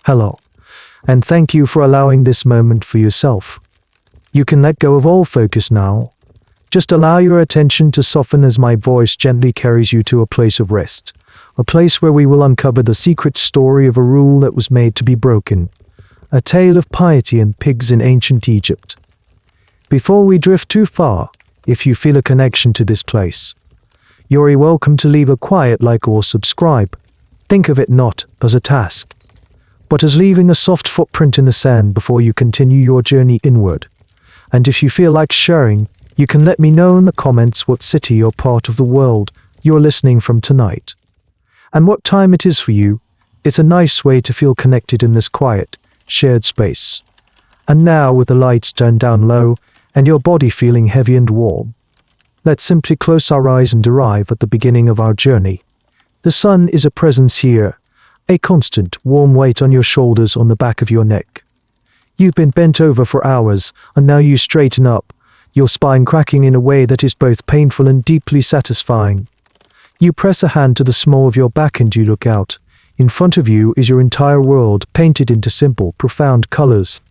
Hello, and thank you for allowing this moment for yourself. You can let go of all focus now. Just allow your attention to soften as my voice gently carries you to a place of rest, a place where we will uncover the secret story of a rule that was made to be broken, a tale of piety and pigs in ancient Egypt. Before we drift too far, if you feel a connection to this place, you're welcome to leave a quiet like or subscribe. Think of it not as a task, but as leaving a soft footprint in the sand before you continue your journey inward. And if you feel like sharing, you can let me know in the comments what city or part of the world you're listening from tonight, and what time it is for you. It's a nice way to feel connected in this quiet, shared space. And now, with the lights turned down low and your body feeling heavy and warm, let's simply close our eyes and arrive at the beginning of our journey. The sun is a presence here, a constant, warm weight on your shoulders, on the back of your neck. You've been bent over for hours, and now you straighten up, your spine cracking in a way that is both painful and deeply satisfying. You press a hand to the small of your back and you look out. In front of you is your entire world, painted into simple, profound colors.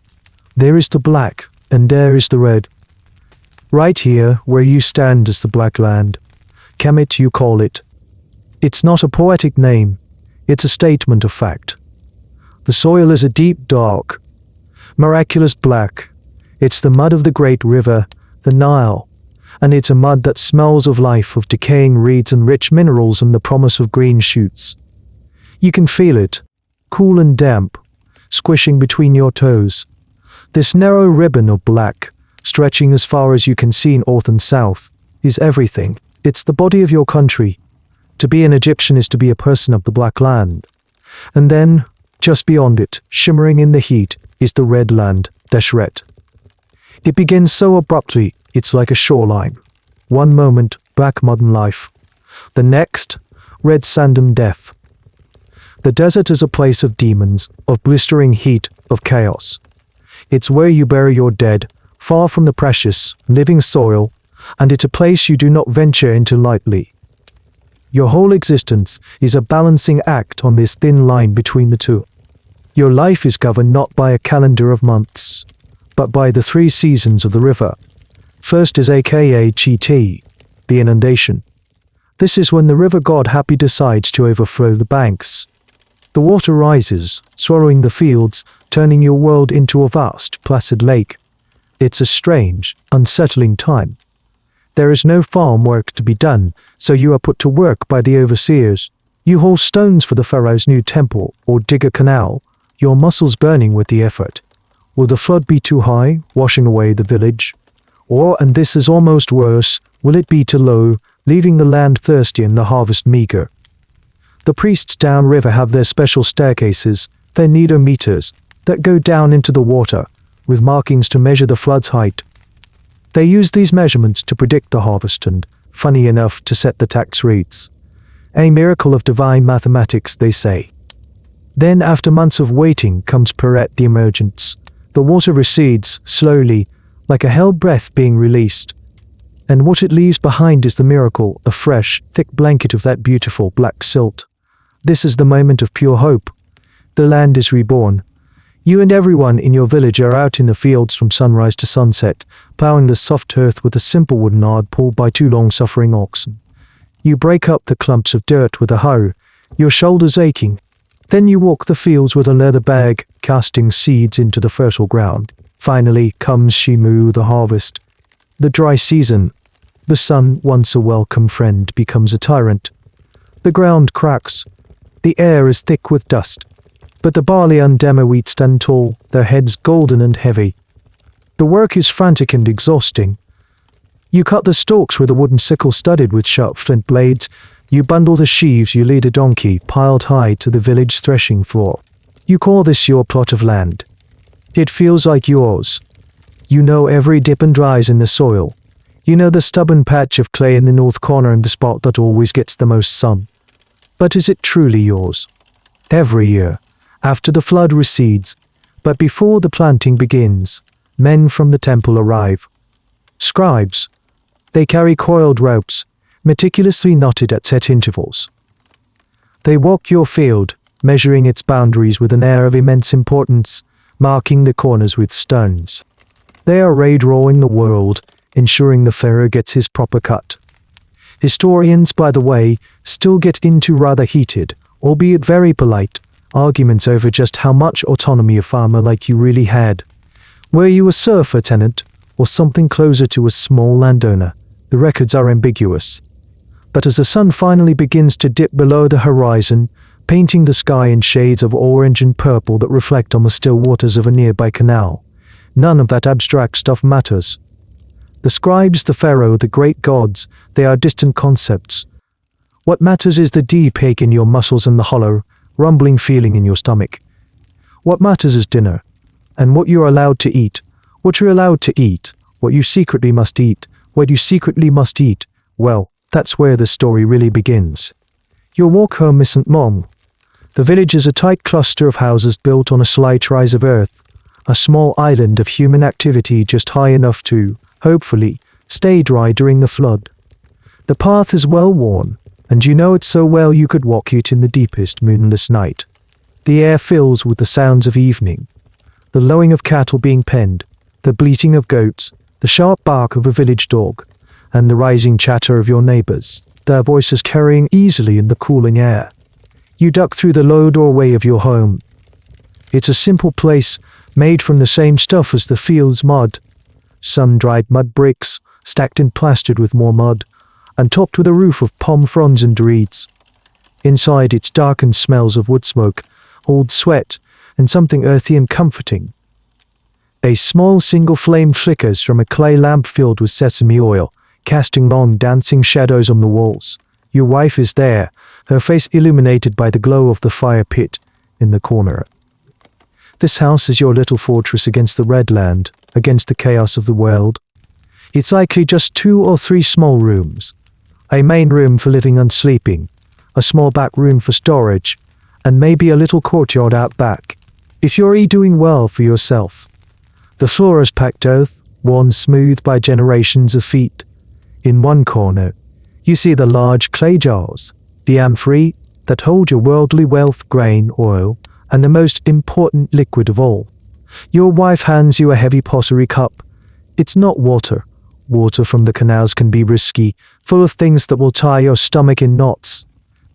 There is the black, and there is the red. Right here, where you stand, is the Black Land. Kemet, you call it. It's not a poetic name. It's a statement of fact. The soil is a deep, dark, miraculous black. It's the mud of the great river, the Nile, and it's a mud that smells of life, of decaying reeds and rich minerals and the promise of green shoots. You can feel it, cool and damp, squishing between your toes. This narrow ribbon of black, stretching as far as you can see north and south, is everything. It's the body of your country. To be an Egyptian is to be a person of the Black Land. And then, just beyond it, shimmering in the heat, is the Red Land, Deshret. It begins so abruptly, it's like a shoreline. One moment, black modern life. The next, red sand and death. The desert is a place of demons, of blistering heat, of chaos. It's where you bury your dead, far from the precious, living soil, and it's a place you do not venture into lightly. Your whole existence is a balancing act on this thin line between the two. Your life is governed not by a calendar of months, but by the 3 seasons of the river. First is aka GT, the inundation. This is when the river god Happy decides to overflow the banks. The water rises, swallowing the fields, turning your world into a vast, placid lake. It's a strange, unsettling time. There is no farm work to be done, so you are put to work by the overseers. You haul stones for the pharaoh's new temple, or dig a canal, your muscles burning with the effort. Will the flood be too high, washing away the village? Or, and this is almost worse, will it be too low, leaving the land thirsty and the harvest meager? The priests downriver have their special staircases, their nidometers, that go down into the water, with markings to measure the flood's height. They use these measurements to predict the harvest and, funny enough, to set the tax rates. A miracle of divine mathematics, they say. Then, after months of waiting, comes Peret the emergence. The water recedes, slowly, like a hell breath being released. And what it leaves behind is the miracle, a fresh, thick blanket of that beautiful black silt. This is the moment of pure hope. The land is reborn. You and everyone in your village are out in the fields from sunrise to sunset, plowing the soft earth with a simple wooden ard pulled by 2 long-suffering oxen. You break up the clumps of dirt with a hoe, your shoulders aching. Then you walk the fields with a leather bag, casting seeds into the fertile ground. Finally comes Shimu, the harvest. The dry season. The sun, once a welcome friend, becomes a tyrant. The ground cracks. The air is thick with dust. But the barley and demo wheat stand tall, their heads golden and heavy. The work is frantic and exhausting. You cut the stalks with a wooden sickle studded with sharp flint blades. You bundle the sheaves, you lead a donkey, piled high, to the village threshing floor. You call this your plot of land. It feels like yours. You know every dip and rise in the soil. You know the stubborn patch of clay in the north corner and the spot that always gets the most sun. But is it truly yours? Every year, after the flood recedes, but before the planting begins, men from the temple arrive. Scribes. They carry coiled ropes, meticulously knotted at set intervals. They walk your field, measuring its boundaries with an air of immense importance, marking the corners with stones. They are redrawing the world, ensuring the pharaoh gets his proper cut. Historians, by the way, still get into rather heated, albeit very polite, arguments over just how much autonomy a farmer like you really had. Were you a serf tenant, or something closer to a small landowner? The records are ambiguous. But as the sun finally begins to dip below the horizon, painting the sky in shades of orange and purple that reflect on the still waters of a nearby canal, none of that abstract stuff matters. The scribes, the pharaoh, the great gods, they are distant concepts. What matters is the deep ache in your muscles and the hollow, rumbling feeling in your stomach. What matters is dinner, and what you're allowed to eat, what you're allowed to eat, what you secretly must eat, what you secretly must eat. Well, that's where the story really begins. Your walk home isn't long. The village is a tight cluster of houses built on a slight rise of earth, a small island of human activity just high enough to, hopefully, stay dry during the flood. The path is well worn, and you know it so well you could walk it in the deepest moonless night. The air fills with the sounds of evening, the lowing of cattle being penned, the bleating of goats, the sharp bark of a village dog, and the rising chatter of your neighbors, their voices carrying easily in the cooling air. You duck through the low doorway of your home. It's a simple place, made from the same stuff as the field's mud. Some dried mud bricks, stacked and plastered with more mud, and topped with a roof of palm fronds and reeds. Inside it's dark and smells of wood smoke, old sweat, and something earthy and comforting. A small single flame flickers from a clay lamp filled with sesame oil, casting long dancing shadows on the walls. Your wife is there, her face illuminated by the glow of the fire pit in the corner. This house is your little fortress against the red land, against the chaos of the world. It's likely just 2 or 3 small rooms. A main room for living and sleeping, a small back room for storage, and maybe a little courtyard out back, if you're doing well for yourself. The floor is packed earth, worn smooth by generations of feet. In one corner, you see the large clay jars, the amphory that hold your worldly wealth, grain, oil, and the most important liquid of all. Your wife hands you a heavy pottery cup. It's not water. Water from the canals can be risky, full of things that will tie your stomach in knots.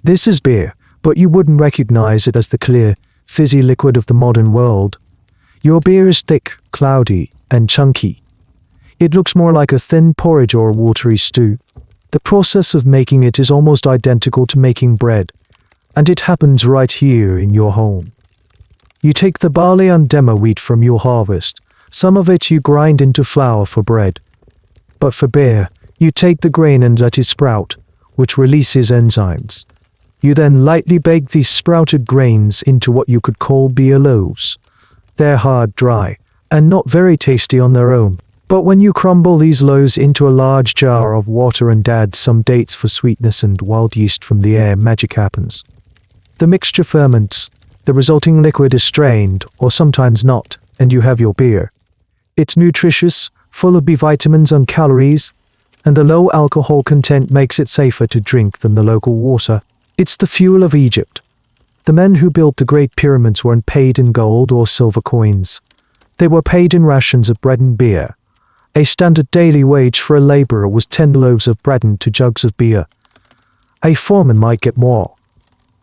This is beer, but you wouldn't recognize it as the clear, fizzy liquid of the modern world. Your beer is thick, cloudy, and chunky. It looks more like a thin porridge or a watery stew. The process of making it is almost identical to making bread, and it happens right here in your home. You take the barley and demo wheat from your harvest. Some of it you grind into flour for bread. But for beer, you take the grain and let it sprout, which releases enzymes. You then lightly bake these sprouted grains into what you could call beer loaves. They're hard, dry, and not very tasty on their own. But when you crumble these loaves into a large jar of water and add some dates for sweetness and wild yeast from the air, magic happens. The mixture ferments, the resulting liquid is strained, or sometimes not, and you have your beer. It's nutritious, full of B vitamins and calories, and the low alcohol content makes it safer to drink than the local water. It's the fuel of Egypt. The men who built the Great Pyramids weren't paid in gold or silver coins. They were paid in rations of bread and beer. A standard daily wage for a laborer was 10 loaves of bread and 2 jugs of beer. A foreman might get more.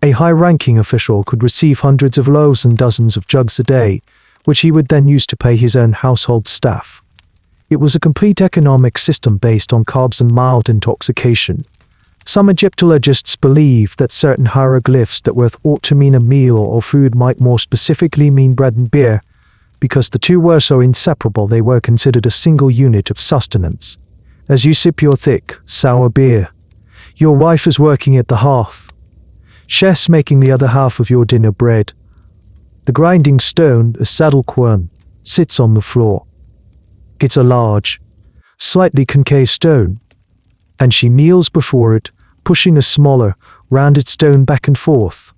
A high-ranking official could receive hundreds of loaves and dozens of jugs a day, which he would then use to pay his own household staff. It was a complete economic system based on carbs and mild intoxication. Some Egyptologists believe that certain hieroglyphs that were thought to mean a meal or food might more specifically mean bread and beer, because the two were so inseparable they were considered a single unit of sustenance. As you sip your thick, sour beer, your wife is working at the hearth. She's making the other half of your dinner bread. The grinding stone, a saddle quern, sits on the floor. It's a large, slightly concave stone, and she kneels before it, pushing a smaller, rounded stone back and forth,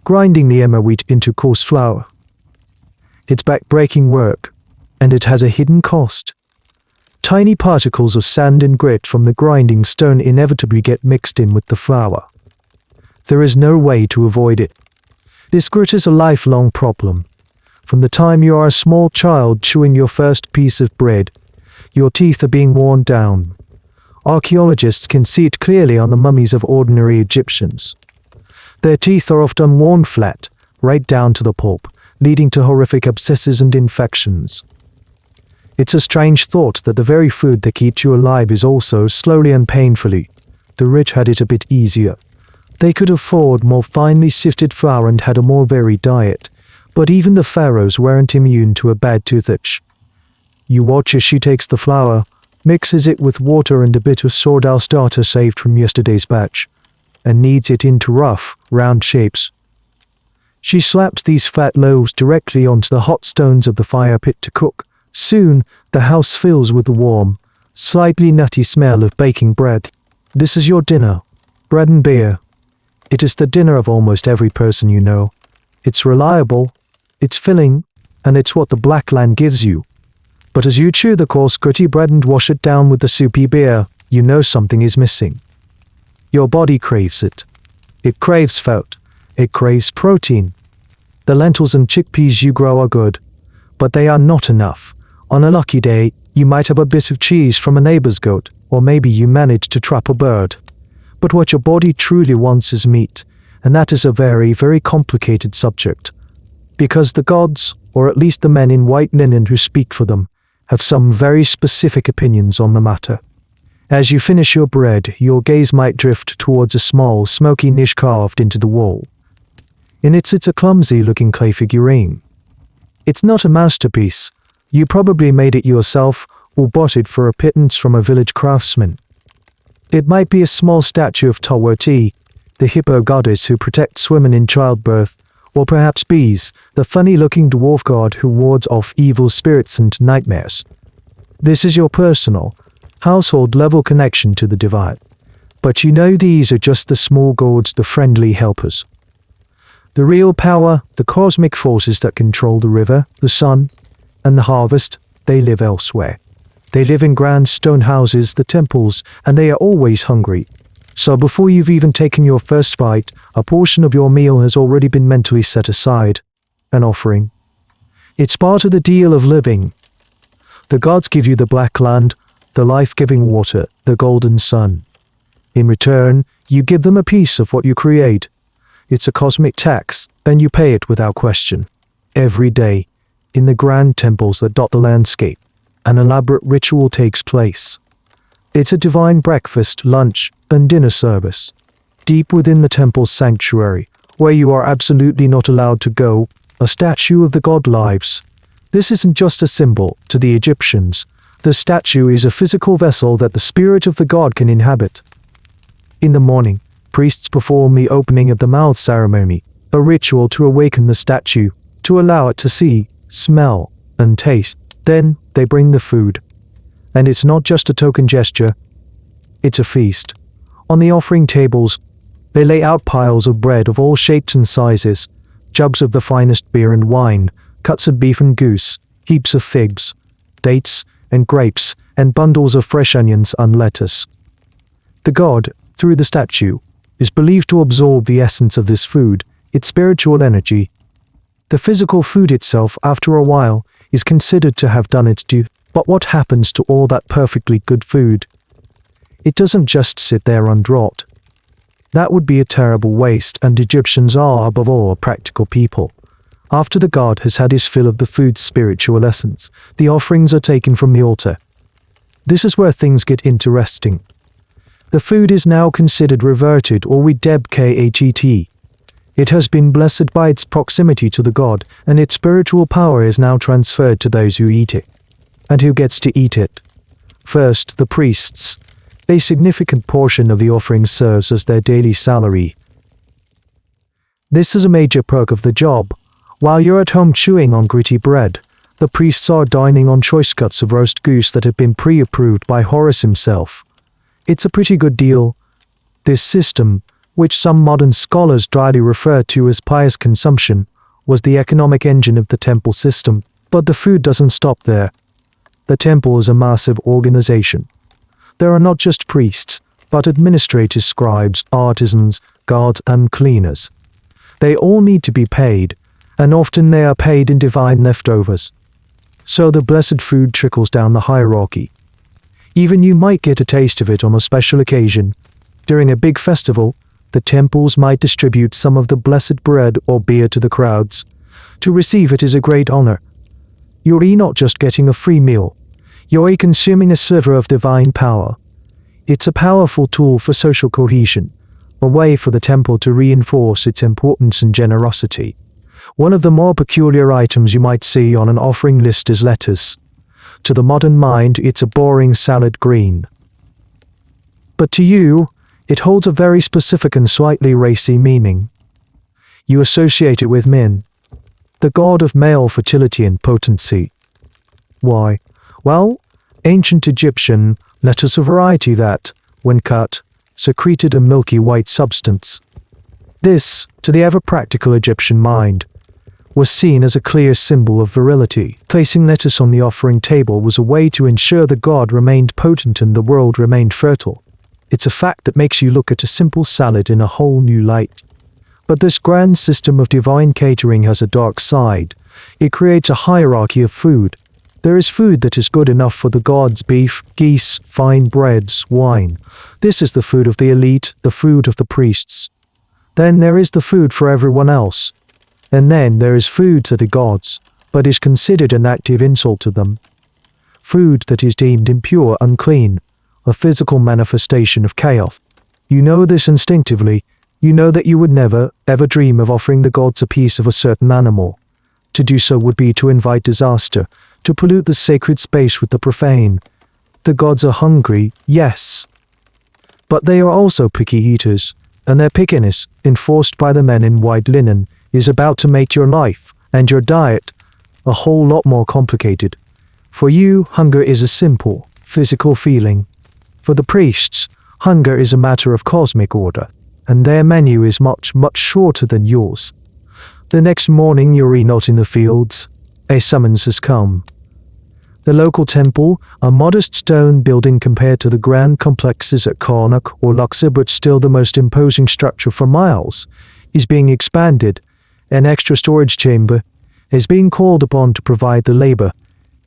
grinding the emmer wheat into coarse flour. It's back-breaking work, and it has a hidden cost. Tiny particles of sand and grit from the grinding stone inevitably get mixed in with the flour. There is no way to avoid it. This grit is a lifelong problem. From the time you are a small child chewing your first piece of bread, your teeth are being worn down. Archaeologists can see it clearly on the mummies of ordinary Egyptians. Their teeth are often worn flat, right down to the pulp, leading to horrific abscesses and infections. It's a strange thought that the very food that keeps you alive is also, slowly and painfully, the rich had it a bit easier. They could afford more finely sifted flour and had a more varied diet, but even the pharaohs weren't immune to a bad toothache. You watch as she takes the flour, mixes it with water and a bit of sawdust starter saved from yesterday's batch, and kneads it into rough, round shapes. She slaps these fat loaves directly onto the hot stones of the fire pit to cook. Soon, the house fills with the warm, slightly nutty smell of baking bread. This is your dinner. Bread and beer. It is the dinner of almost every person you know. It's reliable, it's filling, and it's what the Black Land gives you. But as you chew the coarse gritty bread and wash it down with the soupy beer, you know something is missing. Your body craves it. It craves fat. It craves protein. The lentils and chickpeas you grow are good, but they are not enough. On a lucky day, you might have a bit of cheese from a neighbor's goat, or maybe you manage to trap a bird. But what your body truly wants is meat, and that is a very, very complicated subject. Because the gods, or at least the men in white linen who speak for them, have some very specific opinions on the matter. As you finish your bread, your gaze might drift towards a small, smoky niche carved into the wall. In it sits a clumsy-looking clay figurine. It's not a masterpiece. You probably made it yourself or bought it for a pittance from a village craftsman. It might be a small statue of Tawati, the hippo goddess who protects women in childbirth, or perhaps Bees, the funny-looking dwarf god who wards off evil spirits and nightmares. This is your personal, household-level connection to the divine. But you know these are just the small gods, the friendly helpers. The real power, the cosmic forces that control the river, the sun, and the harvest, they live elsewhere. They live in grand stone houses, the temples, and they are always hungry. So before you've even taken your first bite, a portion of your meal has already been mentally set aside, an offering. It's part of the deal of living. The gods give you the Black Land, the life-giving water, the golden sun. In return, you give them a piece of what you create. It's a cosmic tax, and you pay it without question. Every day, in the grand temples that dot the landscape, an elaborate ritual takes place. It's a divine breakfast, lunch, and dinner service. Deep within the temple's sanctuary, where you are absolutely not allowed to go, a statue of the god lives. This isn't just a symbol to the Egyptians. The statue is a physical vessel that the spirit of the god can inhabit. In the morning, priests perform the opening of the mouth ceremony, a ritual to awaken the statue, to allow it to see, smell, and taste. Then, they bring the food. And it's not just a token gesture, it's a feast. On the offering tables, they lay out piles of bread of all shapes and sizes, jugs of the finest beer and wine, cuts of beef and goose, heaps of figs, dates, and grapes, and bundles of fresh onions and lettuce. The god, through the statue, is believed to absorb the essence of this food, its spiritual energy. The physical food itself, after a while, is considered to have done its due. But what happens to all that perfectly good food? It doesn't just sit there undropped. That would be a terrible waste, and Egyptians are, above all, practical people. After the god has had his fill of the food's spiritual essence, the offerings are taken from the altar. This is where things get interesting. The food is now considered reverted, or we deb khat. It has been blessed by its proximity to the god, and its spiritual power is now transferred to those who eat it. And who gets to eat it? First, the priests. A significant portion of the offering serves as their daily salary. This is a major perk of the job. While you're at home chewing on gritty bread, the priests are dining on choice cuts of roast goose that have been pre-approved by Horus himself. It's a pretty good deal. This system, which some modern scholars dryly refer to as pious consumption, was the economic engine of the temple system. But the food doesn't stop there. The temple is a massive organization. There are not just priests, but administrators, scribes, artisans, guards, and cleaners. They all need to be paid, and often they are paid in divine leftovers. So the blessed food trickles down the hierarchy. Even you might get a taste of it on a special occasion. During a big festival, the temples might distribute some of the blessed bread or beer to the crowds. To receive it is a great honor. You're not just getting a free meal, you're consuming a sliver of divine power. It's a powerful tool for social cohesion, a way for the temple to reinforce its importance and generosity. One of the more peculiar items you might see on an offering list is lettuce. To the modern mind, it's a boring salad green. But to you, it holds a very specific and slightly racy meaning. You associate it with Min, the god of male fertility and potency. Why? Well, ancient Egyptian lettuce, a variety that, when cut, secreted a milky white substance. This, to the ever-practical Egyptian mind, was seen as a clear symbol of virility. Placing lettuce on the offering table was a way to ensure the god remained potent and the world remained fertile. It's a fact that makes you look at a simple salad in a whole new light. But this grand system of divine catering has a dark side. It creates a hierarchy of food. There is food that is good enough for the gods: beef, geese, fine breads, wine. This is the food of the elite, the food of the priests. Then there is the food for everyone else. And then there is food to the gods, but is considered an active insult to them. Food that is deemed impure, unclean, a physical manifestation of chaos. You know this instinctively. You know that you would never, ever dream of offering the gods a piece of a certain animal. To do so would be to invite disaster, to pollute the sacred space with the profane. The gods are hungry, yes. But they are also picky eaters, and their pickiness, enforced by the men in white linen, is about to make your life, and your diet, a whole lot more complicated. For you, hunger is a simple, physical feeling. For the priests, hunger is a matter of cosmic order, and their menu is much, much shorter than yours. The next morning you're not in the fields. A summons has come. The local temple, a modest stone building compared to the grand complexes at Karnak or Luxor, but still the most imposing structure for miles, is being expanded. An extra storage chamber is being called upon to provide the labor.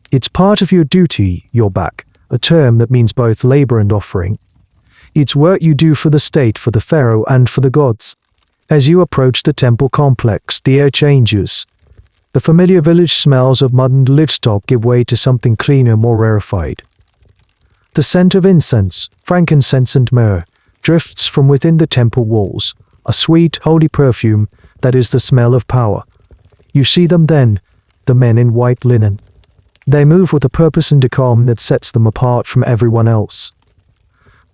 It's part of your duty, your back, a term that means both labor and offering. It's work you do for the state, for the pharaoh, and for the gods. As you approach the temple complex, the air changes. The familiar village smells of mud and livestock give way to something cleaner, more rarefied. The scent of incense, frankincense and myrrh, drifts from within the temple walls, a sweet, holy perfume that is the smell of power. You see them then, the men in white linen. They move with a purpose and decorum that sets them apart from everyone else.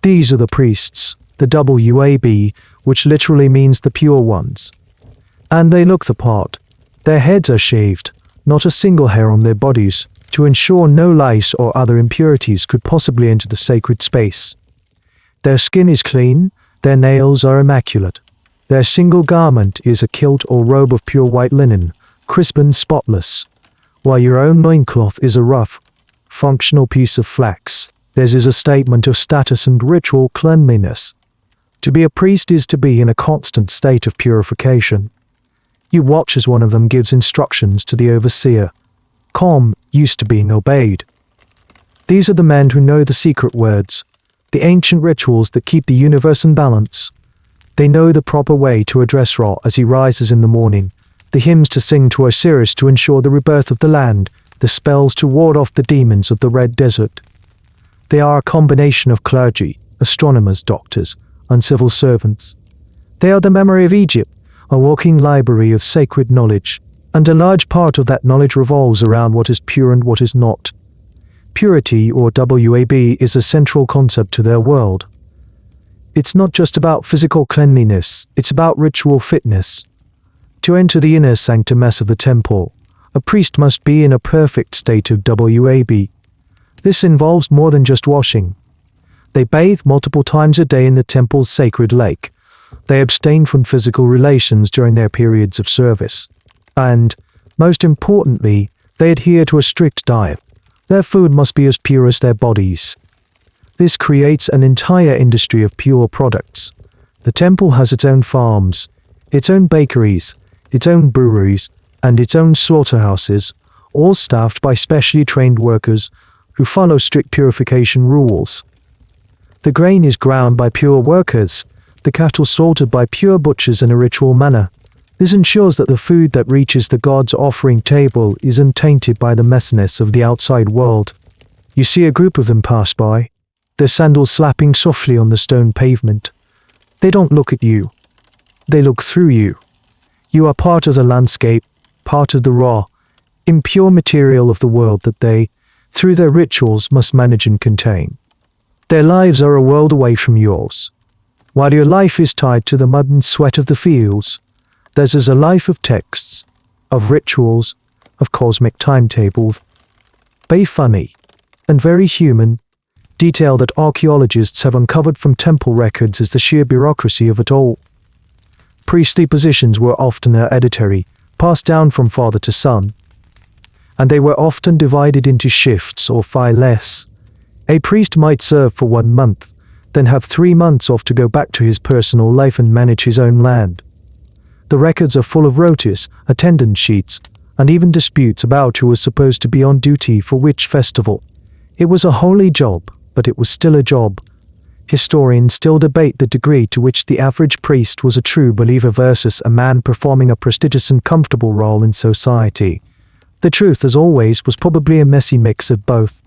These are the priests, the WAB, which literally means the pure ones. And they look the part. Their heads are shaved, not a single hair on their bodies, to ensure no lice or other impurities could possibly enter the sacred space. Their skin is clean, their nails are immaculate. Their single garment is a kilt or robe of pure white linen, crisp and spotless, while your own loincloth is a rough, functional piece of flax. Theirs is a statement of status and ritual cleanliness. To be a priest is to be in a constant state of purification. You watch as one of them gives instructions to the overseer. Calm, used to being obeyed. These are the men who know the secret words, the ancient rituals that keep the universe in balance. They know the proper way to address Ra as he rises in the morning, the hymns to sing to Osiris to ensure the rebirth of the land, the spells to ward off the demons of the Red Desert. They are a combination of clergy, astronomers, doctors, and civil servants. They are the memory of Egypt, a walking library of sacred knowledge, and a large part of that knowledge revolves around what is pure and what is not. Purity, or WAB, is a central concept to their world. It's not just about physical cleanliness, it's about ritual fitness. To enter the inner sanctumess of the temple, a priest must be in a perfect state of WAB. This involves more than just washing. They bathe multiple times a day in the temple's sacred lake. They abstain from physical relations during their periods of service. And, most importantly, they adhere to a strict diet. Their food must be as pure as their bodies. This creates an entire industry of pure products. The temple has its own farms. its own bakeries, its own breweries, and its own slaughterhouses, all staffed by specially trained workers who follow strict purification rules. The grain is ground by pure workers, the cattle slaughtered by pure butchers in a ritual manner. This ensures that the food that reaches the god's offering table is untainted by the messiness of the outside world. You see a group of them pass by, their sandals slapping softly on the stone pavement. They don't look at you. They look through you. You are part of the landscape, part of the raw, impure material of the world that they, through their rituals, must manage and contain. Their lives are a world away from yours. While your life is tied to the mud and sweat of the fields, theirs is a life of texts, of rituals, of cosmic timetables. Be funny, and very human, detail that archaeologists have uncovered from temple records is the sheer bureaucracy of it all. Priestly positions were often hereditary, passed down from father to son, and they were often divided into shifts or files. A priest might serve for 1 month, then have 3 months off to go back to his personal life and manage his own land. The records are full of rotas, attendance sheets, and even disputes about who was supposed to be on duty for which festival. It was a holy job, but it was still a job. Historians still debate the degree to which the average priest was a true believer versus a man performing a prestigious and comfortable role in society. The truth, as always, was probably a messy mix of both.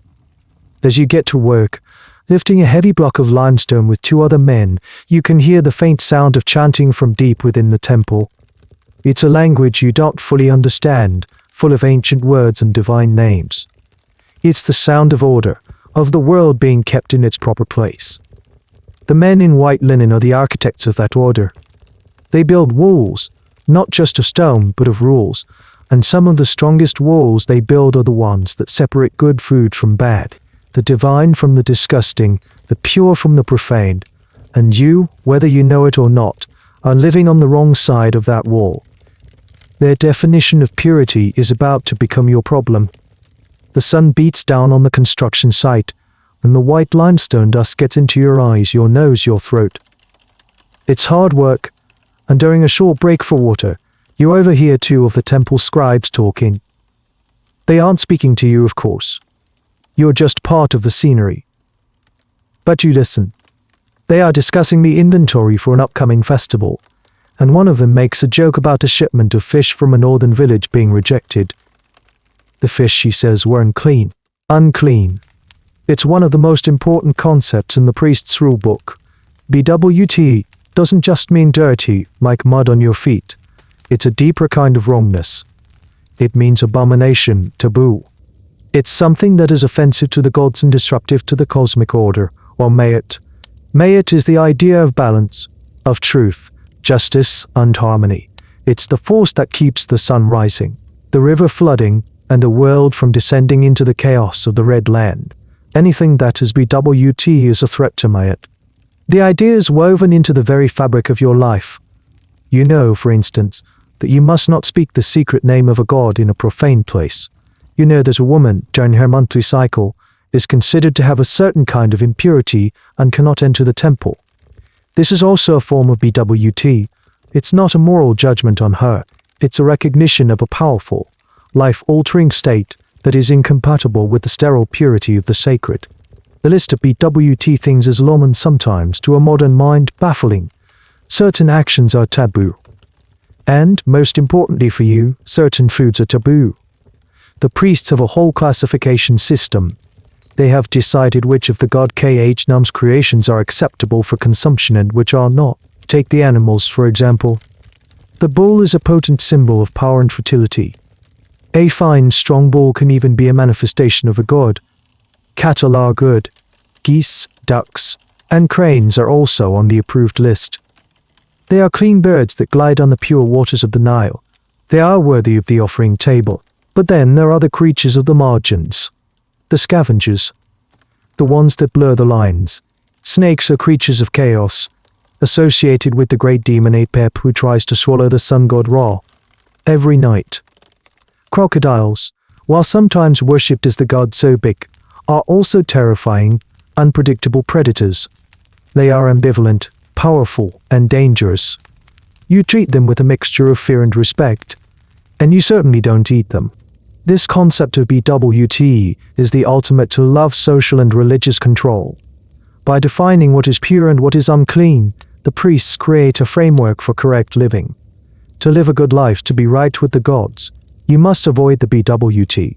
As you get to work, lifting a heavy block of limestone with 2 other men, you can hear the faint sound of chanting from deep within the temple. It's a language you don't fully understand, full of ancient words and divine names. It's the sound of order, of the world being kept in its proper place. The men in white linen are the architects of that order. They build walls, not just of stone, but of rules, and some of the strongest walls they build are the ones that separate good food from bad, the divine from the disgusting, the pure from the profane, and you, whether you know it or not, are living on the wrong side of that wall. Their definition of purity is about to become your problem. The sun beats down on the construction site, and the white limestone dust gets into your eyes, your nose, your throat. It's hard work, and during a short break for water, you overhear 2 of the temple scribes talking. They aren't speaking to you, of course. You're just part of the scenery. But you listen. They are discussing the inventory for an upcoming festival, and one of them makes a joke about a shipment of fish from a northern village being rejected. The fish, she says, were unclean. Unclean. It's one of the most important concepts in the priest's rulebook. BWT doesn't just mean dirty, like mud on your feet. It's a deeper kind of wrongness. It means abomination, taboo. It's something that is offensive to the gods and disruptive to the cosmic order, or mayat. Mayat is the idea of balance, of truth, justice, and harmony. It's the force that keeps the sun rising, the river flooding, and the world from descending into the chaos of the Red Land. Anything that is BWT is a threat to Mayat. The idea is woven into the very fabric of your life. You know, for instance, that you must not speak the secret name of a god in a profane place. You know that a woman, during her monthly cycle, is considered to have a certain kind of impurity and cannot enter the temple. This is also a form of BWT. It's not a moral judgment on her. It's a recognition of a powerful, life-altering state that is incompatible with the sterile purity of the sacred. The list of BWT things is long and sometimes, to a modern mind, baffling. Certain actions are taboo. And, most importantly for you, certain foods are taboo. The priests have a whole classification system. They have decided which of the god Khnum's creations are acceptable for consumption and which are not. Take the animals, for example. The bull is a potent symbol of power and fertility. A fine, strong bull can even be a manifestation of a god. Cattle are good. Geese, ducks, and cranes are also on the approved list. They are clean birds that glide on the pure waters of the Nile. They are worthy of the offering table. But then there are the creatures of the margins. The scavengers. The ones that blur the lines. Snakes are creatures of chaos, associated with the great demon Apep who tries to swallow the sun god Ra every night. Crocodiles, while sometimes worshipped as the god Sobek, are also terrifying, unpredictable predators. They are ambivalent, powerful, and dangerous. You treat them with a mixture of fear and respect, and you certainly don't eat them. This concept of BWT is the ultimate to love social and religious control. By defining what is pure and what is unclean, the priests create a framework for correct living. To live a good life, to be right with the gods, you must avoid the BWT.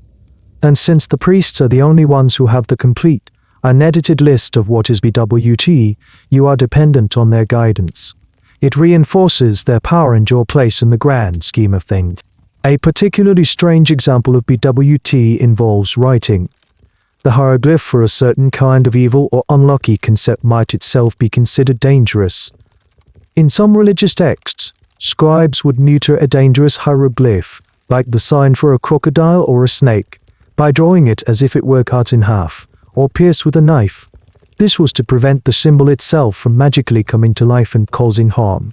And since the priests are the only ones who have the complete, unedited list of what is BWT, you are dependent on their guidance. It reinforces their power and your place in the grand scheme of things. A particularly strange example of BWT involves writing. The hieroglyph for a certain kind of evil or unlucky concept might itself be considered dangerous. In some religious texts, scribes would neuter a dangerous hieroglyph, like the sign for a crocodile or a snake, by drawing it as if it were cut in half, or pierced with a knife. This was to prevent the symbol itself from magically coming to life and causing harm.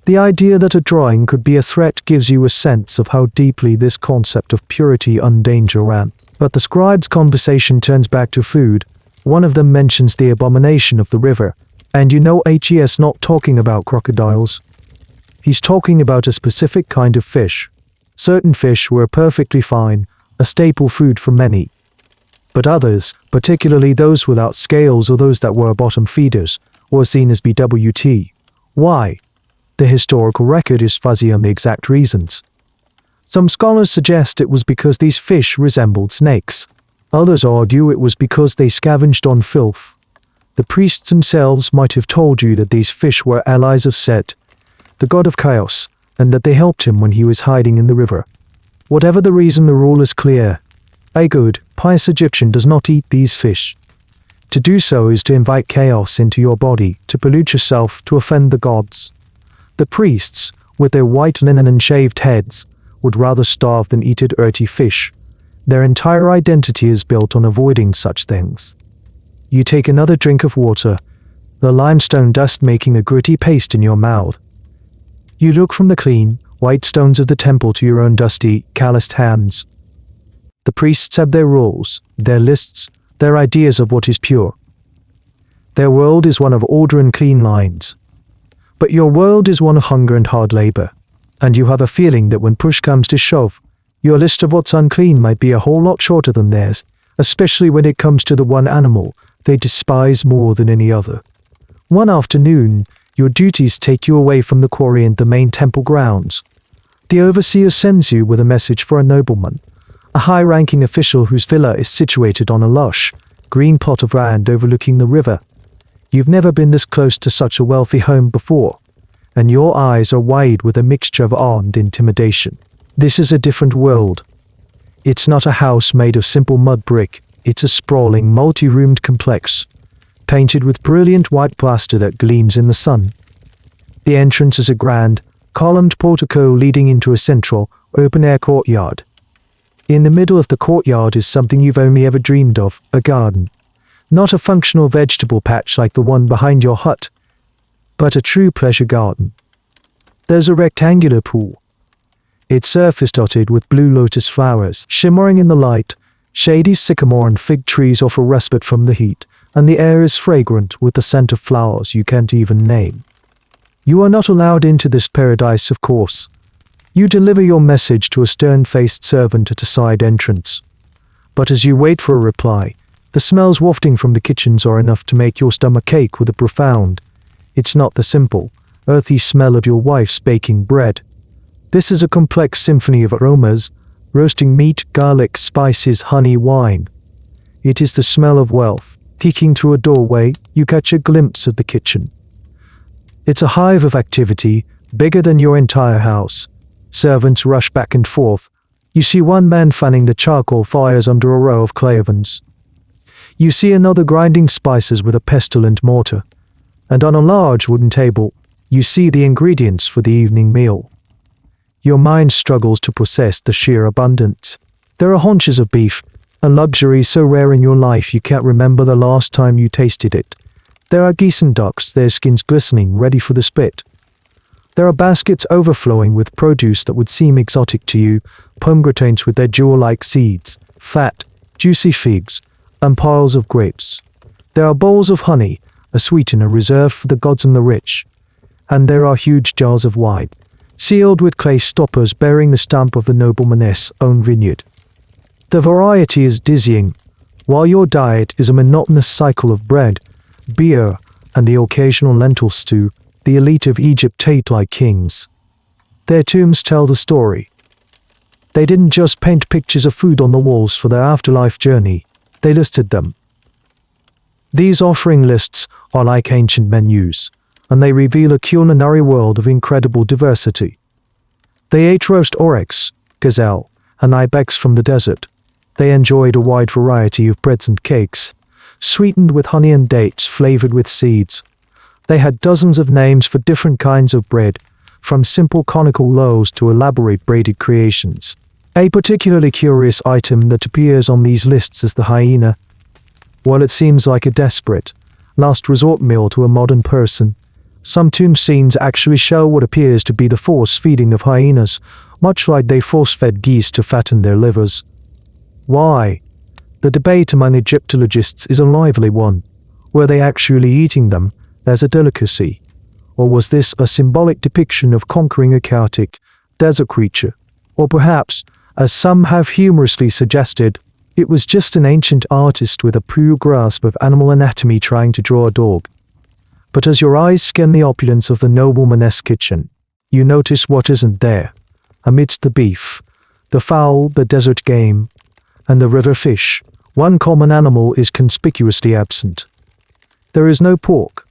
The idea that a drawing could be a threat gives you a sense of how deeply this concept of purity and danger ran. But the scribe's conversation turns back to food. One of them mentions the abomination of the river, and you know he's not talking about crocodiles. He's talking about a specific kind of fish. Certain fish were perfectly fine, a staple food for many. But others, particularly those without scales or those that were bottom feeders, were seen as BWT. Why? The historical record is fuzzy on the exact reasons. Some scholars suggest it was because these fish resembled snakes. Others argue it was because they scavenged on filth. The priests themselves might have told you that these fish were allies of Set, the god of chaos, and that they helped him when he was hiding in the river. Whatever the reason, the rule is clear. A good, pious Egyptian does not eat these fish. To do so is to invite chaos into your body, to pollute yourself, to offend the gods. The priests, with their white linen and shaved heads, would rather starve than eat earthy fish. Their entire identity is built on avoiding such things. You take another drink of water, the limestone dust making a gritty paste in your mouth. You look from the clean, white stones of the temple to your own dusty, calloused hands. The priests have their rules, their lists, their ideas of what is pure. Their world is one of order and clean lines. But your world is one of hunger and hard labor, and you have a feeling that when push comes to shove, your list of what's unclean might be a whole lot shorter than theirs, especially when it comes to the one animal they despise more than any other. One afternoon, your duties take you away from the quarry and the main temple grounds. The overseer sends you with a message for a nobleman, a high-ranking official whose villa is situated on a lush, green plot of land overlooking the river. You've never been this close to such a wealthy home before, and your eyes are wide with a mixture of awe and intimidation. This is a different world. It's not a house made of simple mud brick, it's a sprawling, multi-roomed complex, painted with brilliant white plaster that gleams in the sun. The entrance is a grand, columned portico leading into a central, open-air courtyard. In the middle of the courtyard is something you've only ever dreamed of, a garden. Not a functional vegetable patch like the one behind your hut, but a true pleasure garden. There's a rectangular pool. Its surface dotted with blue lotus flowers, shimmering in the light. Shady sycamore and fig trees offer respite from the heat, and the air is fragrant with the scent of flowers you can't even name. You are not allowed into this paradise, of course. You deliver your message to a stern-faced servant at a side entrance. But as you wait for a reply, the smells wafting from the kitchens are enough to make your stomach ache with a profound, it's not the simple, earthy smell of your wife's baking bread. This is a complex symphony of aromas, roasting meat, garlic, spices, honey, wine. It is the smell of wealth. Peeking through a doorway, you catch a glimpse of the kitchen. It's a hive of activity, bigger than your entire house. Servants rush back and forth. You see one man fanning the charcoal fires under a row of clay ovens. You see another grinding spices with a pestle and mortar. And on a large wooden table, you see the ingredients for the evening meal. Your mind struggles to process the sheer abundance. There are haunches of beef, a luxury so rare in your life you can't remember the last time you tasted it. There are geese and ducks, their skins glistening, ready for the spit. There are baskets overflowing with produce that would seem exotic to you, pomegranates with their jewel-like seeds, fat, juicy figs, and piles of grapes. There are bowls of honey, a sweetener reserved for the gods and the rich. and there are huge jars of wine, sealed with clay stoppers bearing the stamp of the nobleman's own vineyard. The variety is dizzying, while your diet is a monotonous cycle of bread, beer, and the occasional lentil stew. The elite of Egypt ate like kings. Their tombs tell the story. They didn't just paint pictures of food on the walls for their afterlife journey, they listed them. These offering lists are like ancient menus, and they reveal a culinary world of incredible diversity. They ate roast oryx, gazelle, and ibex from the desert. They enjoyed a wide variety of breads and cakes, sweetened with honey and dates flavored with seeds. They had dozens of names for different kinds of bread, from simple conical loaves to elaborate braided creations. A particularly curious item that appears on these lists is the hyena. While it seems like a desperate, last resort meal to a modern person, some tomb scenes actually show what appears to be the force feeding of hyenas, much like they force-fed geese to fatten their livers. Why? The debate among Egyptologists is a lively one. Were they actually eating them as a delicacy? Or was this a symbolic depiction of conquering a chaotic desert creature? Or perhaps, as some have humorously suggested, it was just an ancient artist with a pure grasp of animal anatomy trying to draw a dog. But as your eyes scan the opulence of the nobleman's kitchen, you notice what isn't there. Amidst the beef, the fowl, the desert game, and the river fish, one common animal is conspicuously absent. There is no pork,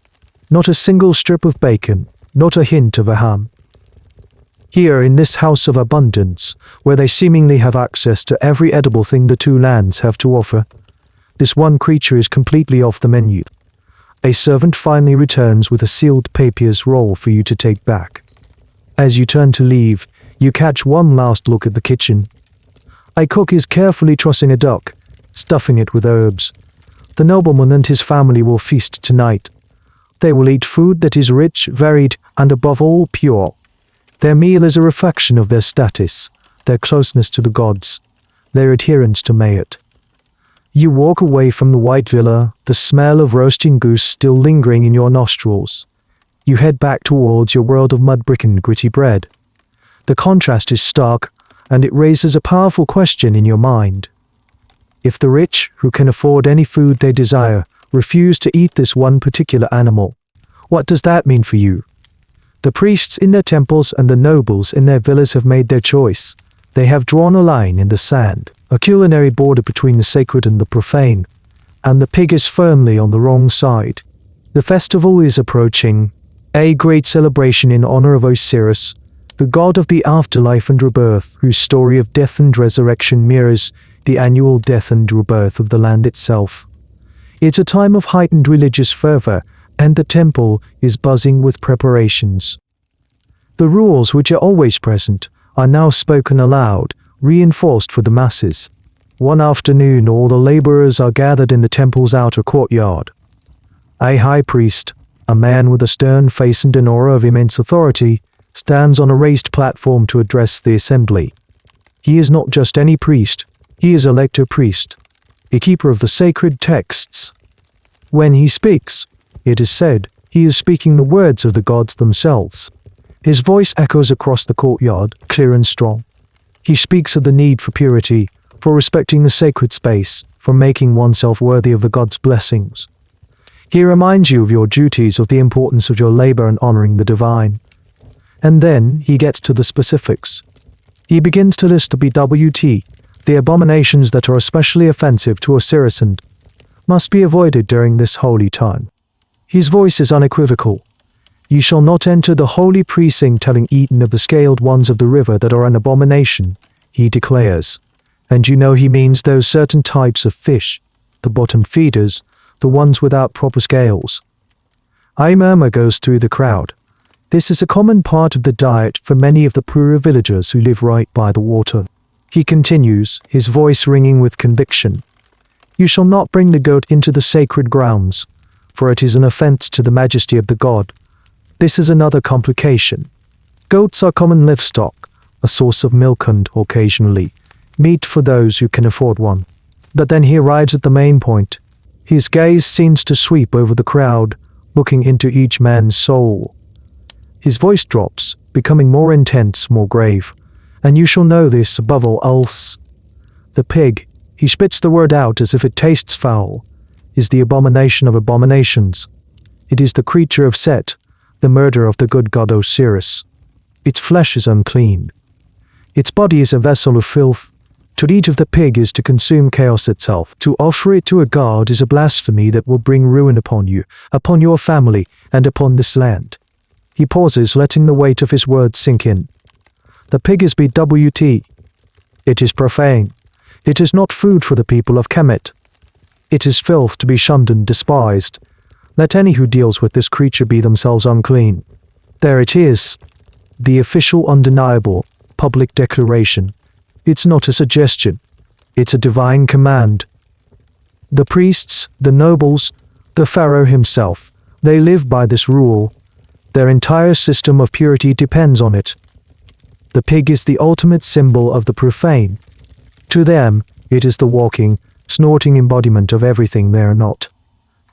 not a single strip of bacon, not a hint of a ham. Here in this house of abundance, where they seemingly have access to every edible thing the two lands have to offer, this one creature is completely off the menu. A servant finally returns with a sealed papyrus roll for you to take back. As you turn to leave, you catch one last look at the kitchen. A cook is carefully trussing a duck, stuffing it with herbs. The nobleman and his family will feast tonight. They will eat food that is rich, varied, and above all pure. Their meal is a reflection of their status, their closeness to the gods, their adherence to Mayat. You walk away from the white villa, the smell of roasting goose still lingering in your nostrils. You head back towards your world of mud brick and gritty bread. The contrast is stark, and it raises a powerful question in your mind. If the rich, who can afford any food they desire, refuse to eat this one particular animal, what does that mean for you? The priests in their temples and the nobles in their villas have made their choice. They have drawn a line in the sand, a culinary border between the sacred and the profane, and the pig is firmly on the wrong side. The festival is approaching, a great celebration in honor of Osiris, the god of the afterlife and rebirth, whose story of death and resurrection mirrors the annual death and rebirth of the land itself. It's a time of heightened religious fervor, and the temple is buzzing with preparations. The rules, which are always present, are now spoken aloud, reinforced for the masses. One afternoon, all the laborers are gathered in the temple's outer courtyard. A high priest, a man with a stern face and an aura of immense authority, stands on a raised platform to address the assembly. He is not just any priest, he is a lector priest, a keeper of the sacred texts. When he speaks, it is said, he is speaking the words of the gods themselves. His voice echoes across the courtyard, clear and strong. He speaks of the need for purity, for respecting the sacred space, for making oneself worthy of the gods' blessings. He reminds you of your duties, of the importance of your labor and honoring the divine. And then he gets to the specifics. He begins to list the BWT, the abominations that are especially offensive to Osiris and must be avoided during this holy time. His voice is unequivocal. You shall not enter the holy precinct telling eaten of the scaled ones of the river that are an abomination, he declares. And you know he means those certain types of fish, the bottom feeders, the ones without proper scales. A murmur goes through the crowd. This is a common part of the diet for many of the poorer villagers who live right by the water. He continues, his voice ringing with conviction. You shall not bring the goat into the sacred grounds, for it is an offense to the majesty of the god. This is another complication. Goats are common livestock, a source of milk and, occasionally, meat for those who can afford one. But then he arrives at the main point. His gaze seems to sweep over the crowd, looking into each man's soul. His voice drops, becoming more intense, more grave. And you shall know this above all else. The pig, he spits the word out as if it tastes foul, is the abomination of abominations. It is the creature of Set, the murder of the good god Osiris. Its flesh is unclean. Its body is a vessel of filth. To eat of the pig is to consume chaos itself. To offer it to a god is a blasphemy that will bring ruin upon you, upon your family, and upon this land. He pauses, letting the weight of his words sink in. The pig is BWT. It is profane. It is not food for the people of Kemet. It is filth to be shunned and despised. Let any who deals with this creature be themselves unclean. There it is. The official, undeniable, public declaration. It's not a suggestion. It's a divine command. The priests, the nobles, the pharaoh himself, they live by this rule. Their entire system of purity depends on it. The pig is the ultimate symbol of the profane. To them, it is the walking, snorting embodiment of everything they are not.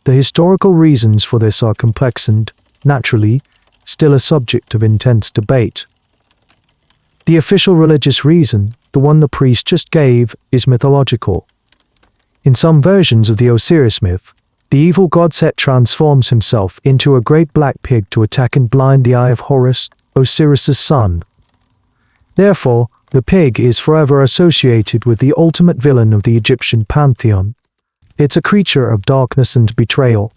The historical reasons for this are complex and, naturally, still a subject of intense debate. The official religious reason, the one the priest just gave, is mythological. In some versions of the Osiris myth, the evil god Set transforms himself into a great black pig to attack and blind the eye of Horus, Osiris's son. Therefore, the pig is forever associated with the ultimate villain of the Egyptian pantheon. It's a creature of darkness and betrayal,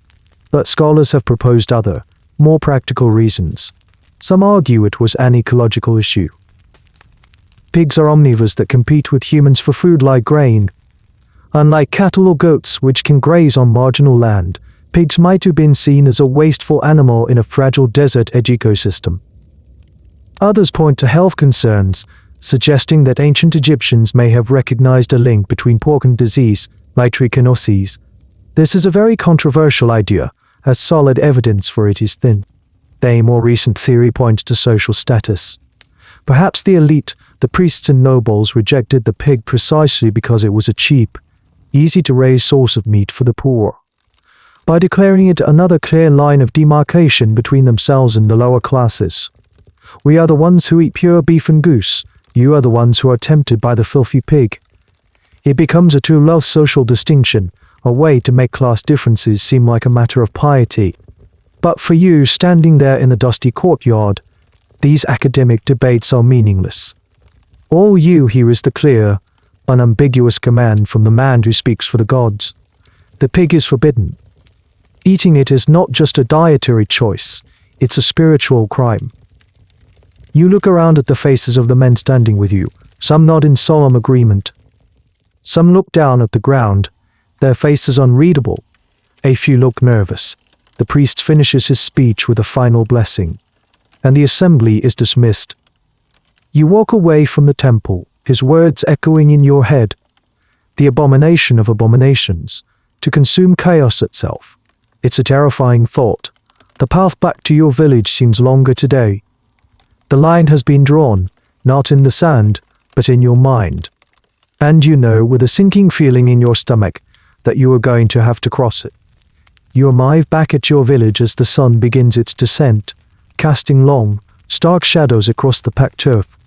but scholars have proposed other, more practical reasons. Some argue it was an ecological issue. Pigs are omnivores that compete with humans for food like grain. Unlike cattle or goats which can graze on marginal land, pigs might have been seen as a wasteful animal in a fragile desert ecosystem. Others point to health concerns, suggesting that ancient Egyptians may have recognized a link between pork and disease, like trichinosis. This is a very controversial idea, as solid evidence for it is thin. A more recent theory points to social status. Perhaps the elite, the priests and nobles, rejected the pig precisely because it was a cheap, easy-to-raise source of meat for the poor. By declaring it another clear line of demarcation between themselves and the lower classes. We are the ones who eat pure beef and goose. You are the ones who are tempted by the filthy pig. It becomes a too low social distinction, a way to make class differences seem like a matter of piety. But for you, standing there in the dusty courtyard, these academic debates are meaningless. All you hear is the clear, unambiguous command from the man who speaks for the gods. The pig is forbidden. Eating it is not just a dietary choice, it's a spiritual crime. You look around at the faces of the men standing with you. Some nod in solemn agreement. Some look down at the ground, their faces unreadable. A few look nervous. The priest finishes his speech with a final blessing, and the assembly is dismissed. You walk away from the temple, his words echoing in your head. The abomination of abominations, to consume chaos itself. It's a terrifying thought. The path back to your village seems longer today. The line has been drawn, not in the sand, but in your mind. And you know, with a sinking feeling in your stomach, that you are going to have to cross it. You arrive back at your village as the sun begins its descent, casting long, stark shadows across the packed turf.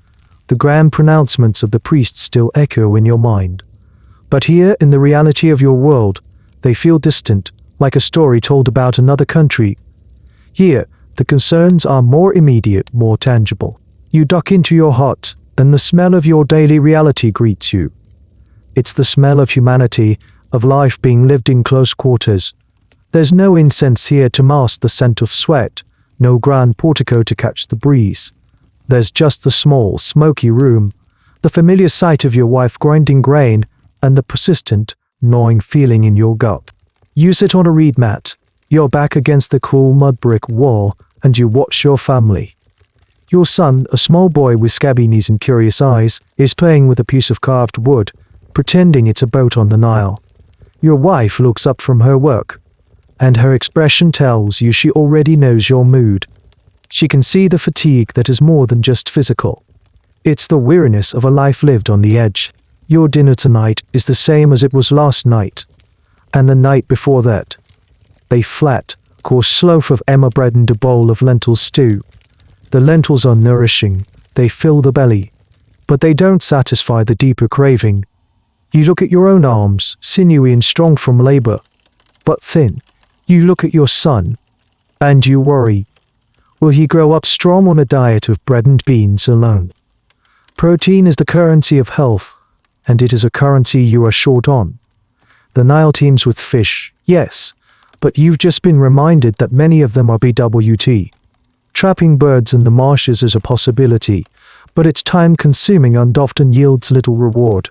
The grand pronouncements of the priest still echo in your mind. But here, in the reality of your world, they feel distant, like a story told about another country. Here, the concerns are more immediate, more tangible. You duck into your hut, then the smell of your daily reality greets you. It's the smell of humanity, of life being lived in close quarters. There's no incense here to mask the scent of sweat, no grand portico to catch the breeze. There's just the small, smoky room, the familiar sight of your wife grinding grain, and the persistent, gnawing feeling in your gut. You sit on a reed mat, your back against the cool mud brick wall, and you watch your family. Your son, a small boy with scabby knees and curious eyes, is playing with a piece of carved wood, pretending it's a boat on the Nile. Your wife looks up from her work, and her expression tells you she already knows your mood. She can see the fatigue that is more than just physical. It's the weariness of a life lived on the edge. Your dinner tonight is the same as it was last night, and the night before that. A flat, coarse loaf of emmer bread and a bowl of lentil stew. The lentils are nourishing, they fill the belly, but they don't satisfy the deeper craving. You look at your own arms, sinewy and strong from labor, but thin. You look at your son, and you worry. Will he grow up strong on a diet of bread and beans alone? Protein is the currency of health, and it is a currency you are short on. The Nile teems with fish, yes, but you've just been reminded that many of them are BWT. Trapping birds in the marshes is a possibility, but it's time-consuming and often yields little reward.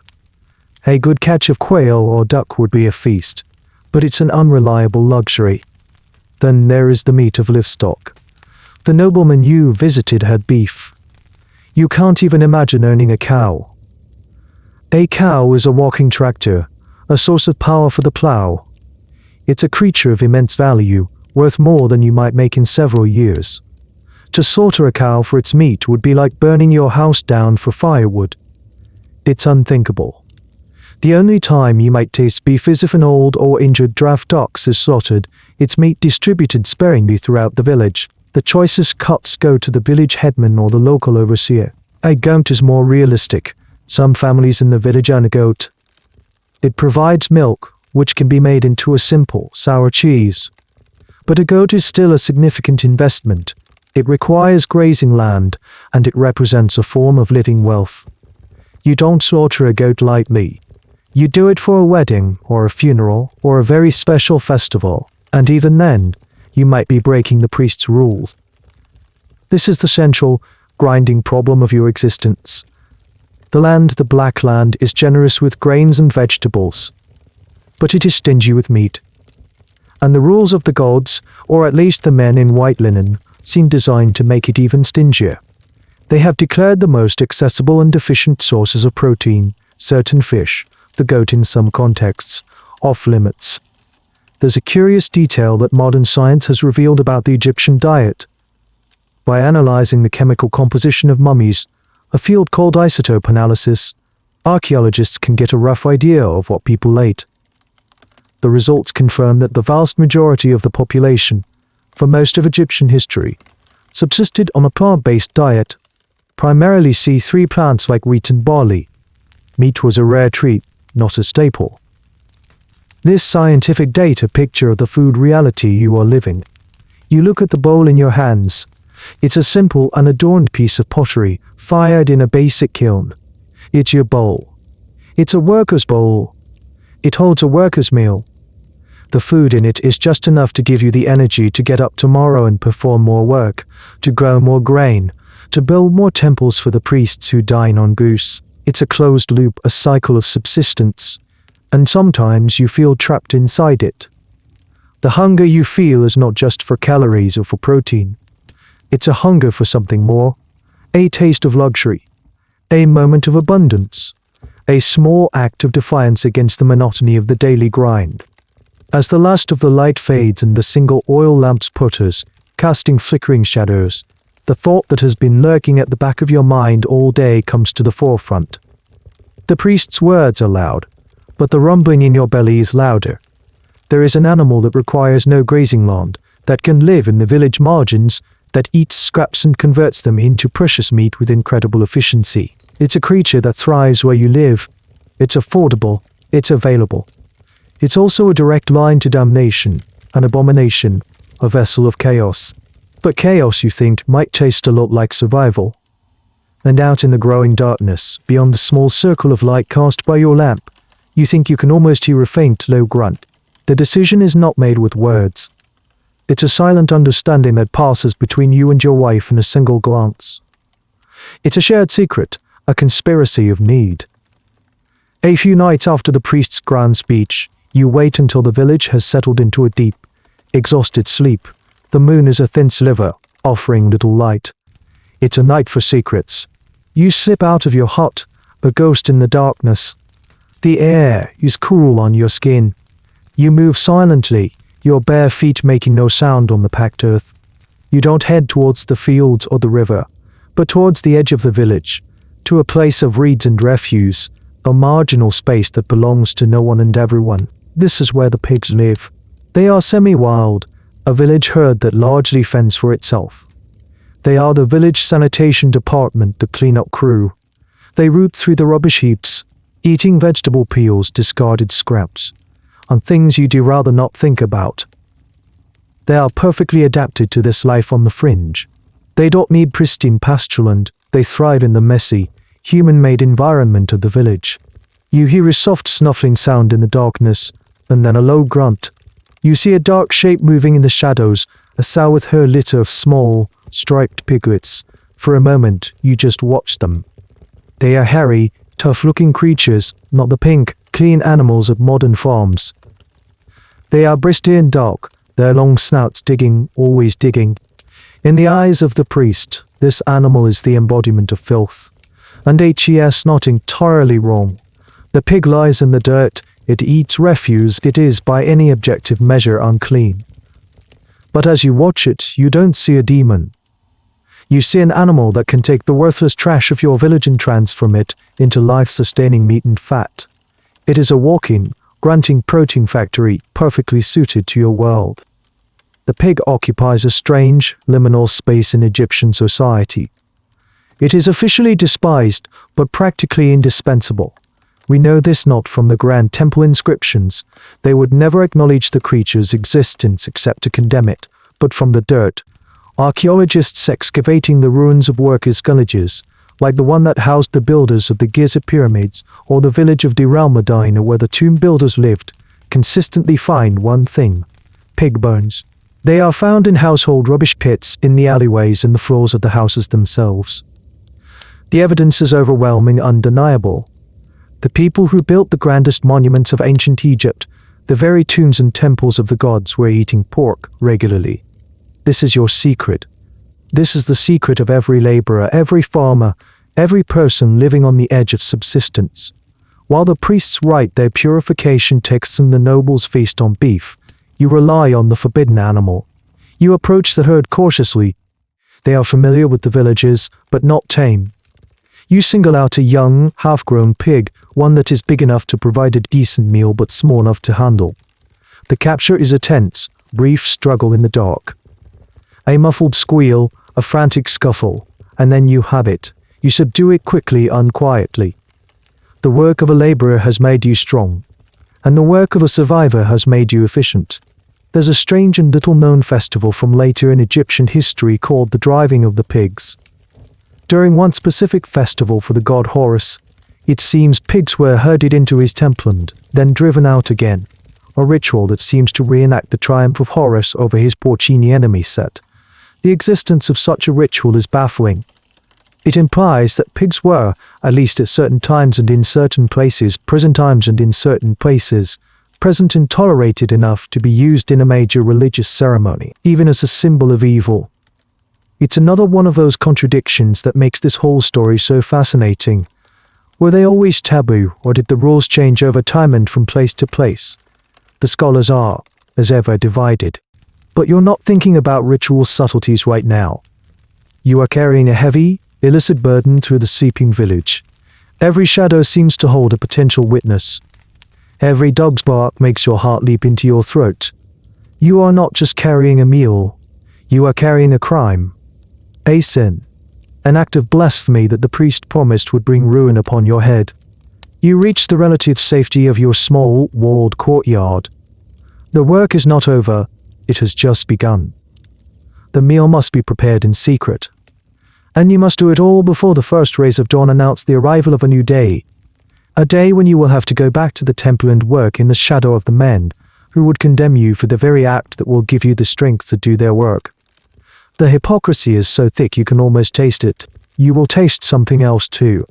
A good catch of quail or duck would be a feast, but it's an unreliable luxury. Then there is the meat of livestock. The nobleman you visited had beef. You can't even imagine owning a cow. A cow is a walking tractor, a source of power for the plow. It's a creature of immense value, worth more than you might make in several years. To slaughter a cow for its meat would be like burning your house down for firewood. It's unthinkable. The only time you might taste beef is if an old or injured draft ox is slaughtered, its meat distributed sparingly throughout the village. The choicest cuts go to the village headman or the local overseer. A goat is more realistic. Some families in the village own a goat. It provides milk, which can be made into a simple, sour cheese. But a goat is still a significant investment. It requires grazing land, and it represents a form of living wealth. You don't slaughter a goat lightly. You do it for a wedding, or a funeral, or a very special festival, and even then, you might be breaking the priest's rules. This is the central, grinding problem of your existence. The land, the Black Land, is generous with grains and vegetables, but it is stingy with meat. And the rules of the gods, or at least the men in white linen, seem designed to make it even stingier. They have declared the most accessible and efficient sources of protein, certain fish, the goat in some contexts, off limits. There's a curious detail that modern science has revealed about the Egyptian diet. By analyzing the chemical composition of mummies, a field called isotope analysis, archaeologists can get a rough idea of what people ate. The results confirm that the vast majority of the population, for most of Egyptian history, subsisted on a plant-based diet, primarily C3 plants like wheat and barley. Meat was a rare treat, not a staple. This scientific data picture the food reality you are living. You look at the bowl in your hands. It's a simple, unadorned piece of pottery, fired in a basic kiln. It's your bowl. It's a worker's bowl. It holds a worker's meal. The food in it is just enough to give you the energy to get up tomorrow and perform more work, to grow more grain, to build more temples for the priests who dine on goose. It's a closed loop, a cycle of subsistence, and sometimes you feel trapped inside it. The hunger you feel is not just for calories or for protein. It's a hunger for something more, a taste of luxury, a moment of abundance, a small act of defiance against the monotony of the daily grind. As the last of the light fades and the single oil lamps putters, casting flickering shadows, the thought that has been lurking at the back of your mind all day comes to the forefront. The priest's words are loud, but the rumbling in your belly is louder. There is an animal that requires no grazing land, that can live in the village margins, that eats scraps and converts them into precious meat with incredible efficiency. It's a creature that thrives where you live. It's affordable. It's available. It's also a direct line to damnation, an abomination, a vessel of chaos. But chaos, you think, might taste a lot like survival. And out in the growing darkness, beyond the small circle of light cast by your lamp, you think you can almost hear a faint, low grunt. The decision is not made with words. It's a silent understanding that passes between you and your wife in a single glance. It's a shared secret, a conspiracy of need. A few nights after the priest's grand speech, you wait until the village has settled into a deep, exhausted sleep. The moon is a thin sliver, offering little light. It's a night for secrets. You slip out of your hut, a ghost in the darkness. The air is cool on your skin. You move silently, your bare feet making no sound on the packed earth. You don't head towards the fields or the river, but towards the edge of the village, to a place of reeds and refuse, a marginal space that belongs to no one and everyone. This is where the pigs live. They are semi-wild, a village herd that largely fends for itself. They are the village sanitation department, the cleanup crew. They root through the rubbish heaps, eating vegetable peels, discarded scraps, and things you'd rather not think about. They are perfectly adapted to this life on the fringe. They don't need pristine pastureland, they thrive in the messy, human-made environment of the village. You hear a soft snuffling sound in the darkness, and then a low grunt. You see a dark shape moving in the shadows, a sow with her litter of small, striped piglets. For a moment, you just watch them. They are hairy, tough-looking creatures, not the pink, clean animals of modern farms. They are bristly and dark, their long snouts digging, always digging. In the eyes of the priest, this animal is the embodiment of filth. And HES not entirely wrong. The pig lies in the dirt, it eats refuse, it is by any objective measure unclean. But as you watch it, you don't see a demon. You see an animal that can take the worthless trash of your village and transform it into life-sustaining meat and fat. It is a walking, grunting protein factory perfectly suited to your world. The pig occupies a strange, liminal space in Egyptian society. It is officially despised, but practically indispensable. We know this not from the grand temple inscriptions. They would never acknowledge the creature's existence except to condemn it, but from the dirt. Archaeologists excavating the ruins of workers' villages, like the one that housed the builders of the Giza pyramids or the village of Deir el-Medina where the tomb builders lived, consistently find one thing: pig bones. They are found in household rubbish pits, in the alleyways and the floors of the houses themselves. The evidence is overwhelming, undeniable. The people who built the grandest monuments of ancient Egypt, the very tombs and temples of the gods, were eating pork regularly. This is your secret. This is the secret of every laborer, every farmer, every person living on the edge of subsistence. While the priests write their purification texts and the nobles feast on beef, you rely on the forbidden animal. You approach the herd cautiously. They are familiar with the villages, but not tame. You single out a young, half-grown pig, one that is big enough to provide a decent meal but small enough to handle. The capture is a tense, brief struggle in the dark. A muffled squeal, a frantic scuffle, and then you have it. You subdue it quickly and quietly. The work of a laborer has made you strong, and the work of a survivor has made you efficient. There's a strange and little-known festival from later in Egyptian history called the driving of the pigs. During one specific festival for the god Horus, it seems pigs were herded into his temple and then driven out again, a ritual that seems to reenact the triumph of Horus over his Porcini enemy Set. The existence of such a ritual is baffling. It implies that pigs were, at least at certain times and in certain places, present and tolerated enough to be used in a major religious ceremony, even as a symbol of evil. It's another one of those contradictions that makes this whole story so fascinating. Were they always taboo, or did the rules change over time and from place to place? The scholars are, as ever, divided. But you're not thinking about ritual subtleties right now. You are carrying a heavy, illicit burden through the sleeping village. Every shadow seems to hold a potential witness. Every dog's bark makes your heart leap into your throat. You are not just carrying a meal. You are carrying a crime. A sin. An act of blasphemy that the priest promised would bring ruin upon your head. You reach the relative safety of your small, walled courtyard. The work is not over. It has just begun. The meal must be prepared in secret. And you must do it all before the first rays of dawn announce the arrival of a new day. A day when you will have to go back to the temple and work in the shadow of the men who would condemn you for the very act that will give you the strength to do their work. The hypocrisy is so thick you can almost taste it. You will taste something else too.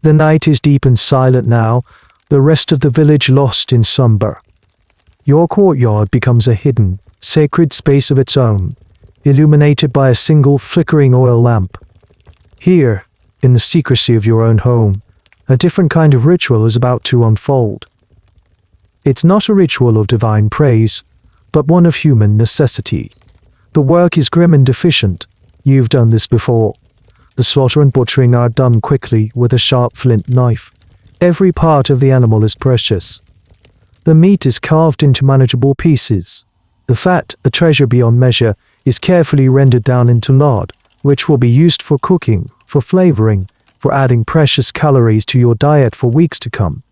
The night is deep and silent now, the rest of the village lost in slumber. Your courtyard becomes a hidden, sacred space of its own, illuminated by a single flickering oil lamp. Here, in the secrecy of your own home, a different kind of ritual is about to unfold. It's not a ritual of divine praise, but one of human necessity. The work is grim and efficient. You've done this before. The slaughter and butchering are done quickly with a sharp flint knife. Every part of the animal is precious. The meat is carved into manageable pieces. The fat, a treasure beyond measure, is carefully rendered down into lard, which will be used for cooking, for flavoring, for adding precious calories to your diet for weeks to come.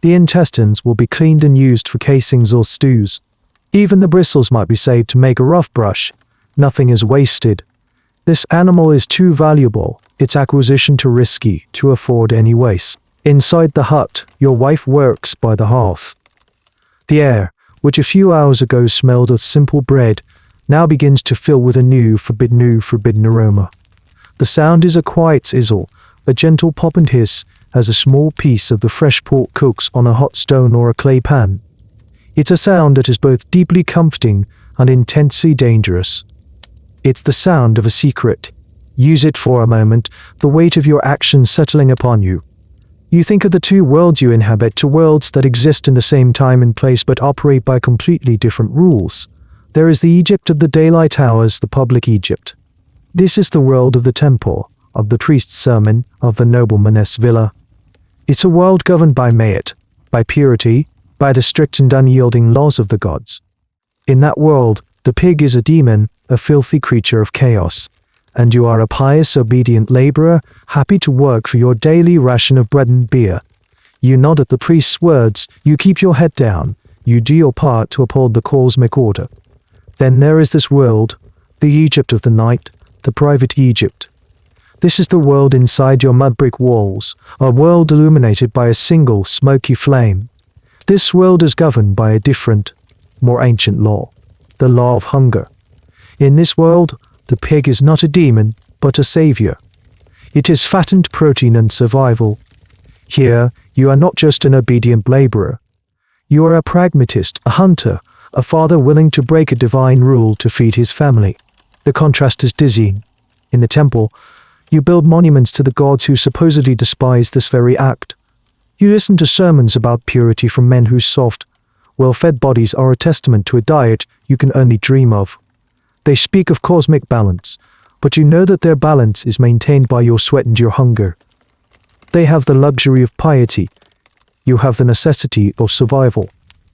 The intestines will be cleaned and used for casings or stews. Even the bristles might be saved to make a rough brush. Nothing is wasted. This animal is too valuable, its acquisition too risky, to afford any waste. Inside the hut, your wife works by the hearth. The air, which a few hours ago smelled of simple bread, now begins to fill with a new forbidden aroma. The sound is a quiet sizzle, a gentle pop and hiss, as a small piece of the fresh pork cooks on a hot stone or a clay pan. It's a sound that is both deeply comforting and intensely dangerous. It's the sound of a secret. Use it for a moment, the weight of your actions settling upon you. You think of the two worlds you inhabit, two worlds that exist in the same time and place but operate by completely different rules. There is the Egypt of the daylight hours, the public Egypt. This is the world of the temple, of the priest's sermon, of the nobleman's villa. It's a world governed by mayat, by purity, by the strict and unyielding laws of the gods. In that world, the pig is a demon, a filthy creature of chaos, and you are a pious, obedient laborer, happy to work for your daily ration of bread and beer. You nod at the priest's words, you keep your head down, you do your part to uphold the cosmic order. Then there is this world, the Egypt of the night, the private Egypt. This is the world inside your mud brick walls, a world illuminated by a single smoky flame. This world is governed by a different, more ancient law, the law of hunger. In this world, the pig is not a demon, but a savior. It is fattened protein and survival. Here, you are not just an obedient laborer. You are a pragmatist, a hunter, a father willing to break a divine rule to feed his family. The contrast is dizzying. In the temple, you build monuments to the gods who supposedly despise this very act. You listen to sermons about purity from men whose soft, well-fed bodies are a testament to a diet you can only dream of. They speak of cosmic balance, but you know that their balance is maintained by your sweat and your hunger. They have the luxury of piety. You have the necessity of survival.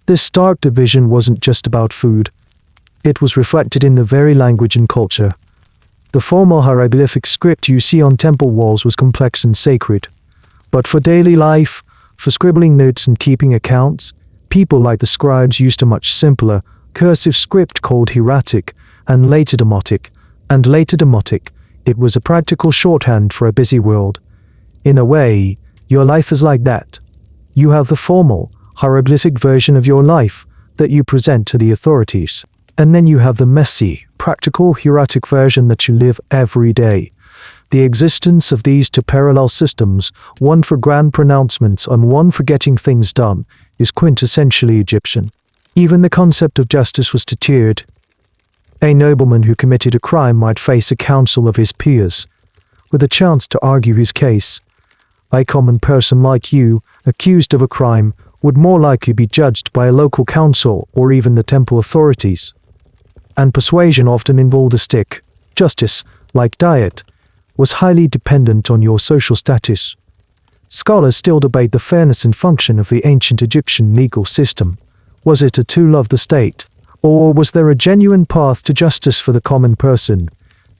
This stark division wasn't just about food. It was reflected in the very language and culture. The formal hieroglyphic script you see on temple walls was complex and sacred. But for daily life, for scribbling notes and keeping accounts, people like the scribes used a much simpler, cursive script called hieratic, and later demotic. It was a practical shorthand for a busy world. In a way, your life is like that. You have the formal, hieroglyphic version of your life that you present to the authorities. And then you have the messy, practical, hieratic version that you live every day. The existence of these two parallel systems, one for grand pronouncements and one for getting things done, is quintessentially Egyptian. Even the concept of justice was deterred. A nobleman who committed a crime might face a council of his peers, with a chance to argue his case. A common person like you, accused of a crime, would more likely be judged by a local council or even the temple authorities. And persuasion often involved a stick. Justice, like diet, was highly dependent on your social status. Scholars still debate the fairness and function of the ancient Egyptian legal system. Was it a tool of the state, or was there a genuine path to justice for the common person?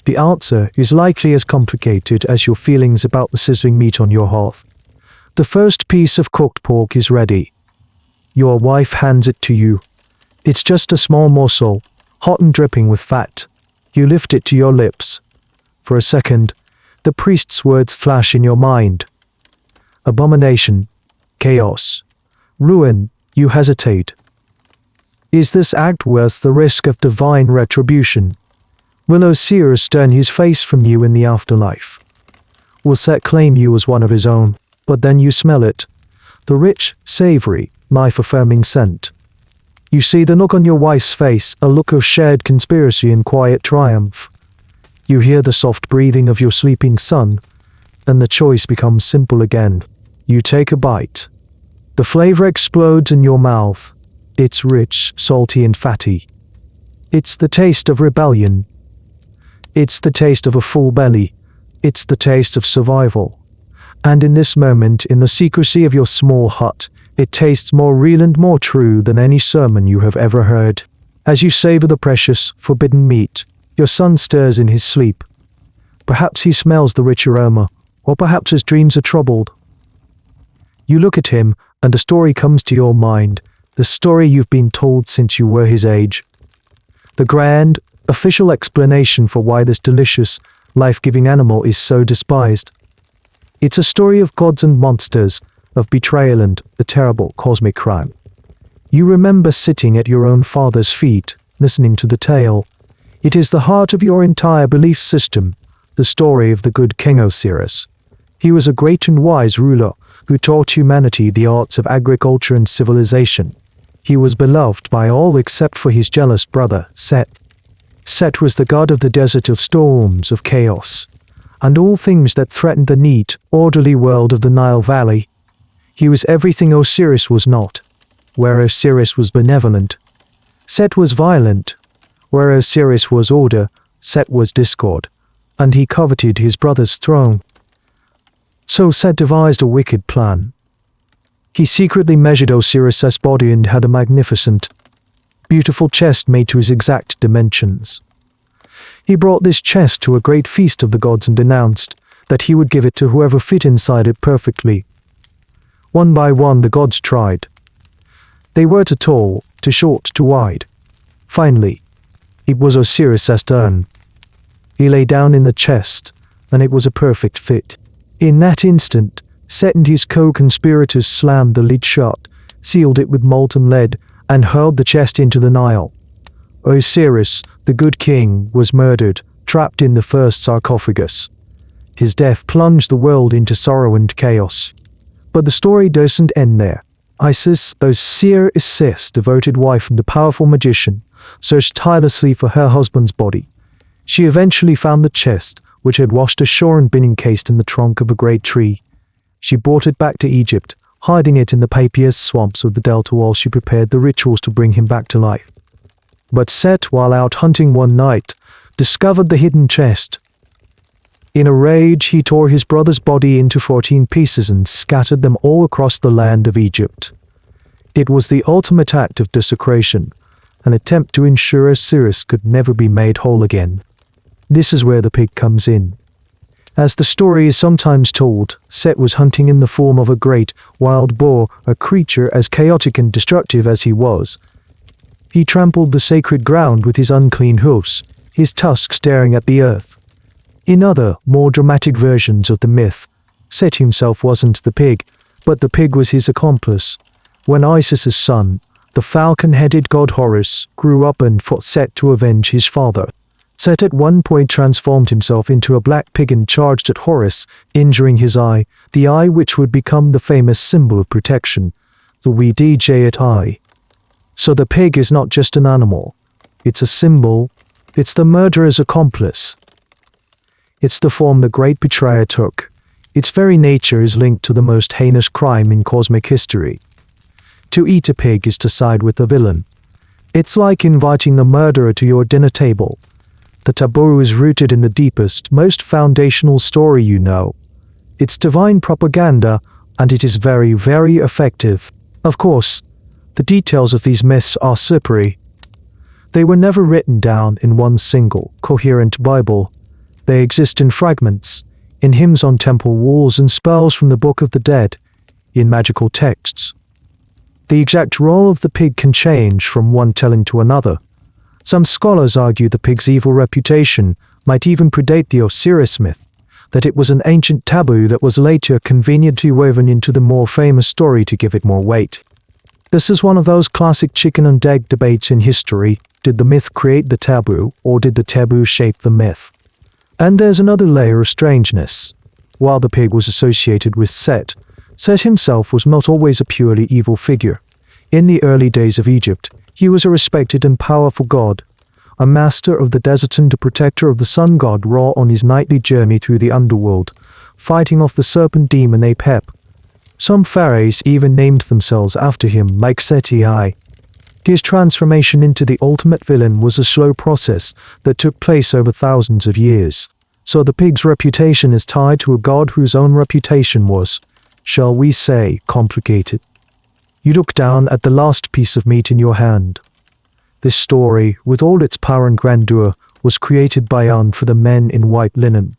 The answer is likely as complicated as your feelings about the sizzling meat on your hearth. The first piece of cooked pork is ready. Your wife hands it to you. It's just a small morsel, hot and dripping with fat. You lift it to your lips. For a second, the priest's words flash in your mind. Abomination, chaos, ruin. You hesitate. Is this act worth the risk of divine retribution? Will Osiris turn his face from you in the afterlife? Will Set claim you as one of his own? But then you smell it. The rich, savory, life-affirming scent. You see the look on your wife's face, a look of shared conspiracy and quiet triumph. You hear the soft breathing of your sleeping son, and the choice becomes simple again. You take a bite. The flavor explodes in your mouth. It's rich, salty and fatty. It's the taste of rebellion. It's the taste of a full belly. It's the taste of survival. And in this moment, in the secrecy of your small hut, it tastes more real and more true than any sermon you have ever heard. As you savor the precious, forbidden meat, your son stirs in his sleep. Perhaps he smells the rich aroma, or perhaps his dreams are troubled. You look at him, and a story comes to your mind, the story you've been told since you were his age. The grand, official explanation for why this delicious, life-giving animal is so despised. It's a story of gods and monsters, of betrayal and a terrible cosmic crime. You remember sitting at your own father's feet, listening to the tale. It is the heart of your entire belief system, the story of the good King Osiris. He was a great and wise ruler who taught humanity the arts of agriculture and civilization. He was beloved by all except for his jealous brother, Set. Set was the god of the desert, of storms, of chaos, and all things that threatened the neat, orderly world of the Nile Valley. He was everything Osiris was not. Where Osiris was benevolent, Set was violent. Where Osiris was order, Set was discord, and he coveted his brother's throne. So Set devised a wicked plan. He secretly measured Osiris's body and had a magnificent, beautiful chest made to his exact dimensions. He brought this chest to a great feast of the gods and announced that he would give it to whoever fit inside it perfectly. One by one the gods tried. They were too tall, too short, too wide. Finally, it was Osiris's turn. He lay down in the chest, and it was a perfect fit. In that instant, Set and his co-conspirators slammed the lid shut, sealed it with molten lead, and hurled the chest into the Nile. Osiris, the good king, was murdered, trapped in the first sarcophagus. His death plunged the world into sorrow and chaos. But the story doesn't end there. Osiris, devoted wife and a powerful magician, searched tirelessly for her husband's body. She eventually found the chest, which had washed ashore and been encased in the trunk of a great tree. She brought it back to Egypt, hiding it in the papyrus swamps of the delta while she prepared the rituals to bring him back to life. But Set, while out hunting one night, discovered the hidden chest. In a rage, he tore his brother's body into 14 pieces and scattered them all across the land of Egypt. It was the ultimate act of desecration, an attempt to ensure Osiris could never be made whole again. This is where the pig comes in. As the story is sometimes told, Set was hunting in the form of a great, wild boar, a creature as chaotic and destructive as he was. He trampled the sacred ground with his unclean hoofs, his tusks staring at the earth. In other, more dramatic versions of the myth, Set himself wasn't the pig, but the pig was his accomplice. When Isis's son, the falcon-headed god Horus, grew up and fought Set to avenge his father, Set at one point transformed himself into a black pig and charged at Horus, injuring his eye, the eye which would become the famous symbol of protection, the Wedjed eye. So the pig is not just an animal. It's a symbol. It's the murderer's accomplice. It's the form the great betrayer took. Its very nature is linked to the most heinous crime in cosmic history. To eat a pig is to side with the villain. It's like inviting the murderer to your dinner table. The taboo is rooted in the deepest, most foundational story you know. It's divine propaganda, and it is very, very effective. Of course, the details of these myths are slippery. They were never written down in one single, coherent Bible. They exist in fragments, in hymns on temple walls and spells from the Book of the Dead, in magical texts. The exact role of the pig can change from one telling to another. Some scholars argue the pig's evil reputation might even predate the Osiris myth, that it was an ancient taboo that was later conveniently woven into the more famous story to give it more weight. This is one of those classic chicken and egg debates in history. Did the myth create the taboo, or did the taboo shape the myth? And there's another layer of strangeness. While the pig was associated with Set, Set himself was not always a purely evil figure. In the early days of Egypt, he was a respected and powerful god, a master of the desert and a protector of the sun god Ra on his nightly journey through the underworld, fighting off the serpent demon Apep. Some pharaohs even named themselves after him, like Seti. His transformation into the ultimate villain was a slow process that took place over thousands of years. So the pig's reputation is tied to a god whose own reputation was, shall we say, complicated. You look down at the last piece of meat in your hand. This story, with all its power and grandeur, was created by for the men in white linen.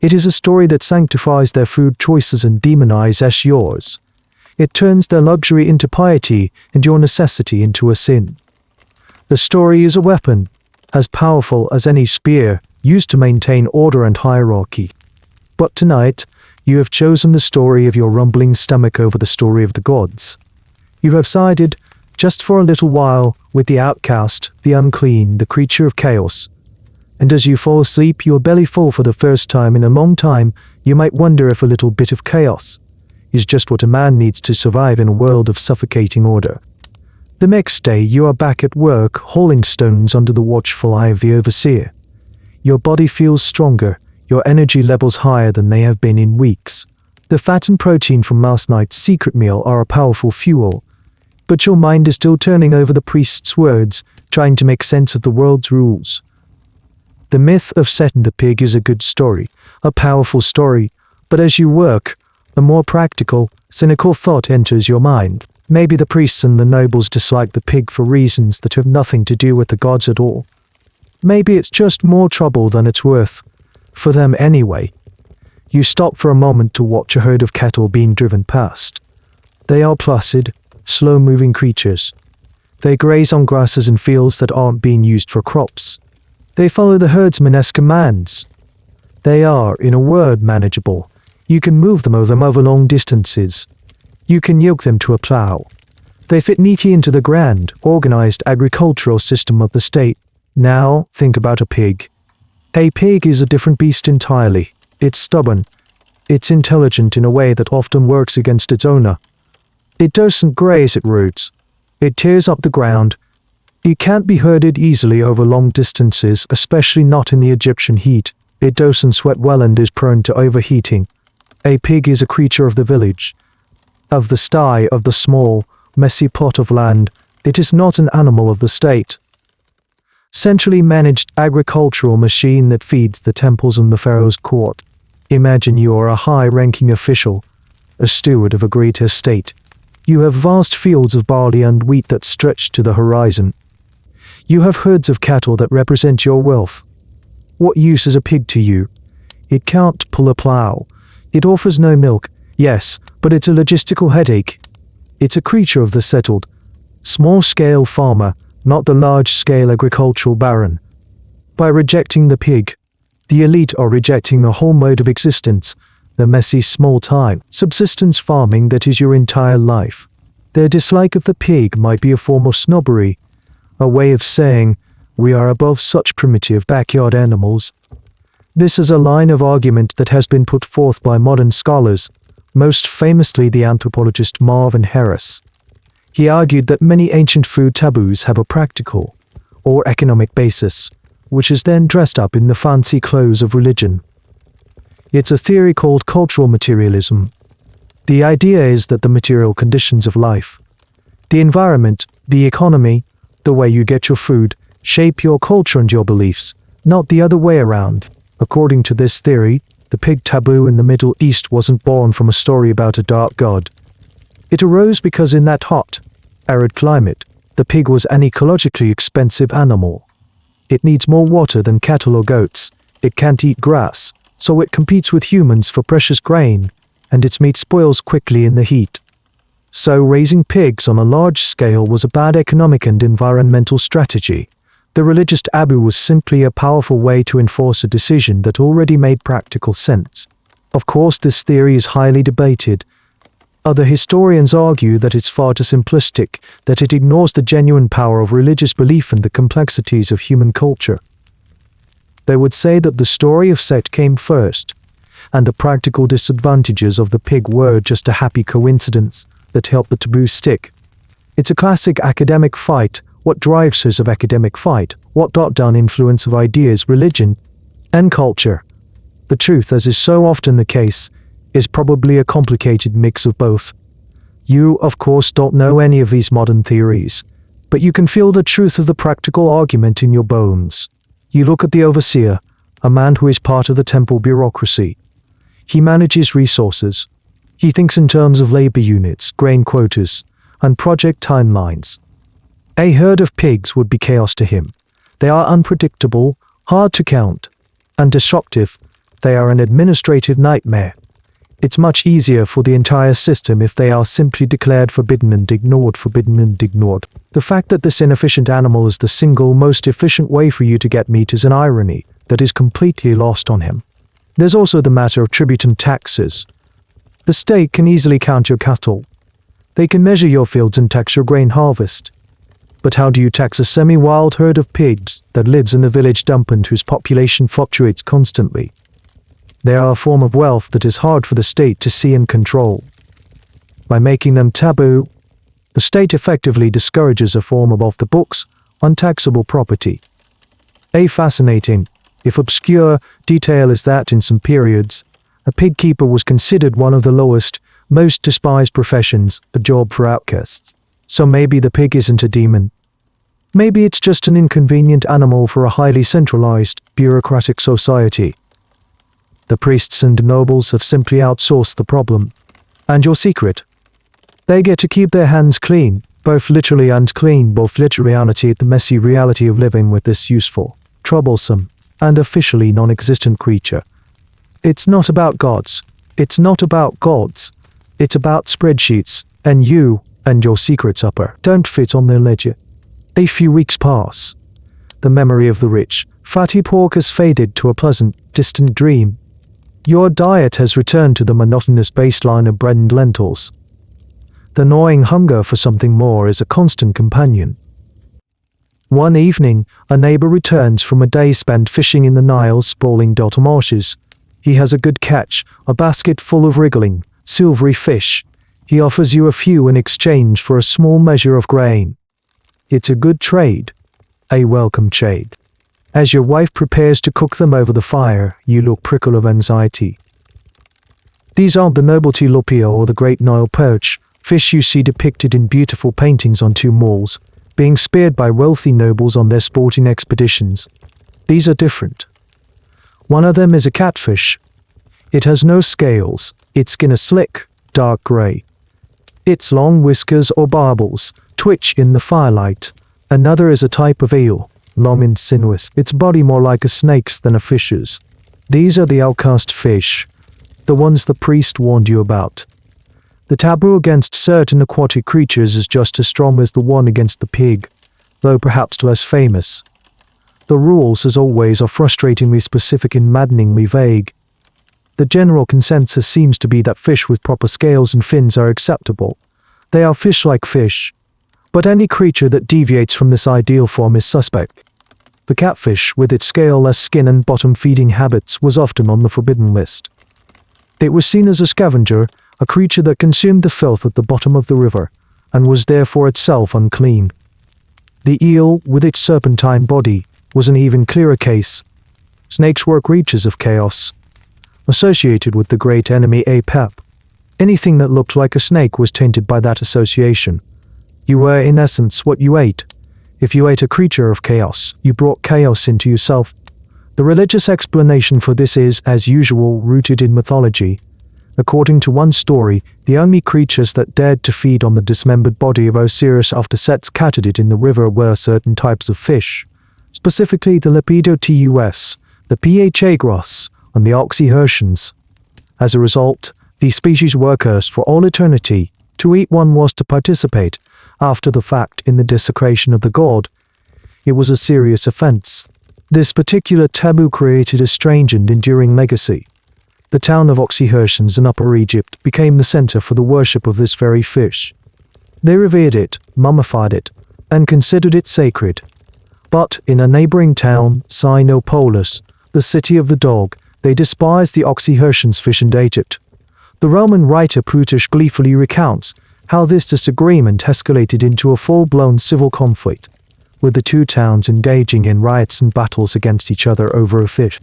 It is a story that sanctifies their food choices and demonizes yours. It turns their luxury into piety and your necessity into a sin. The story is a weapon, as powerful as any spear, used to maintain order and hierarchy. But tonight, you have chosen the story of your rumbling stomach over the story of the gods. You have sided, just for a little while, with the outcast, the unclean, the creature of chaos. And as you fall asleep, your belly full for the first time in a long time, you might wonder if a little bit of chaos is just what a man needs to survive in a world of suffocating order. The next day, you are back at work, hauling stones under the watchful eye of the overseer. Your body feels stronger, your energy levels higher than they have been in weeks. The fat and protein from last night's secret meal are a powerful fuel, but your mind is still turning over the priest's words, trying to make sense of the world's rules. The myth of Set and the pig is a good story, a powerful story, but as you work, a more practical, cynical thought enters your mind. Maybe the priests and the nobles dislike the pig for reasons that have nothing to do with the gods at all. Maybe it's just more trouble than it's worth, for them anyway. You stop for a moment to watch a herd of cattle being driven past. They are placid, slow-moving creatures. They graze on grasses and fields that aren't being used for crops. They follow the herdsman's commands. They are, in a word, manageable. You can move them over long distances. You can yoke them to a plow. They fit neatly into the grand, organized agricultural system of the state. Now, think about a pig. A pig is a different beast entirely. It's stubborn. It's intelligent in a way that often works against its owner. It doesn't graze at roots. It tears up the ground. It can't be herded easily over long distances, especially not in the Egyptian heat. It doesn't sweat well and is prone to overheating. A pig is a creature of the village, of the sty, of the small, messy plot of land. It is not an animal of the state. Centrally managed agricultural machine that feeds the temples and the pharaoh's court. Imagine you are a high-ranking official, a steward of a great estate. You have vast fields of barley and wheat that stretch to the horizon. You have herds of cattle that represent your wealth. What use is a pig to you? It can't pull a plow. It offers no milk, yes, but it's a logistical headache. It's a creature of the settled, small-scale farmer, not the large-scale agricultural baron. By rejecting the pig, the elite are rejecting the whole mode of existence, the messy, small-time, subsistence farming that is your entire life. Their dislike of the pig might be a form of snobbery, a way of saying, we are above such primitive backyard animals. This is a line of argument that has been put forth by modern scholars, most famously the anthropologist Marvin Harris. He argued that many ancient food taboos have a practical or economic basis, which is then dressed up in the fancy clothes of religion. It's a theory called cultural materialism. The idea is that the material conditions of life, the environment, the economy, the way you get your food, shape your culture and your beliefs, not the other way around. According to this theory, the pig taboo in the Middle East wasn't born from a story about a dark god. It arose because in that hot, arid climate, the pig was an ecologically expensive animal. It needs more water than cattle or goats. It can't eat grass, so it competes with humans for precious grain, and its meat spoils quickly in the heat. So raising pigs on a large scale was a bad economic and environmental strategy. The religious taboo was simply a powerful way to enforce a decision that already made practical sense. Of course, this theory is highly debated. Other historians argue that it's far too simplistic, that it ignores the genuine power of religious belief and the complexities of human culture. They would say that the story of Set came first, and the practical disadvantages of the pig were just a happy coincidence that helped the taboo stick. It's a classic academic fight. What drives us of academic fight? What top-down influence of ideas, religion, and culture? The truth, as is so often the case, is probably a complicated mix of both. You, of course, don't know any of these modern theories, but you can feel the truth of the practical argument in your bones. You look at the overseer, a man who is part of the temple bureaucracy. He manages resources. He thinks in terms of labor units, grain quotas, and project timelines. A herd of pigs would be chaos to him. They are unpredictable, hard to count, and disruptive. they are an administrative nightmare. It's much easier for the entire system if they are simply declared forbidden and ignored. The fact that this inefficient animal is the single most efficient way for you to get meat is an irony that is completely lost on him. There's also the matter of tribute and taxes. The state can easily count your cattle. They can measure your fields and tax your grain harvest. But how do you tax a semi-wild herd of pigs that lives in the village dump and whose population fluctuates constantly? They are a form of wealth that is hard for the state to see and control. By making them taboo, the state effectively discourages a form of off-the-books, untaxable property. A fascinating, if obscure, detail is that in some periods, a pig keeper was considered one of the lowest, most despised professions, a job for outcasts. So maybe the pig isn't a demon. Maybe it's just an inconvenient animal for a highly centralized, bureaucratic society. The priests and nobles have simply outsourced the problem. And your secret? They get to keep their hands clean, both literally and clean, both literality at the messy reality of living with this useful, troublesome, and officially non-existent creature. It's not about gods. It's not about gods. It's about spreadsheets, and you and your secrets don't fit on their ledger. A few weeks pass. The memory of the rich, fatty pork has faded to a pleasant, distant dream. Your diet has returned to the monotonous baseline of bread and lentils. The gnawing hunger for something more is a constant companion. One evening, a neighbor returns from a day spent fishing in the Nile's sprawling delta marshes. He has a good catch, a basket full of wriggling, silvery fish. He offers you a few in exchange for a small measure of grain. It's a good trade. A welcome trade. As your wife prepares to cook them over the fire, you look prickle of anxiety. These aren't the noble tilapia or the great Nile perch, fish you see depicted in beautiful paintings on tomb walls, being speared by wealthy nobles on their sporting expeditions. These are different. One of them is a catfish. It has no scales, its skin is slick, dark grey. Its long whiskers or barbels twitch in the firelight. Another is a type of eel, long and sinuous, its body more like a snake's than a fish's. These are the outcast fish, the ones the priest warned you about. The taboo against certain aquatic creatures is just as strong as the one against the pig, though perhaps less famous. The rules, as always, are frustratingly specific and maddeningly vague. The general consensus seems to be that fish with proper scales and fins are acceptable. They are fish-like fish. But any creature that deviates from this ideal form is suspect. The catfish, with its scale-less skin and bottom-feeding habits, was often on the forbidden list. It was seen as a scavenger, a creature that consumed the filth at the bottom of the river, and was therefore itself unclean. The eel, with its serpentine body, was an even clearer case. Snakes were creatures of chaos, associated with the great enemy Apep. Anything that looked like a snake was tainted by that association. You were, in essence, what you ate. If you ate a creature of chaos, you brought chaos into yourself. The religious explanation for this is, as usual, rooted in mythology. According to one story, the only creatures that dared to feed on the dismembered body of Osiris after Sets catted it in the river were certain types of fish, specifically the Lepidotus, the Phagros, and the Oxyhertians. As a result, these species were cursed for all eternity. To eat one was to participate, after the fact, in the desecration of the god. It was a serious offense. This particular taboo created a strange and enduring legacy. The town of Oxyhertians in Upper Egypt became the center for the worship of this very fish. They revered it, mummified it, and considered it sacred. But in a neighboring town, Sinopolis, the city of the dog, they despised the Oxyhertians' fish and ate it. The Roman writer Plutarch gleefully recounts how this disagreement escalated into a full-blown civil conflict, with the two towns engaging in riots and battles against each other over a fish.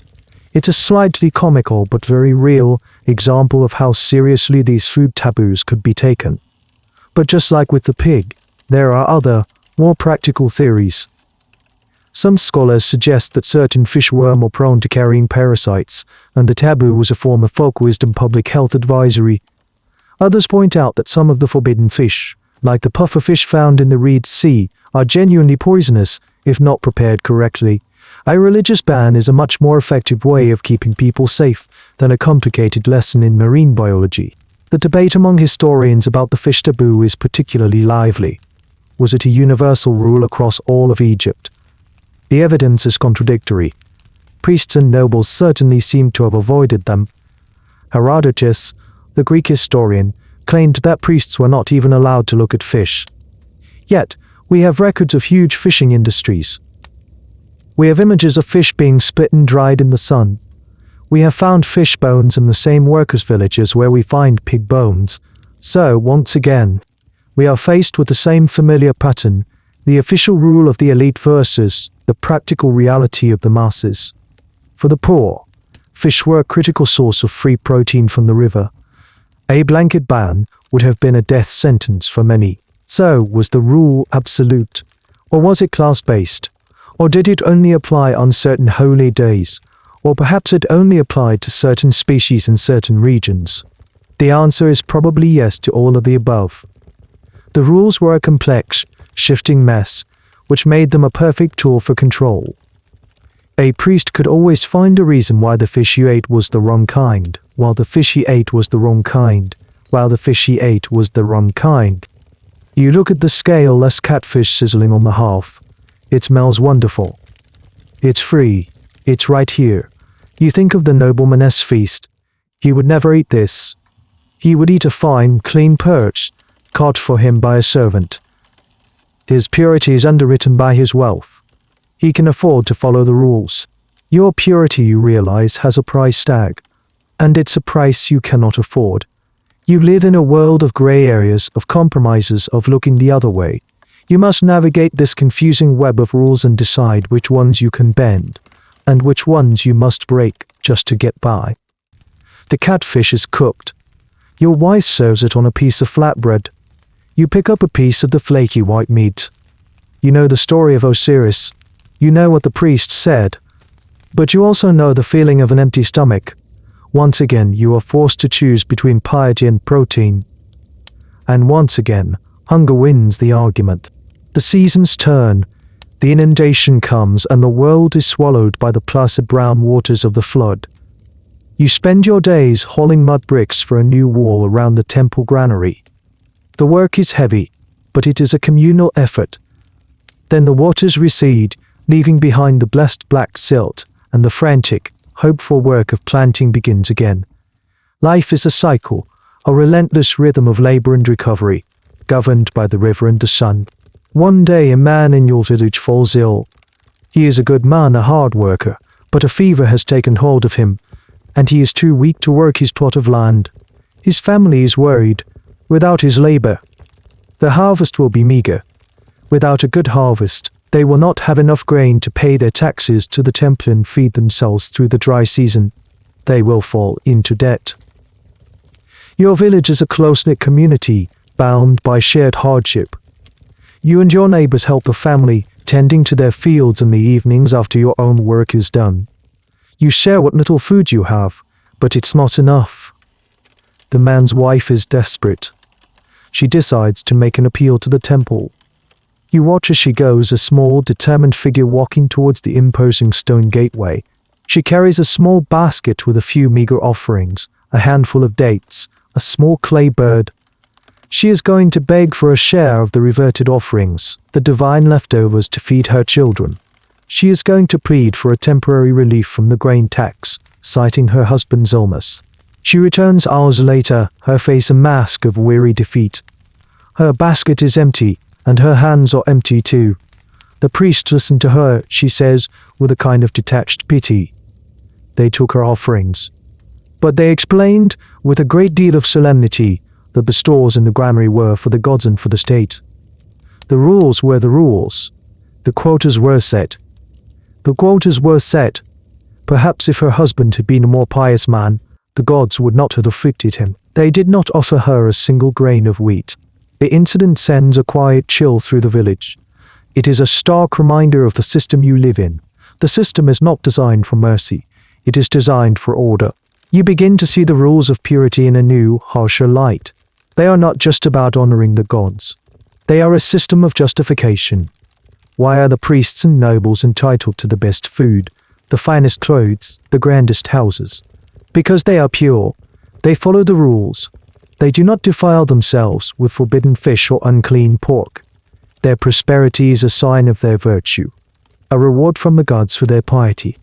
It's a slightly comical but very real example of how seriously these food taboos could be taken. But just like with the pig, there are other, more practical theories. Some scholars suggest that certain fish were more prone to carrying parasites, and the taboo was a form of folk wisdom public health advisory. Others point out that some of the forbidden fish, like the pufferfish found in the Reed Sea, are genuinely poisonous if not prepared correctly, A religious ban is a much more effective way of keeping people safe than a complicated lesson in marine biology. The debate among historians about the fish taboo is particularly lively. Was it a universal rule across all of Egypt? The evidence is contradictory. Priests and nobles certainly seem to have avoided them. Herodotus, the Greek historian, claimed that priests were not even allowed to look at fish. Yet, we have records of huge fishing industries. We have images of fish being split and dried in the sun. We have found fish bones in the same workers' villages where we find pig bones. So, once again, we are faced with the same familiar pattern, the official rule of the elite versus the practical reality of the masses. For the poor, fish were a critical source of free protein from the river. A blanket ban would have been a death sentence for many. So, was the rule absolute? Or was it class-based? Or did it only apply on certain holy days? Or perhaps it only applied to certain species in certain regions? The answer is probably yes to all of the above. The rules were a complex, shifting mess, which made them a perfect tool for control. A priest could always find a reason why the fish you ate was the wrong kind, while the fish he ate was the wrong kind, while the fish he ate was the wrong kind. You look at the scale-less catfish sizzling on the hearth. It smells wonderful. It's free. It's right here. You think of the nobleman's feast. He would never eat this. He would eat a fine, clean perch, caught for him by a servant. His purity is underwritten by his wealth. He can afford to follow the rules. Your purity, you realize, has a price tag, and it's a price you cannot afford. You live in a world of gray areas, of compromises, of looking the other way. You must navigate this confusing web of rules and decide which ones you can bend, and which ones you must break just to get by. The catfish is cooked. Your wife serves it on a piece of flatbread. You pick up a piece of the flaky white meat. You know the story of Osiris. You know what the priest said. But you also know the feeling of an empty stomach. Once again, you are forced to choose between piety and protein. And once again, hunger wins the argument. The seasons turn, the inundation comes, and the world is swallowed by the placid brown waters of the flood. You spend your days hauling mud bricks for a new wall around the temple granary. The work is heavy, but it is a communal effort. Then the waters recede, leaving behind the blessed black silt, and the frantic, hopeful work of planting begins again. Life is a cycle, a relentless rhythm of labor and recovery, governed by the river and the sun. One day a man in your village falls ill. He is a good man, a hard worker, but a fever has taken hold of him, and he is too weak to work his plot of land. His family is worried. Without his labor, the harvest will be meager. Without a good harvest, they will not have enough grain to pay their taxes to the temple and feed themselves through the dry season. They will fall into debt. Your village is a close-knit community, bound by shared hardship. You and your neighbors help the family, tending to their fields in the evenings after your own work is done. You share what little food you have, but it's not enough. The man's wife is desperate. She decides to make an appeal to the temple. You watch as she goes, a small, determined figure walking towards the imposing stone gateway. She carries a small basket with a few meager offerings, a handful of dates, a small clay bird. She is going to beg for a share of the reverted offerings, the divine leftovers to feed her children. She is going to plead for a temporary relief from the grain tax, citing her husband's illness. She returns hours later, her face a mask of weary defeat. Her basket is empty, and her hands are empty too. The priest listened to her, she says, with a kind of detached pity. They took her offerings. But they explained, with a great deal of solemnity, that the stores in the granary were for the gods and for the state. The rules were the rules. The quotas were set. The quotas were set. Perhaps if her husband had been a more pious man, the gods would not have afflicted him. They did not offer her a single grain of wheat. The incident sends a quiet chill through the village. It is a stark reminder of the system you live in. The system is not designed for mercy. It is designed for order. You begin to see the rules of purity in a new, harsher light. They are not just about honoring the gods. They are a system of justification. Why are the priests and nobles entitled to the best food, the finest clothes, the grandest houses? Because they are pure. They follow the rules. They do not defile themselves with forbidden fish or unclean pork. Their prosperity is a sign of their virtue, a reward from the gods for their piety.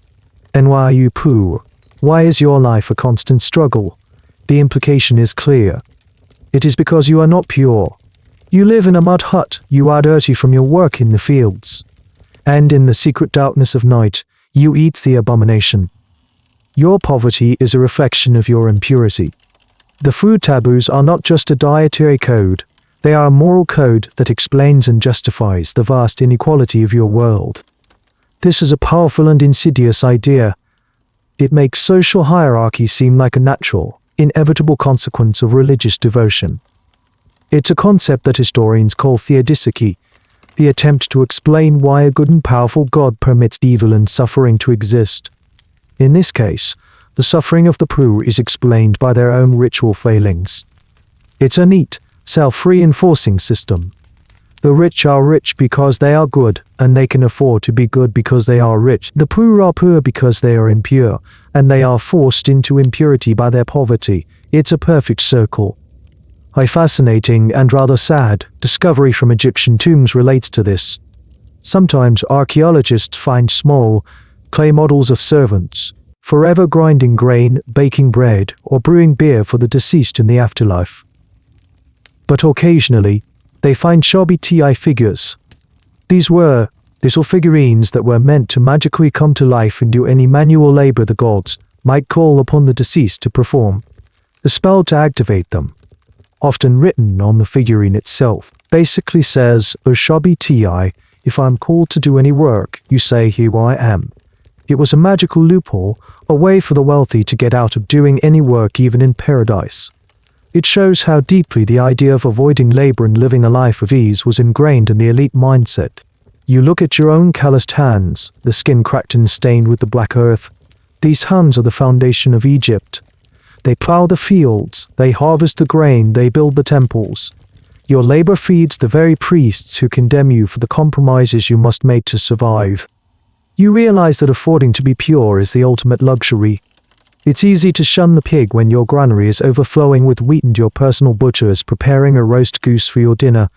And why are you poor? Why is your life a constant struggle? The implication is clear. It is because you are not pure. You live in a mud hut, you are dirty from your work in the fields. And in the secret darkness of night, you eat the abomination. Your poverty is a reflection of your impurity. The food taboos are not just a dietary code, they are a moral code that explains and justifies the vast inequality of your world. This is a powerful and insidious idea. It makes social hierarchy seem like a natural, inevitable consequence of religious devotion. It's a concept that historians call theodicy, the attempt to explain why a good and powerful God permits evil and suffering to exist. In this case, the suffering of the poor is explained by their own ritual failings. It's a neat, self-reinforcing system. The rich are rich because they are good, and they can afford to be good because they are rich. The poor are poor because they are impure, and they are forced into impurity by their poverty. It's a perfect circle. A fascinating and rather sad discovery from Egyptian tombs relates to this. Sometimes archaeologists find small, clay models of servants, forever grinding grain, baking bread, or brewing beer for the deceased in the afterlife. But occasionally, they find shabby TI figures. These were little figurines that were meant to magically come to life and do any manual labor the gods might call upon the deceased to perform. The spell to activate them, often written on the figurine itself, basically says, "O shabby TI, if I'm called to do any work, you say, here I am." It was a magical loophole, a way for the wealthy to get out of doing any work even in paradise. It shows how deeply the idea of avoiding labor and living a life of ease was ingrained in the elite mindset. You look at your own calloused hands, the skin cracked and stained with the black earth. These hands are the foundation of Egypt. They plow the fields, they harvest the grain, they build the temples. Your labor feeds the very priests who condemn you for the compromises you must make to survive. You realize that affording to be pure is the ultimate luxury. It's easy to shun the pig when your granary is overflowing with wheat and your personal butcher is preparing a roast goose for your dinner.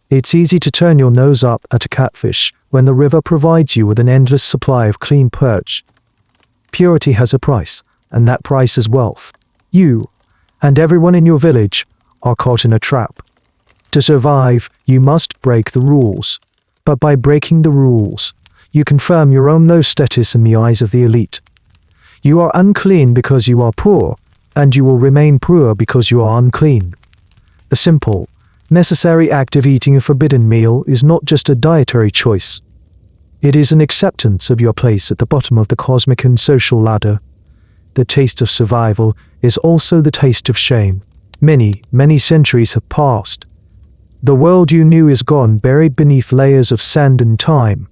It's easy to turn your nose up at a catfish when the river provides you with an endless supply of clean perch. Purity has a price, and that price is wealth. You, and everyone in your village, are caught in a trap. To survive, you must break the rules. But by breaking the rules, you confirm your own low status in the eyes of the elite. You are unclean because you are poor, and you will remain poor because you are unclean. The simple, necessary act of eating a forbidden meal is not just a dietary choice. It is an acceptance of your place at the bottom of the cosmic and social ladder. The taste of survival is also the taste of shame. Many, many centuries have passed. The world you knew is gone, buried beneath layers of sand and time.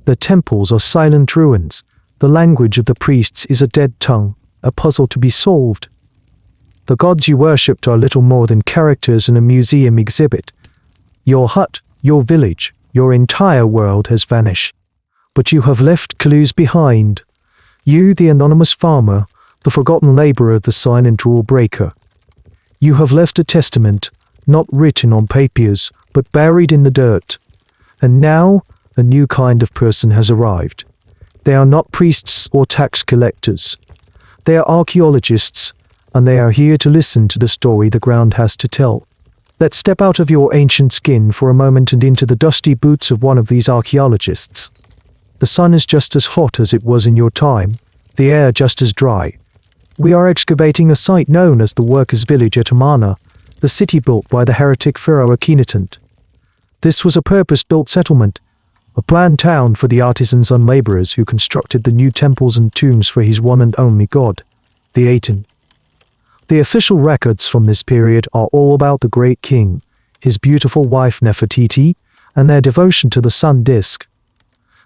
The temples are silent ruins. The language of the priests is a dead tongue, a puzzle to be solved. The gods you worshipped are little more than characters in a museum exhibit. Your hut, your village, your entire world has vanished. But you have left clues behind. You, the anonymous farmer, the forgotten laborer, the silent rule breaker. You have left a testament, not written on papers, but buried in the dirt. And now, a new kind of person has arrived. They are not priests or tax collectors. They are archaeologists, and they are here to listen to the story the ground has to tell. Let's step out of your ancient skin for a moment and into the dusty boots of one of these archaeologists. The sun is just as hot as it was in your time, the air just as dry. We are excavating a site known as the Workers' Village at Amarna, the city built by the heretic pharaoh Akhenaten. This was a purpose-built settlement, a planned town for the artisans and laborers who constructed the new temples and tombs for his one and only god, the Aten. The official records from this period are all about the great king, his beautiful wife Nefertiti, and their devotion to the sun disk.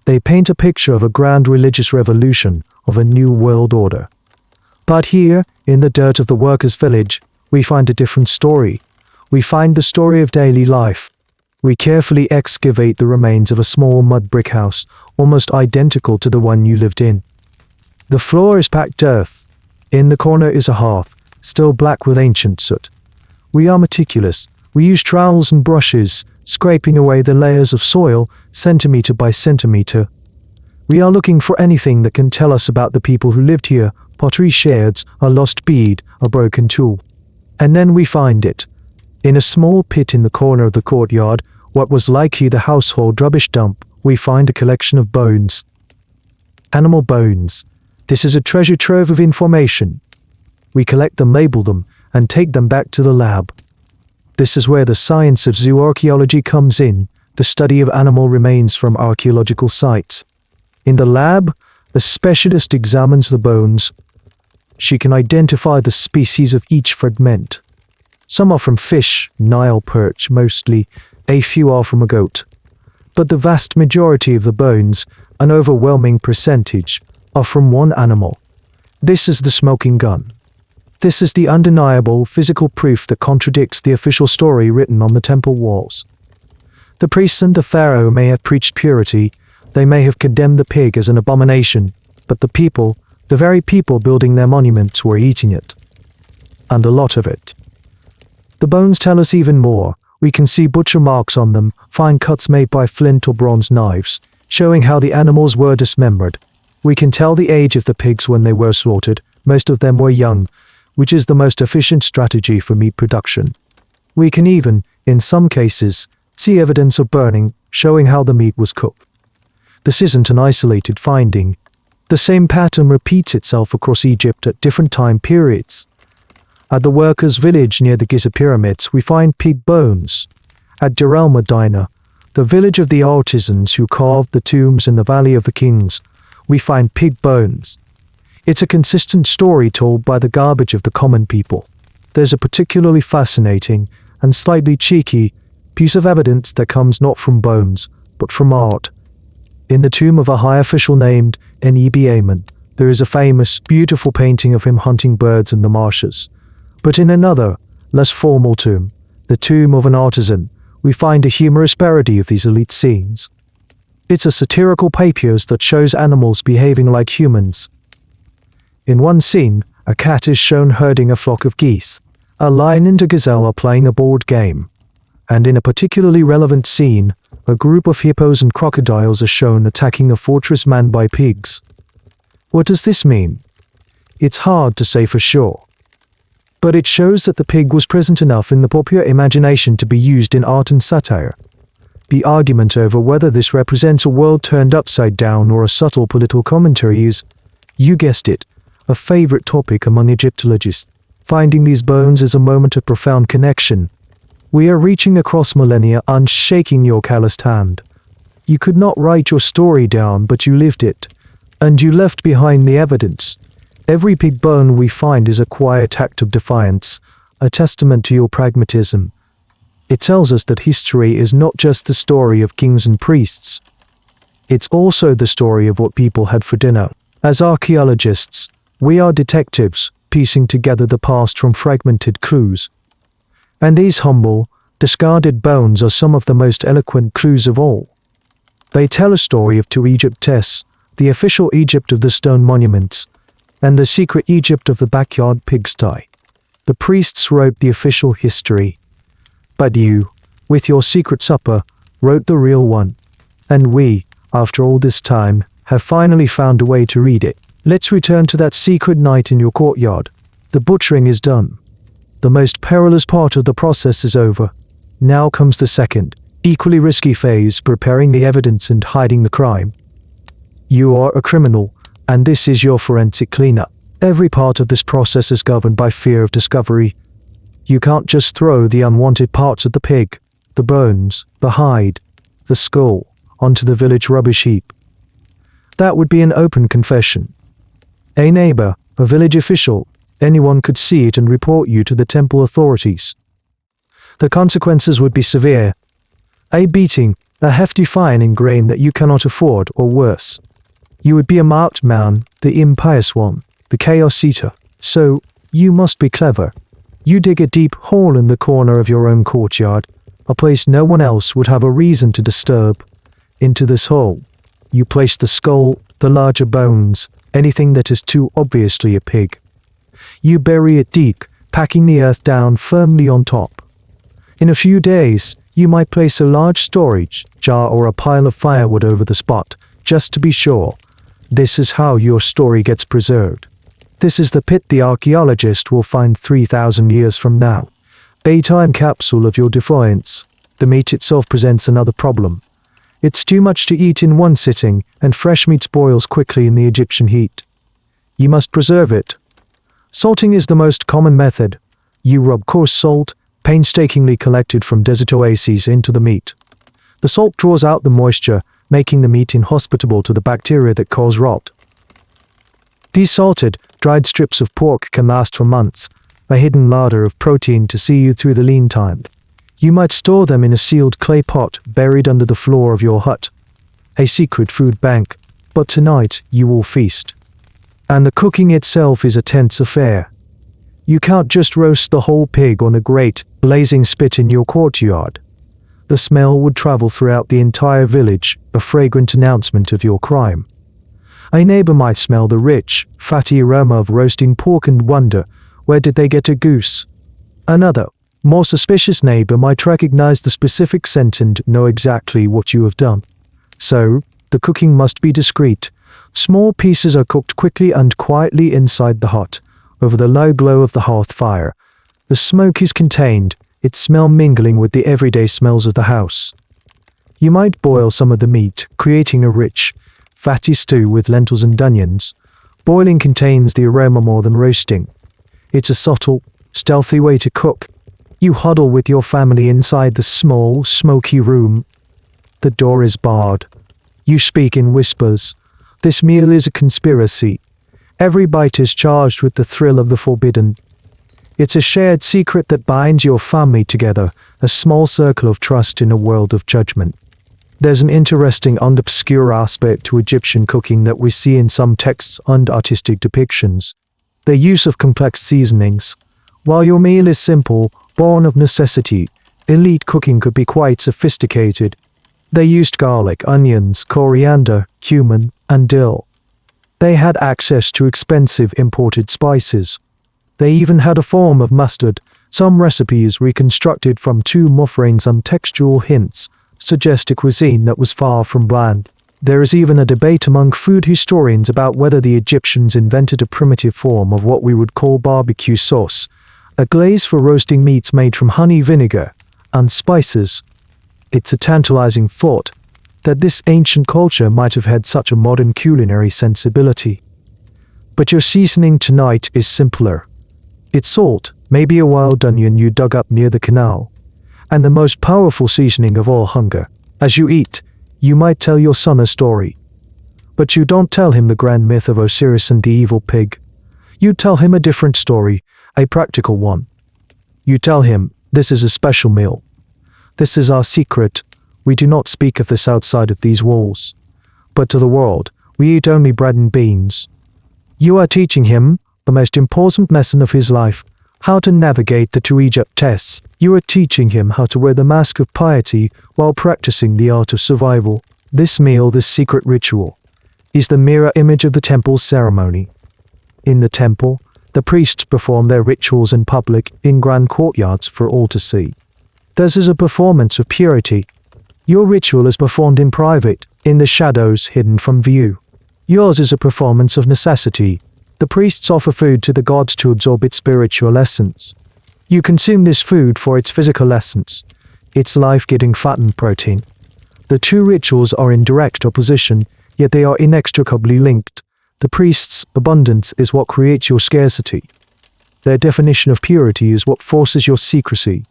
They paint a picture of a grand religious revolution, of a new world order. But here, in the dirt of the workers' village, we find a different story. We find the story of daily life. We carefully excavate the remains of a small mud brick house, almost identical to the one you lived in. The floor is packed earth. In the corner is a hearth, still black with ancient soot. We are meticulous. We use trowels and brushes, scraping away the layers of soil, centimeter by centimeter. We are looking for anything that can tell us about the people who lived here, pottery shards, a lost bead, a broken tool. And then we find it. In a small pit in the corner of the courtyard, what was likely the household rubbish dump, we find a collection of bones. Animal bones. This is a treasure trove of information. We collect them, label them, and take them back to the lab. This is where the science of zooarchaeology comes in, the study of animal remains from archaeological sites. In the lab, a specialist examines the bones. She can identify the species of each fragment. Some are from fish, Nile perch mostly, a few are from a goat. But the vast majority of the bones, an overwhelming percentage, are from one animal. This is the smoking gun. This is the undeniable physical proof that contradicts the official story written on the temple walls. The priests and the pharaoh may have preached purity, they may have condemned the pig as an abomination, but the people, the very people building their monuments, were eating it. And a lot of it. The bones tell us even more. We can see butcher marks on them, fine cuts made by flint or bronze knives, showing how the animals were dismembered. We can tell the age of the pigs when they were slaughtered. Most of them were young, which is the most efficient strategy for meat production. We can even, in some cases, see evidence of burning, showing how the meat was cooked. This isn't an isolated finding. The same pattern repeats itself across Egypt at different time periods. At the workers' village near the Giza pyramids, we find pig bones. At Deir el-Medina, the village of the artisans who carved the tombs in the Valley of the Kings, we find pig bones. It's a consistent story told by the garbage of the common people. There's a particularly fascinating and slightly cheeky piece of evidence that comes not from bones, but from art. In the tomb of a high official named Neb Amen, there is a famous, beautiful painting of him hunting birds in the marshes. But in another, less formal tomb, the tomb of an artisan, we find a humorous parody of these elite scenes. It's a satirical papier that shows animals behaving like humans. In one scene, a cat is shown herding a flock of geese. A lion and a gazelle are playing a board game. And in a particularly relevant scene, a group of hippos and crocodiles are shown attacking a fortress manned by pigs. What does this mean? It's hard to say for sure. But it shows that the pig was present enough in the popular imagination to be used in art and satire. The argument over whether this represents a world turned upside down or a subtle political commentary is, you guessed it, a favorite topic among Egyptologists. Finding these bones is a moment of profound connection. We are reaching across millennia, unshaking your calloused hand. You could not write your story down, but you lived it. And you left behind the evidence. Every pig bone we find is a quiet act of defiance, a testament to your pragmatism. It tells us that history is not just the story of kings and priests. It's also the story of what people had for dinner. As archaeologists, we are detectives, piecing together the past from fragmented clues. And these humble, discarded bones are some of the most eloquent clues of all. They tell a story of two Egyptes, the official Egypt of the stone monuments, and the secret Egypt of the backyard pigsty. The priests wrote the official history. But you, with your secret supper, wrote the real one. And we, after all this time, have finally found a way to read it. Let's return to that secret night in your courtyard. The butchering is done. The most perilous part of the process is over. Now comes the second, equally risky phase, preparing the evidence and hiding the crime. You are a criminal, and this is your forensic cleanup. Every part of this process is governed by fear of discovery. You can't just throw the unwanted parts of the pig, the bones, the hide, the skull, onto the village rubbish heap. That would be an open confession. A neighbor, a village official, anyone could see it and report you to the temple authorities. The consequences would be severe. A beating, a hefty fine in grain that you cannot afford, or worse. You would be a marked man, the impious one, the chaos eater. So, you must be clever. You dig a deep hole in the corner of your own courtyard, a place no one else would have a reason to disturb. Into this hole, you place the skull, the larger bones, anything that is too obviously a pig. You bury it deep, packing the earth down firmly on top. In a few days, you might place a large storage jar or a pile of firewood over the spot, just to be sure. This is how your story gets preserved. This is the pit the archaeologist will find 3,000 years from now. A time capsule of your defiance. The meat itself presents another problem. It's too much to eat in one sitting, and fresh meat spoils quickly in the Egyptian heat. You must preserve it. Salting is the most common method. You rub coarse salt, painstakingly collected from desert oases, into the meat. The salt draws out the moisture, making the meat inhospitable to the bacteria that cause rot. These salted, dried strips of pork can last for months, a hidden larder of protein to see you through the lean time. You might store them in a sealed clay pot buried under the floor of your hut. A secret food bank, but tonight you will feast. And the cooking itself is a tense affair. You can't just roast the whole pig on a great, blazing spit in your courtyard. The smell would travel throughout the entire village, a fragrant announcement of your crime. A neighbor might smell the rich, fatty aroma of roasting pork and wonder, where did they get a goose? Another, more suspicious neighbor might recognize the specific scent and know exactly what you have done. So, the cooking must be discreet. Small pieces are cooked quickly and quietly inside the hut, over the low glow of the hearth fire. The smoke is contained, its smell mingling with the everyday smells of the house. You might boil some of the meat, creating a rich, fatty stew with lentils and onions. Boiling contains the aroma more than roasting. It's a subtle, stealthy way to cook. You huddle with your family inside the small, smoky room. The door is barred. You speak in whispers. This meal is a conspiracy. Every bite is charged with the thrill of the forbidden. It's a shared secret that binds your family together, a small circle of trust in a world of judgment. There's an interesting and obscure aspect to Egyptian cooking that we see in some texts and artistic depictions. The use of complex seasonings. While your meal is simple, born of necessity, elite cooking could be quite sophisticated. They used garlic, onions, coriander, cumin, and dill. They had access to expensive imported spices. They even had a form of mustard. Some recipes reconstructed from tomb offerings and textual hints suggest a cuisine that was far from bland. There is even a debate among food historians about whether the Egyptians invented a primitive form of what we would call barbecue sauce, a glaze for roasting meats made from honey, vinegar, and spices. It's a tantalizing thought that this ancient culture might have had such a modern culinary sensibility. But your seasoning tonight is simpler. It's salt, maybe a wild onion you dug up near the canal, and the most powerful seasoning of all, hunger. As you eat, you might tell your son a story. But you don't tell him the grand myth of Osiris and the evil pig. You tell him a different story, a practical one. You tell him, this is a special meal. This is our secret. We do not speak of this outside of these walls. But to the world, we eat only bread and beans. You are teaching him the most important lesson of his life, how to navigate the two Egypt tests. You are teaching him how to wear the mask of piety while practicing the art of survival. This meal, this secret ritual, is the mirror image of the temple's ceremony. In the temple, the priests perform their rituals in public, in grand courtyards for all to see. Theirs is a performance of purity. Your ritual is performed in private, in the shadows, hidden from view. Yours is a performance of necessity. The priests offer food to the gods to absorb its spiritual essence. You consume this food for its physical essence, its life-giving fat and protein. The two rituals are in direct opposition, yet they are inextricably linked. The priest's abundance is what creates your scarcity. Their definition of purity is what forces your secrecy.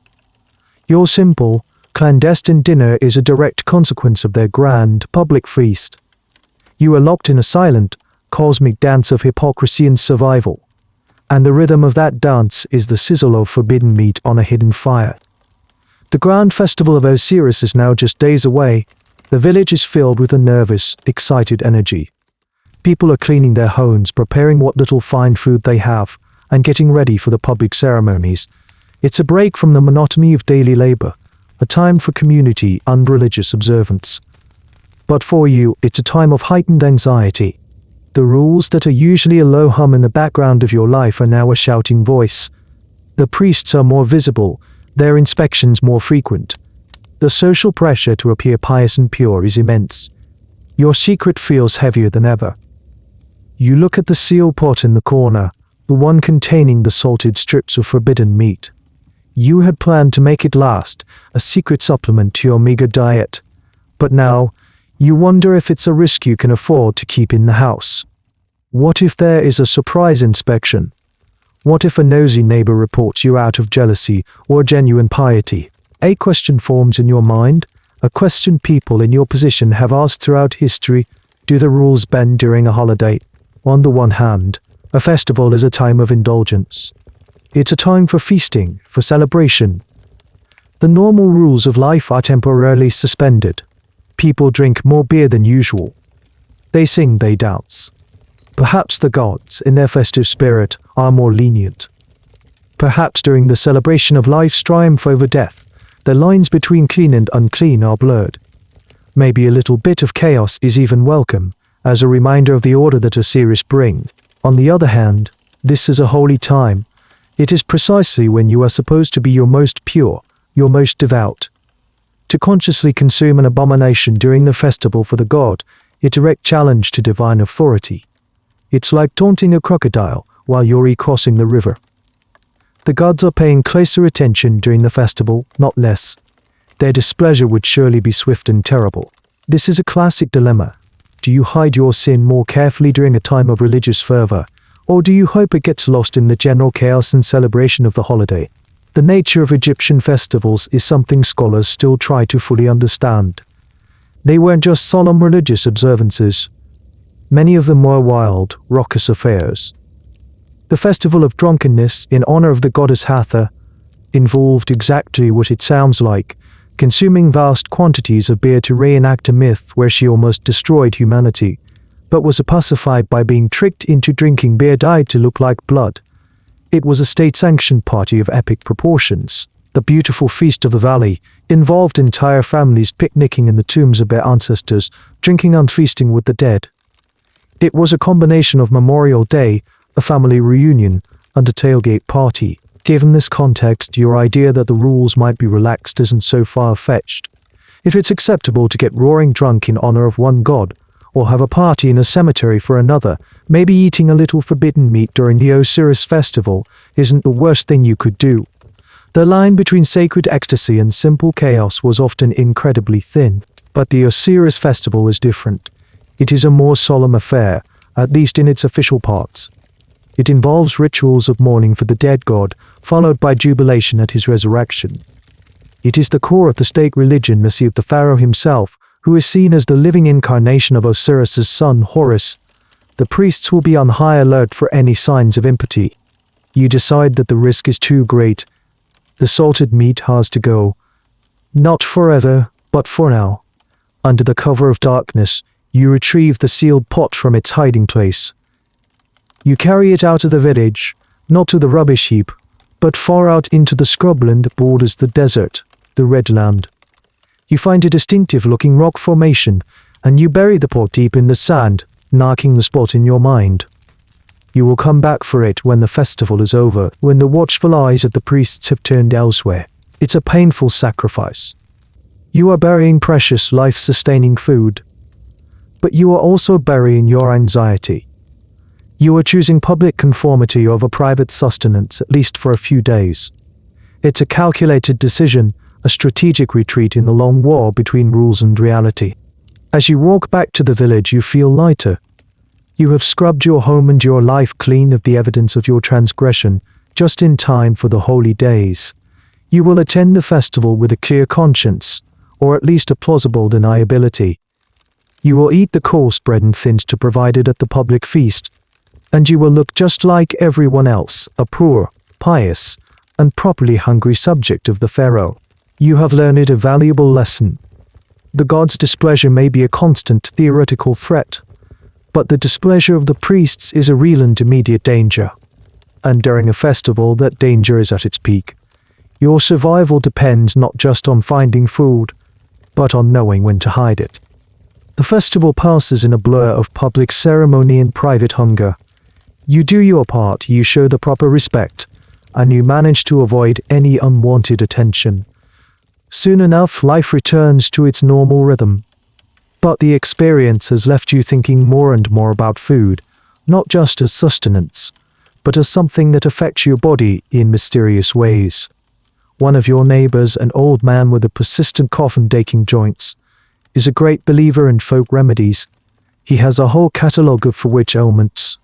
Your simple, clandestine dinner is a direct consequence of their grand, public feast. You are locked in a silent, cosmic dance of hypocrisy and survival. And the rhythm of that dance is the sizzle of forbidden meat on a hidden fire. The grand festival of Osiris is now just days away. The village is filled with a nervous, excited energy. People are cleaning their homes, preparing what little fine food they have, and getting ready for the public ceremonies. It's a break from the monotony of daily labor. a time for community and religious observance. But for you, it's a time of heightened anxiety. The rules that are usually a low hum in the background of your life are now a shouting voice. The priests are more visible, their inspections more frequent. The social pressure to appear pious and pure is immense. Your secret feels heavier than ever. You look at the sealed pot in the corner, the one containing the salted strips of forbidden meat. You had planned to make it last, a secret supplement to your meager diet. But now, you wonder if it's a risk you can afford to keep in the house. What if there is a surprise inspection? What if a nosy neighbor reports you out of jealousy or genuine piety? A question forms in your mind, a question people in your position have asked throughout history. Do the rules bend during a holiday? On the one hand, a festival is a time of indulgence. It's a time for feasting, for celebration. The normal rules of life are temporarily suspended. People drink more beer than usual. They sing, they dance. Perhaps the gods, in their festive spirit, are more lenient. Perhaps during the celebration of life's triumph over death, the lines between clean and unclean are blurred. Maybe a little bit of chaos is even welcome, as a reminder of the order that Osiris brings. On the other hand, this is a holy time. It is precisely when you are supposed to be your most pure, your most devout. To consciously consume an abomination during the festival for the god, a direct challenge to divine authority. It's like taunting a crocodile while you're recrossing the river. The gods are paying closer attention during the festival, not less. Their displeasure would surely be swift and terrible. This is a classic dilemma. Do you hide your sin more carefully during a time of religious fervor, or do you hope it gets lost in the general chaos and celebration of the holiday? The nature of Egyptian festivals is something scholars still try to fully understand. They weren't just solemn religious observances. Many of them were wild, raucous affairs. The festival of drunkenness, in honor of the goddess Hathor, involved exactly what it sounds like, consuming vast quantities of beer to reenact a myth where she almost destroyed humanity, but was pacified by being tricked into drinking beer dyed to look like blood. It was a state-sanctioned party of epic proportions. The beautiful Feast of the Valley involved entire families picnicking in the tombs of their ancestors, drinking and feasting with the dead. It was a combination of Memorial Day, a family reunion, and a tailgate party. Given this context, your idea that the rules might be relaxed isn't so far-fetched. If it's acceptable to get roaring drunk in honor of one god, or have a party in a cemetery for another, maybe eating a little forbidden meat during the Osiris festival isn't the worst thing you could do. The line between sacred ecstasy and simple chaos was often incredibly thin, but the Osiris festival is different. It is a more solemn affair, at least in its official parts. It involves rituals of mourning for the dead god, followed by jubilation at his resurrection. It is the core of the state religion of the pharaoh himself, who is seen as the living incarnation of Osiris's son Horus. The priests will be on high alert for any signs of impiety. You decide that the risk is too great. The salted meat has to go. Not forever, but for now. Under the cover of darkness, you retrieve the sealed pot from its hiding place. You carry it out of the village, not to the rubbish heap, but far out into the scrubland that borders the desert, the Red Land. You find a distinctive-looking rock formation, and you bury the pot deep in the sand, marking the spot in your mind. You will come back for it when the festival is over, when the watchful eyes of the priests have turned elsewhere. It's a painful sacrifice. You are burying precious, life-sustaining food. But you are also burying your anxiety. You are choosing public conformity over private sustenance, at least for a few days. It's a calculated decision, a strategic retreat in the long war between rules and reality. As you walk back to the village, you feel lighter. You have scrubbed your home and your life clean of the evidence of your transgression, just in time for the holy days. You will attend the festival with a clear conscience, or at least a plausible deniability. You will eat the coarse bread and thins provided at the public feast, and you will look just like everyone else, a poor, pious, and properly hungry subject of the pharaoh. You have learned a valuable lesson. The god's displeasure may be a constant theoretical threat, but the displeasure of the priests is a real and immediate danger. And during a festival, that danger is at its peak. Your survival depends not just on finding food, but on knowing when to hide it. The festival passes in a blur of public ceremony and private hunger. You do your part, you show the proper respect, and you manage to avoid any unwanted attention. Soon enough, life returns to its normal rhythm. But the experience has left you thinking more and more about food, not just as sustenance, but as something that affects your body in mysterious ways. One of your neighbors, an old man with a persistent cough and aching joints, is a great believer in folk remedies. He has a whole catalogue of for which ailments.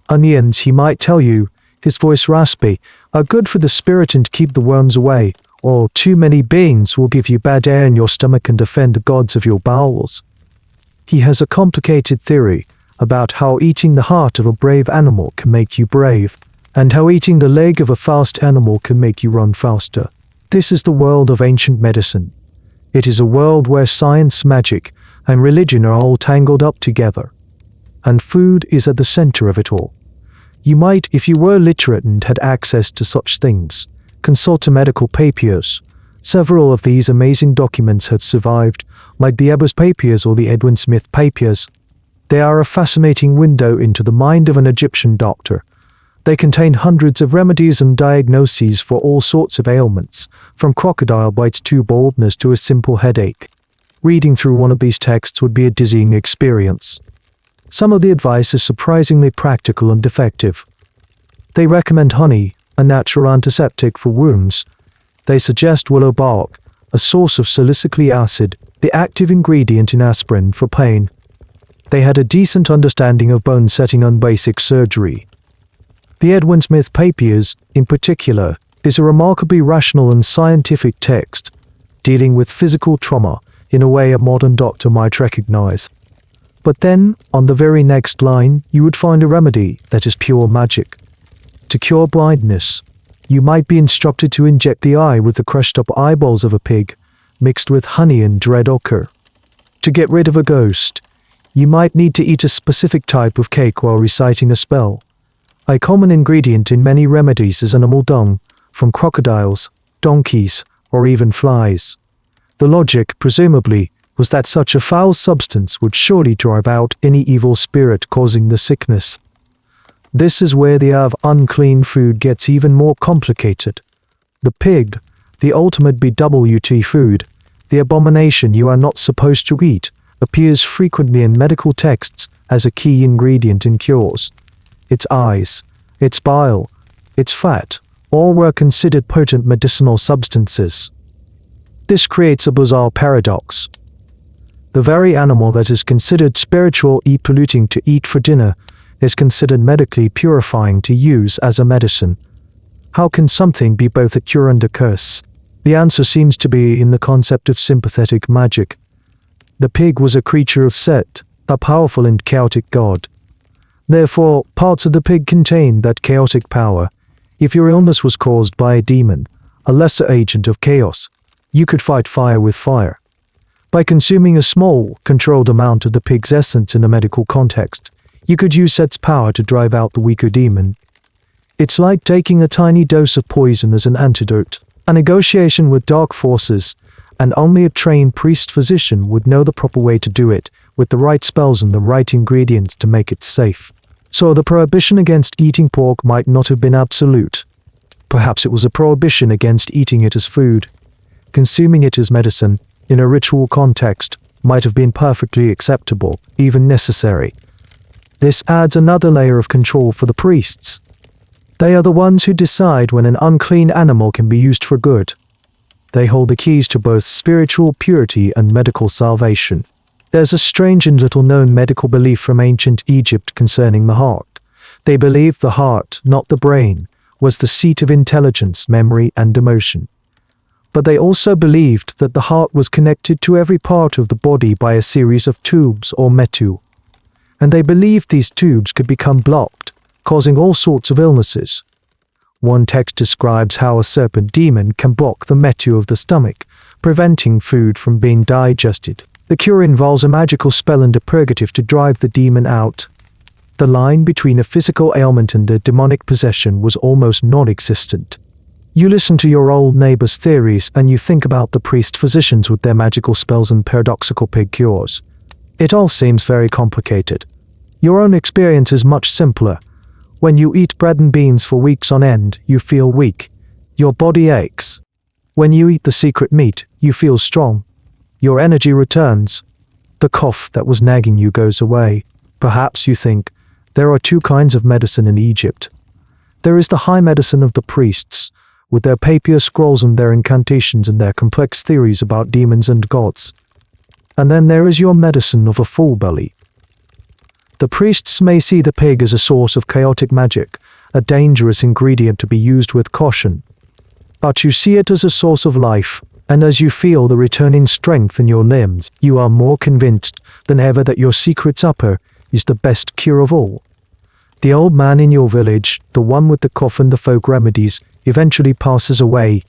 Onions, he might tell you, his voice raspy, are good for the spirit and keep the worms away, or too many beans will give you bad air in your stomach and offend the gods of your bowels. He has a complicated theory about how eating the heart of a brave animal can make you brave, and how eating the leg of a fast animal can make you run faster. This is the world of ancient medicine. It is a world where science, magic, and religion are all tangled up together. And food is at the center of it all. You might, if you were literate and had access to such things, consult a medical papiers. Several of these amazing documents have survived, like the Ebers papiers or the Edwin Smith papiers. They are a fascinating window into the mind of an Egyptian doctor. They contain hundreds of remedies and diagnoses for all sorts of ailments, from crocodile bites to baldness to a simple headache. Reading through one of these texts would be a dizzying experience. Some of the advice is surprisingly practical and effective. They recommend honey, a natural antiseptic for wounds. They suggest willow bark, a source of salicylic acid, the active ingredient in aspirin for pain. They had a decent understanding of bone setting and basic surgery. The Edwin Smith Papiers, in particular, is a remarkably rational and scientific text, dealing with physical trauma in a way a modern doctor might recognize. But then, on the very next line, you would find a remedy that is pure magic. To cure blindness, you might be instructed to inject the eye with the crushed-up eyeballs of a pig, mixed with honey and red ochre. To get rid of a ghost, you might need to eat a specific type of cake while reciting a spell. A common ingredient in many remedies is animal dung, from crocodiles, donkeys, or even flies. The logic, presumably, was that such a foul substance would surely drive out any evil spirit causing the sickness. This is where the of unclean food gets even more complicated. The pig, the ultimate BWT food, the abomination you are not supposed to eat, appears frequently in medical texts as a key ingredient in cures. Its eyes, its bile, its fat, all were considered potent medicinal substances. This creates a bizarre paradox. The very animal that is considered spiritually polluting to eat for dinner is considered medically purifying to use as a medicine. How can something be both a cure and a curse? The answer seems to be in the concept of sympathetic magic. The pig was a creature of Set, a powerful and chaotic god. Therefore, parts of the pig contained that chaotic power. If your illness was caused by a demon, a lesser agent of chaos, you could fight fire with fire. By consuming a small, controlled amount of the pig's essence in a medical context, you could use Set's power to drive out the weaker demon. It's like taking a tiny dose of poison as an antidote. A negotiation with dark forces, and only a trained priest-physician would know the proper way to do it, with the right spells and the right ingredients to make it safe. So the prohibition against eating pork might not have been absolute. Perhaps it was a prohibition against eating it as food. Consuming it as medicine, in a ritual context, might have been perfectly acceptable, even necessary. This adds another layer of control for the priests. They are the ones who decide when an unclean animal can be used for good. They hold the keys to both spiritual purity and medical salvation. There's a strange and little-known medical belief from ancient Egypt concerning the heart. They believed the heart, not the brain, was the seat of intelligence, memory, and emotion. But they also believed that the heart was connected to every part of the body by a series of tubes or metu. And they believed these tubes could become blocked, causing all sorts of illnesses. One text describes how a serpent demon can block the metu of the stomach, preventing food from being digested. The cure involves a magical spell and a purgative to drive the demon out. The line between a physical ailment and a demonic possession was almost non-existent. You listen to your old neighbor's theories and you think about the priest-physicians with their magical spells and paradoxical pig cures. It all seems very complicated. Your own experience is much simpler. When you eat bread and beans for weeks on end, you feel weak. Your body aches. When you eat the secret meat, you feel strong. Your energy returns. The cough that was nagging you goes away. Perhaps you think, there are two kinds of medicine in Egypt. There is the high medicine of the priests, with their papier scrolls and their incantations and their complex theories about demons and gods. And then there is your medicine of a full belly. The priests may see the pig as a source of chaotic magic, a dangerous ingredient to be used with caution. But you see it as a source of life, and as you feel the returning strength in your limbs, you are more convinced than ever that your secret supper is the best cure of all. The old man in your village, the one with the cough and the folk remedies, eventually passes away.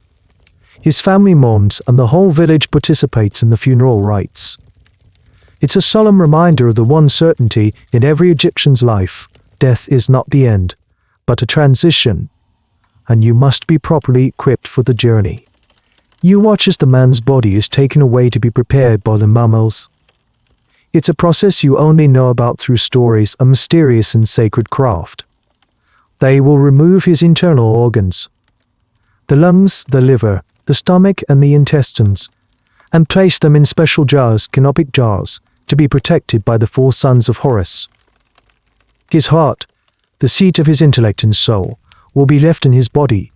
His family mourns and the whole village participates in the funeral rites. It's a solemn reminder of the one certainty in every Egyptian's life: death is not the end, but a transition, and you must be properly equipped for the journey. You watch as the man's body is taken away to be prepared by the mummels. It's a process you only know about through stories, a mysterious and sacred craft. They will remove his internal organs, the lungs, the liver, the stomach and the intestines, and place them in special jars, canopic jars, to be protected by the four sons of Horus. His heart, the seat of his intellect and soul, will be left in his body,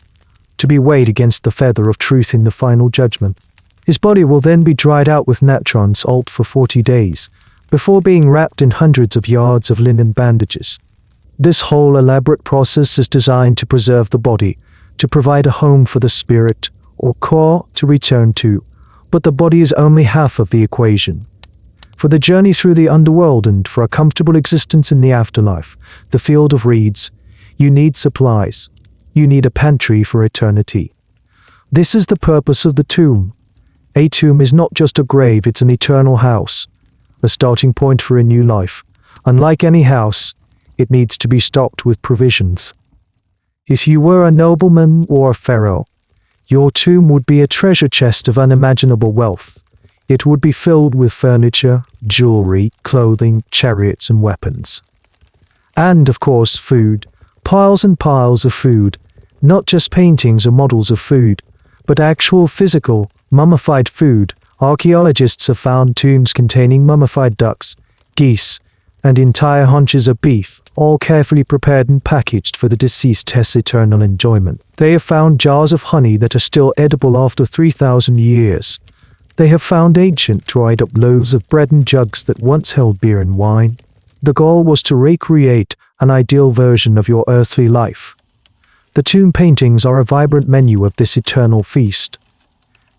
to be weighed against the feather of truth in the final judgment. His body will then be dried out with natron salt for 40 days, before being wrapped in hundreds of yards of linen bandages. This whole elaborate process is designed to preserve the body, to provide a home for the spirit, or core, to return to, but the body is only half of the equation. For the journey through the underworld and for a comfortable existence in the afterlife, the field of reeds, you need supplies. You need a pantry for eternity. This is the purpose of the tomb. A tomb is not just a grave, it's an eternal house, a starting point for a new life. Unlike any house, it needs to be stocked with provisions. If you were a nobleman or a pharaoh, your tomb would be a treasure chest of unimaginable wealth. It would be filled with furniture, jewelry, clothing, chariots, and weapons. And, of course, food. Piles and piles of food. Not just paintings or models of food, but actual physical, mummified food. Archaeologists have found tombs containing mummified ducks, geese, and entire haunches of beef, all carefully prepared and packaged for the deceased's eternal enjoyment. They have found jars of honey that are still edible after 3,000 years. They have found ancient dried-up loaves of bread and jugs that once held beer and wine. The goal was to recreate an ideal version of your earthly life. The tomb paintings are a vibrant menu of this eternal feast.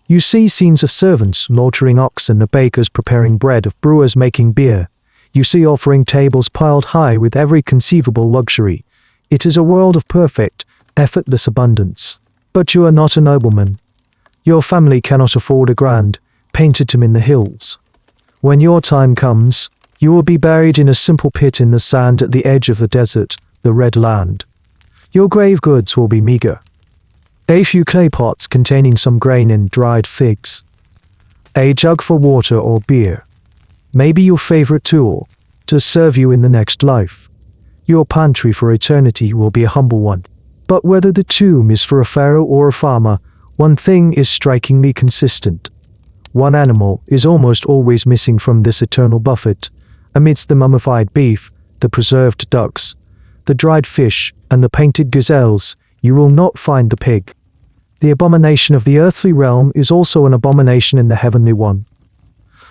You see scenes of servants slaughtering oxen, of bakers preparing bread, of brewers making beer. You see offering tables piled high with every conceivable luxury. It is a world of perfect, effortless abundance. But you are not a nobleman. Your family cannot afford a grand, painted tomb in the hills. When your time comes, you will be buried in a simple pit in the sand at the edge of the desert, the Red Land. Your grave goods will be meager. A few clay pots containing some grain and dried figs. A jug for water or beer. Maybe your favorite tool, to serve you in the next life. Your pantry for eternity will be a humble one. But whether the tomb is for a pharaoh or a farmer, one thing is strikingly consistent. One animal is almost always missing from this eternal buffet. Amidst the mummified beef, the preserved ducks, the dried fish, and the painted gazelles, you will not find the pig. The abomination of the earthly realm is also an abomination in the heavenly one.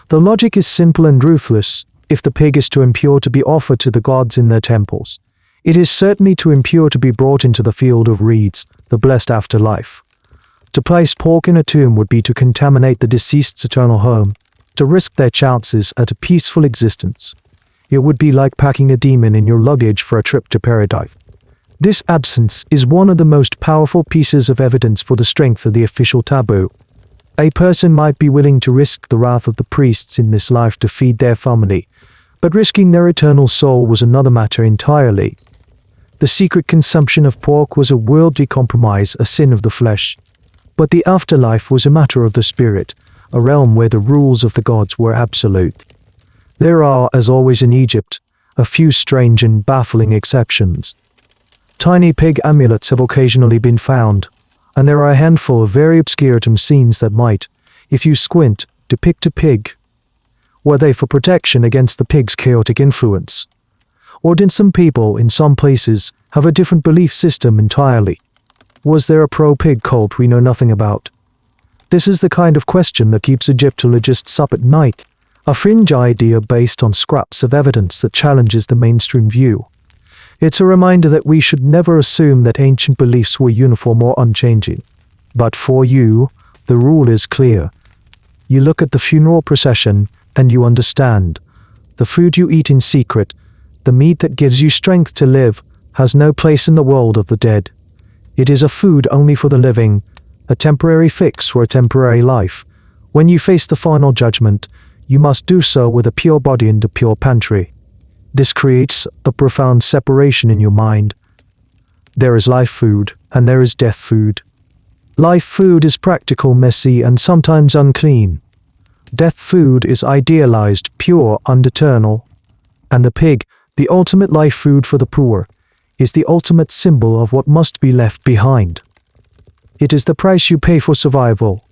The logic is simple and ruthless. If the pig is too impure to be offered to the gods in their temples, it is certainly too impure to be brought into the field of reeds, the blessed afterlife. To place pork in a tomb would be to contaminate the deceased's eternal home, to risk their chances at a peaceful existence. It would be like packing a demon in your luggage for a trip to paradise. This absence is one of the most powerful pieces of evidence for the strength of the official taboo. A person might be willing to risk the wrath of the priests in this life to feed their family, but risking their eternal soul was another matter entirely. The secret consumption of pork was a worldly compromise, a sin of the flesh. But the afterlife was a matter of the spirit, a realm where the rules of the gods were absolute. There are, as always in Egypt, a few strange and baffling exceptions. Tiny pig amulets have occasionally been found, and there are a handful of very obscure tomb scenes that might, if you squint, depict a pig. Were they for protection against the pig's chaotic influence? Or did some people, in some places, have a different belief system entirely? Was there a pro-pig cult we know nothing about? This is the kind of question that keeps Egyptologists up at night, a fringe idea based on scraps of evidence that challenges the mainstream view. It's a reminder that we should never assume that ancient beliefs were uniform or unchanging. But for you, the rule is clear. You look at the funeral procession and you understand. The food you eat in secret, the meat that gives you strength to live, has no place in the world of the dead. It is a food only for the living, a temporary fix for a temporary life. When you face the final judgment, you must do so with a pure body and a pure pantry. This creates a profound separation in your mind. There is life food, and there is death food. Life food is practical, messy, and sometimes unclean. Death food is idealized, pure, and eternal. And the pig, the ultimate life food for the poor, is the ultimate symbol of what must be left behind. It is the price you pay for survival,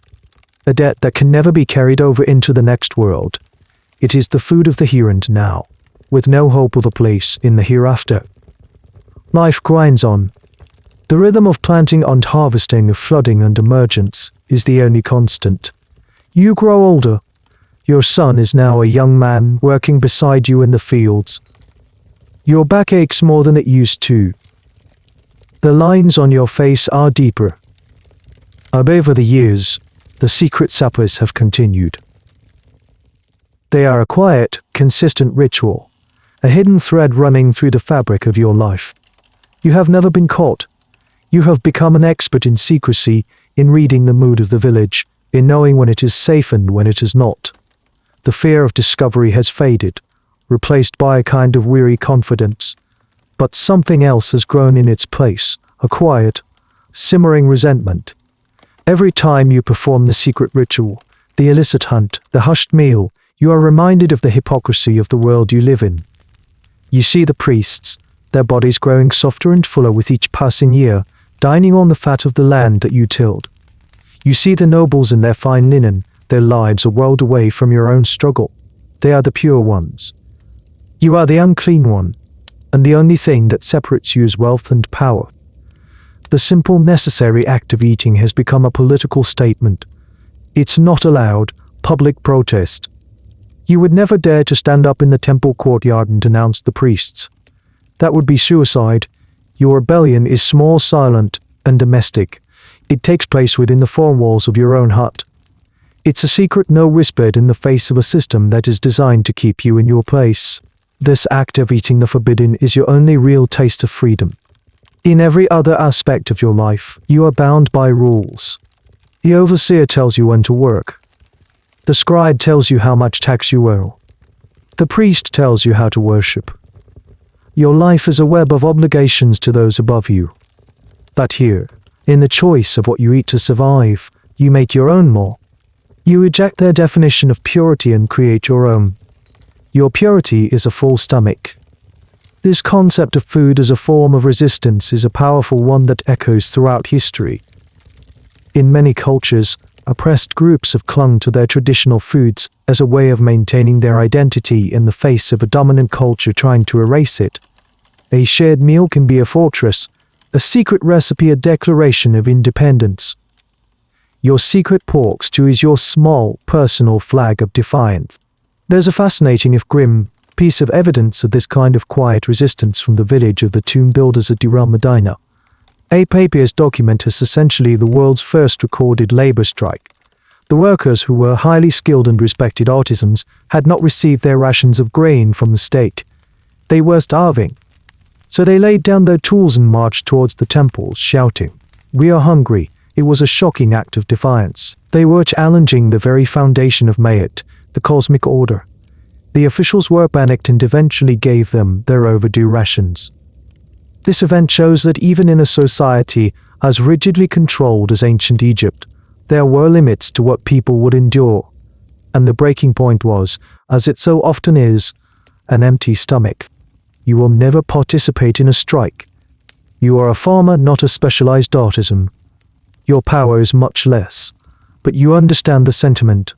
a debt that can never be carried over into the next world. It is the food of the here and now, with no hope of a place in the hereafter. Life grinds on. The rhythm of planting and harvesting, of flooding and emergence, is the only constant. You grow older. Your son is now a young man working beside you in the fields. Your back aches more than it used to. The lines on your face are deeper. Over the years, the secret suppers have continued. They are a quiet, consistent ritual, a hidden thread running through the fabric of your life. You have never been caught. You have become an expert in secrecy, in reading the mood of the village, in knowing when it is safe and when it is not. The fear of discovery has faded, replaced by a kind of weary confidence. But something else has grown in its place, a quiet, simmering resentment. Every time you perform the secret ritual, the illicit hunt, the hushed meal, you are reminded of the hypocrisy of the world you live in. You see the priests, their bodies growing softer and fuller with each passing year, dining on the fat of the land that you tilled. You see the nobles in their fine linen, their lives a world away from your own struggle. They are the pure ones. You are the unclean one, and the only thing that separates you is wealth and power. The simple, necessary act of eating has become a political statement. It's not allowed, public protest. You would never dare to stand up in the temple courtyard and denounce the priests. That would be suicide. Your rebellion is small, silent, and domestic. It takes place within the four walls of your own hut. It's a secret no whispered in the face of a system that is designed to keep you in your place. This act of eating the forbidden is your only real taste of freedom. In every other aspect of your life, you are bound by rules. The overseer tells you when to work. The scribe tells you how much tax you owe. The priest tells you how to worship. Your life is a web of obligations to those above you. But here, in the choice of what you eat to survive, you make your own law. You reject their definition of purity and create your own. Your purity is a full stomach. This concept of food as a form of resistance is a powerful one that echoes throughout history. In many cultures, oppressed groups have clung to their traditional foods as a way of maintaining their identity in the face of a dominant culture trying to erase it. A shared meal can be a fortress, a secret recipe a declaration of independence. Your secret pork stew is your small, personal flag of defiance. There's a fascinating, if grim, piece of evidence of this kind of quiet resistance from the village of the tomb builders at Deir el-Medina. A papyrus document is essentially the world's first recorded labor strike. The workers, who were highly skilled and respected artisans, had not received their rations of grain from the state. They were starving. So they laid down their tools and marched towards the temples, shouting, "We are hungry." It was a shocking act of defiance. They were challenging the very foundation of Mayat, the cosmic order. The officials were panicked and eventually gave them their overdue rations. This event shows that even in a society as rigidly controlled as ancient Egypt, there were limits to what people would endure. And the breaking point was, as it so often is, an empty stomach. You will never participate in a strike. You are a farmer, not a specialized artisan. Your power is much less, but you understand the sentiment.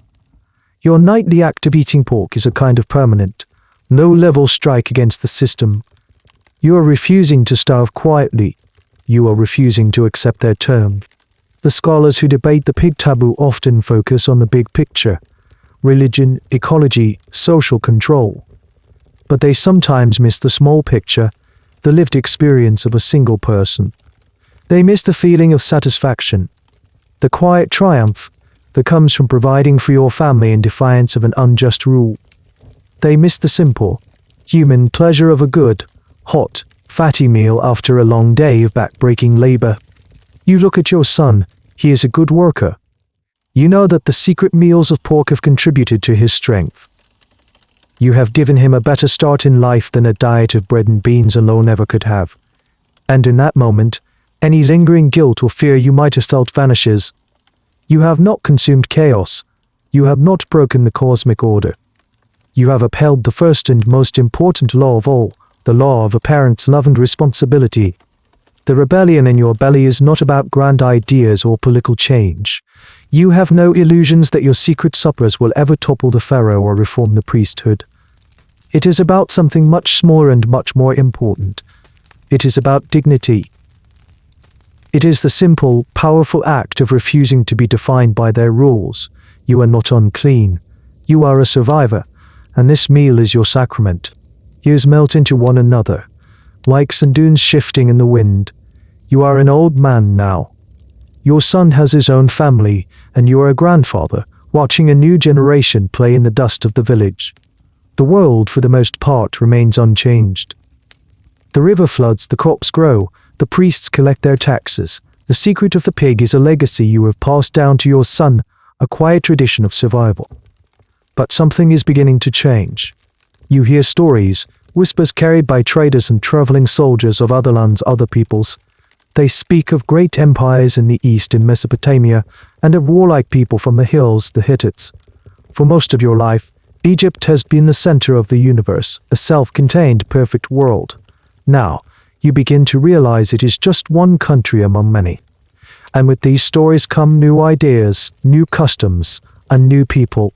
Your nightly act of eating pork is a kind of permanent, low-level strike against the system. You are refusing to starve quietly. You are refusing to accept their term. The scholars who debate the pig taboo often focus on the big picture: religion, ecology, social control. But they sometimes miss the small picture, the lived experience of a single person. They miss the feeling of satisfaction, the quiet triumph that comes from providing for your family in defiance of an unjust rule. They miss the simple, human pleasure of a good, hot, fatty meal after a long day of back-breaking labor. You look at your son, he is a good worker. You know that the secret meals of pork have contributed to his strength. You have given him a better start in life than a diet of bread and beans alone ever could have. And in that moment, any lingering guilt or fear you might have felt vanishes. You have not consumed chaos. You have not broken the cosmic order. You have upheld the first and most important law of all, the law of a parent's love and responsibility. The rebellion in your belly is not about grand ideas or political change. You have no illusions that your secret suppers will ever topple the pharaoh or reform the priesthood. It is about something much smaller and much more important. It is about dignity. It is the simple, powerful act of refusing to be defined by their rules. You are not unclean. You are a survivor, and this meal is your sacrament. Years melt into one another, like sand dunes shifting in the wind. You are an old man now. Your son has his own family, and you are a grandfather, watching a new generation play in the dust of the village. The world, for the most part, remains unchanged. The river floods, the crops grow, the priests collect their taxes. The secret of the pig is a legacy you have passed down to your son, a quiet tradition of survival. But something is beginning to change. You hear stories, whispers carried by traders and traveling soldiers of other lands, other peoples. They speak of great empires in the east in Mesopotamia, and of warlike people from the hills, the Hittites. For most of your life, Egypt has been the center of the universe, a self-contained, perfect world. Now, you begin to realize it is just one country among many. And with these stories come new ideas, new customs, and new people.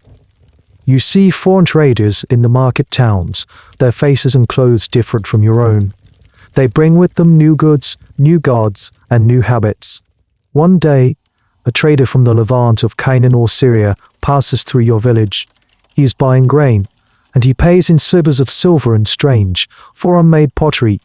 You see foreign traders in the market towns, their faces and clothes different from your own. They bring with them new goods, new gods, and new habits. One day, a trader from the Levant of Canaan or Syria passes through your village. He is buying grain, and he pays in slivers of silver and strange, foreign-made pottery.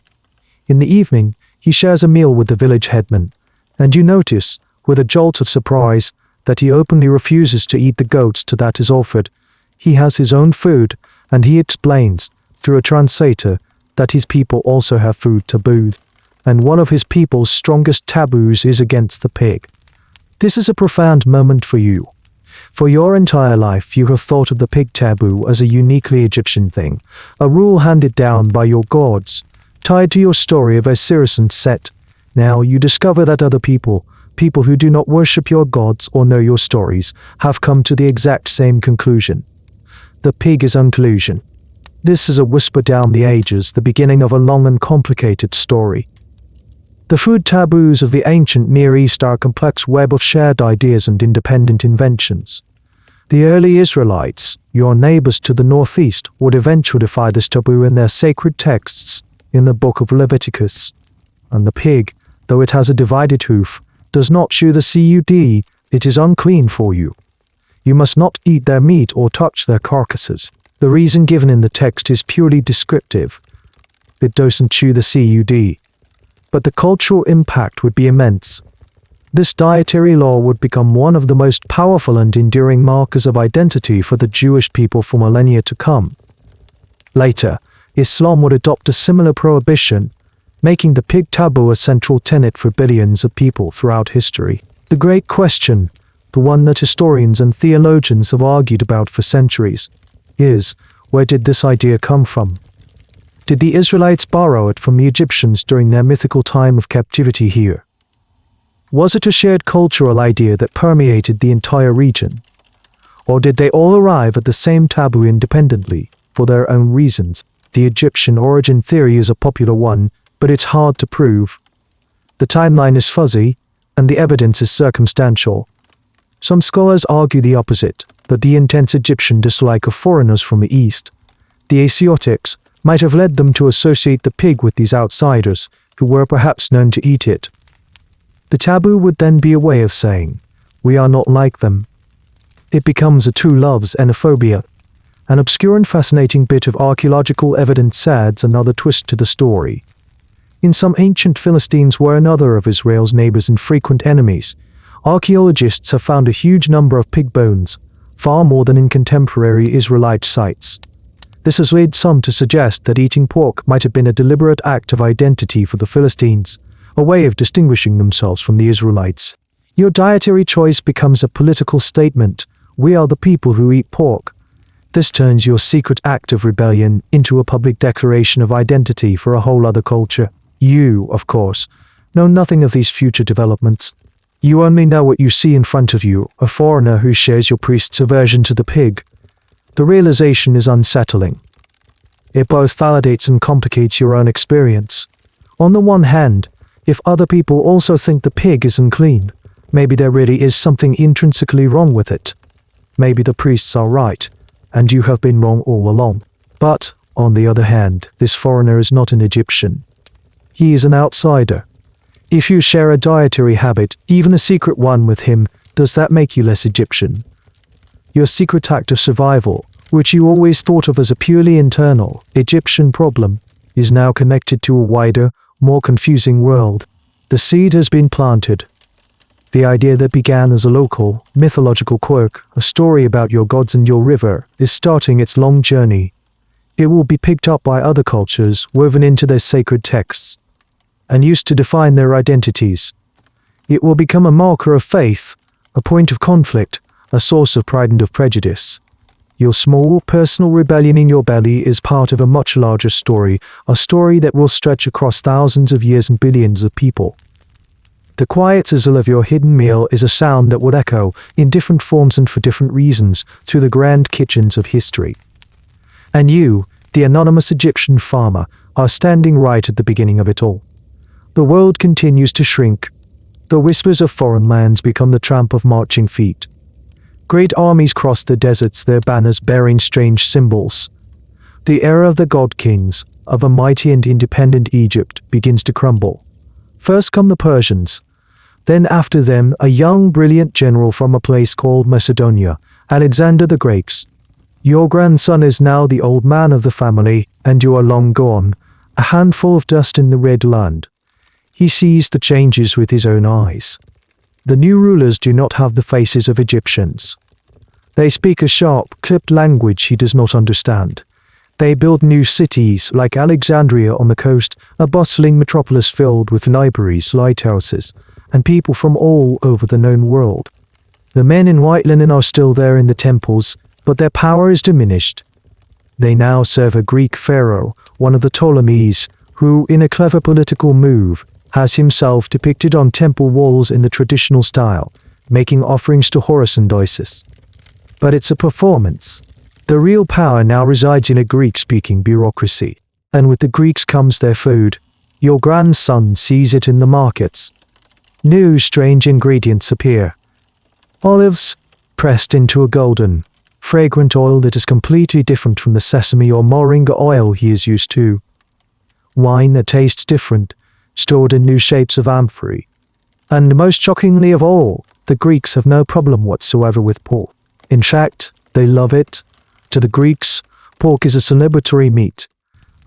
In the evening, he shares a meal with the village headman, and you notice, with a jolt of surprise, that he openly refuses to eat the goats that is offered. He has his own food, and he explains, through a translator, that his people also have food tabooed, and one of his people's strongest taboos is against the pig. This is a profound moment for you. For your entire life you have thought of the pig taboo as a uniquely Egyptian thing, a rule handed down by your gods, tied to your story of Osiris and Set. Now you discover that other people who do not worship your gods or know your stories, have come to the exact same conclusion. The pig is unclusion. This is a whisper down the ages, the beginning of a long and complicated story. The food taboos of the ancient Near East are a complex web of shared ideas and independent inventions. The early Israelites, your neighbors to the northeast, would eventually defy this taboo in their sacred texts in the book of Leviticus. And the pig, though it has a divided hoof, does not chew the cud, it is unclean for you. You must not eat their meat or touch their carcasses. The reason given in the text is purely descriptive. It doesn't chew the cud. But the cultural impact would be immense. This dietary law would become one of the most powerful and enduring markers of identity for the Jewish people for millennia to come. Later, Islam would adopt a similar prohibition, making the pig taboo a central tenet for billions of people throughout history. The great question, the one that historians and theologians have argued about for centuries, is, where did this idea come from? Did the Israelites borrow it from the Egyptians during their mythical time of captivity here? Was it a shared cultural idea that permeated the entire region? Or did they all arrive at the same taboo independently, for their own reasons? The Egyptian origin theory is a popular one, but it's hard to prove. The timeline is fuzzy, and the evidence is circumstantial. Some scholars argue the opposite, that the intense Egyptian dislike of foreigners from the East, the Asiatics, might have led them to associate the pig with these outsiders, who were perhaps known to eat it. The taboo would then be a way of saying, we are not like them. It becomes a true love's xenophobia. An obscure and fascinating bit of archaeological evidence adds another twist to the story. In some ancient Philistines were another of Israel's neighbors and frequent enemies. Archaeologists have found a huge number of pig bones, far more than in contemporary Israelite sites. This has led some to suggest that eating pork might have been a deliberate act of identity for the Philistines, a way of distinguishing themselves from the Israelites. Your dietary choice becomes a political statement. We are the people who eat pork. This turns your secret act of rebellion into a public declaration of identity for a whole other culture. You, of course, know nothing of these future developments. You only know what you see in front of you, a foreigner who shares your priest's aversion to the pig. The realization is unsettling. It both validates and complicates your own experience. On the one hand, if other people also think the pig is unclean, maybe there really is something intrinsically wrong with it. Maybe the priests are right, and you have been wrong all along. But, on the other hand, this foreigner is not an Egyptian. He is an outsider. If you share a dietary habit, even a secret one with him, does that make you less Egyptian? Your secret act of survival, which you always thought of as a purely internal, Egyptian problem, is now connected to a wider, more confusing world. The seed has been planted. The idea that began as a local, mythological quirk, a story about your gods and your river, is starting its long journey. It will be picked up by other cultures, woven into their sacred texts, and used to define their identities. It will become a marker of faith, a point of conflict, a source of pride and of prejudice. Your small, personal rebellion in your belly is part of a much larger story, a story that will stretch across thousands of years and billions of people. The quiet sizzle of your hidden meal is a sound that would echo, in different forms and for different reasons, through the grand kitchens of history. And you, the anonymous Egyptian farmer, are standing right at the beginning of it all. The world continues to shrink. The whispers of foreign lands become the tramp of marching feet. Great armies cross the deserts, their banners bearing strange symbols. The era of the god-kings, of a mighty and independent Egypt, begins to crumble. First come the Persians. Then after them, a young, brilliant general from a place called Macedonia, Alexander the Great. Your grandson is now the old man of the family, and you are long gone, a handful of dust in the Red Land. He sees the changes with his own eyes. The new rulers do not have the faces of Egyptians. They speak a sharp, clipped language he does not understand. They build new cities like Alexandria on the coast, a bustling metropolis filled with libraries, lighthouses, and people from all over the known world. The men in white linen are still there in the temples, but their power is diminished. They now serve a Greek pharaoh, one of the Ptolemies, who, in a clever political move, has himself depicted on temple walls in the traditional style, making offerings to Horus and Isis. But it's a performance. The real power now resides in a Greek-speaking bureaucracy, and with the Greeks comes their food. Your grandson sees it in the markets. New strange ingredients appear. Olives, pressed into a golden, fragrant oil that is completely different from the sesame or moringa oil he is used to. Wine that tastes different, stored in new shapes of amphorae. And most shockingly of all, the Greeks have no problem whatsoever with pork. In fact, they love it. To the Greeks, pork is a celebratory meat,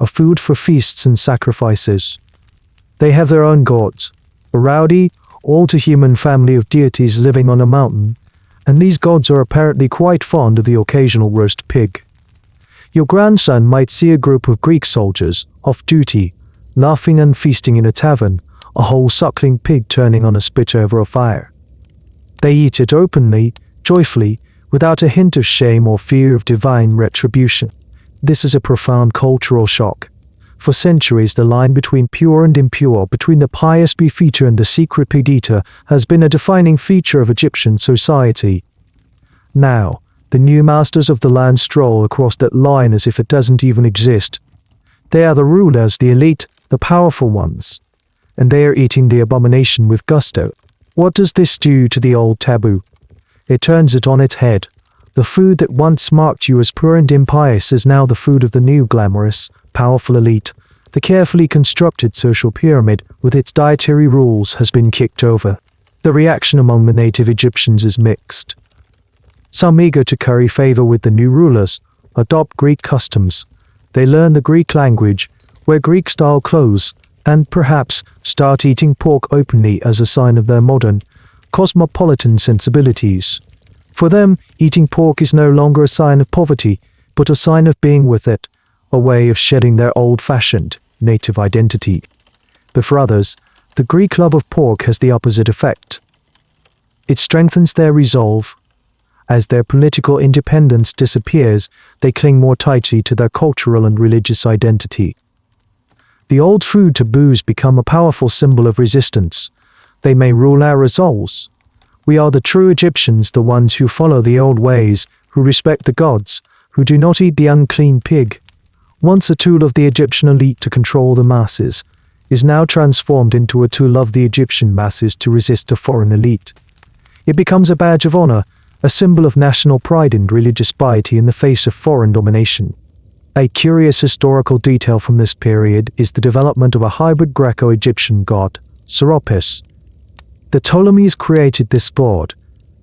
a food for feasts and sacrifices. They have their own gods, a rowdy, all-to-human family of deities living on a mountain, and these gods are apparently quite fond of the occasional roast pig. Your grandson might see a group of Greek soldiers, off duty, laughing and feasting in a tavern, a whole suckling pig turning on a spit over a fire. They eat it openly, joyfully, without a hint of shame or fear of divine retribution. This is a profound cultural shock. For centuries, the line between pure and impure, between the pious beef eater and the secret pig eater, has been a defining feature of Egyptian society. Now, the new masters of the land stroll across that line as if it doesn't even exist. They are the rulers, the elite, the powerful ones. And they are eating the abomination with gusto. What does this do to the old taboo? It turns it on its head. The food that once marked you as pure and impious is now the food of the new glamorous, powerful elite. The carefully constructed social pyramid with its dietary rules has been kicked over. The reaction among the native Egyptians is mixed. Some eager to curry favor with the new rulers, adopt Greek customs. They learn the Greek language, wear Greek-style clothes, and perhaps start eating pork openly as a sign of their modern, cosmopolitan sensibilities. For them, eating pork is no longer a sign of poverty, but a sign of being with it, a way of shedding their old-fashioned, native identity. But for others, the Greek love of pork has the opposite effect. It strengthens their resolve. As their political independence disappears, they cling more tightly to their cultural and religious identity. The old food taboos become a powerful symbol of resistance. They may rule our resolves. We are the true Egyptians, the ones who follow the old ways, who respect the gods, who do not eat the unclean pig. Once a tool of the Egyptian elite to control the masses, is now transformed into a tool of the Egyptian masses to resist a foreign elite. It becomes a badge of honor, a symbol of national pride and religious piety in the face of foreign domination. A curious historical detail from this period is the development of a hybrid Greco-Egyptian god, Serapis. The Ptolemies created this god,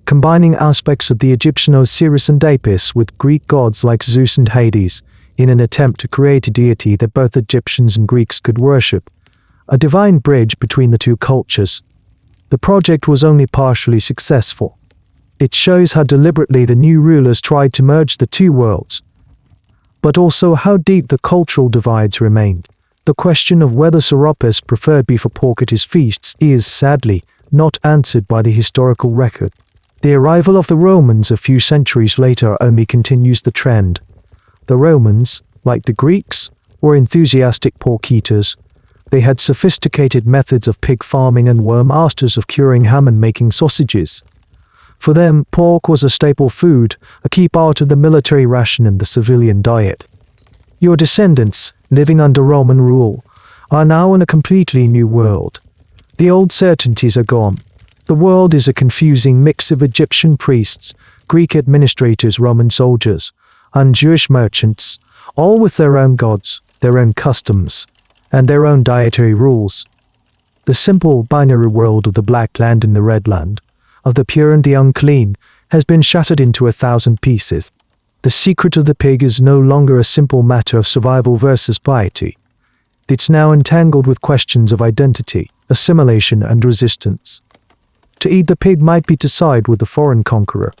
combining aspects of the Egyptian Osiris and Apis with Greek gods like Zeus and Hades, in an attempt to create a deity that both Egyptians and Greeks could worship, a divine bridge between the two cultures. The project was only partially successful. It shows how deliberately the new rulers tried to merge the two worlds, but also how deep the cultural divides remained. The question of whether Serapis preferred beef or pork at his feasts is, sadly, not answered by the historical record. The arrival of the Romans a few centuries later only continues the trend. The Romans, like the Greeks, were enthusiastic pork eaters. They had sophisticated methods of pig farming and were masters of curing ham and making sausages. For them, pork was a staple food, a key part of the military ration and the civilian diet. Your descendants, living under Roman rule, are now in a completely new world. The old certainties are gone. The world is a confusing mix of Egyptian priests, Greek administrators, Roman soldiers, and Jewish merchants, all with their own gods, their own customs, and their own dietary rules. The simple binary world of the black land and the red land, of the pure and the unclean, has been shattered into 1,000 pieces. The secret of the pig is no longer a simple matter of survival versus piety. It's now entangled with questions of identity, assimilation, and resistance. To eat the pig might be to side with the foreign conqueror.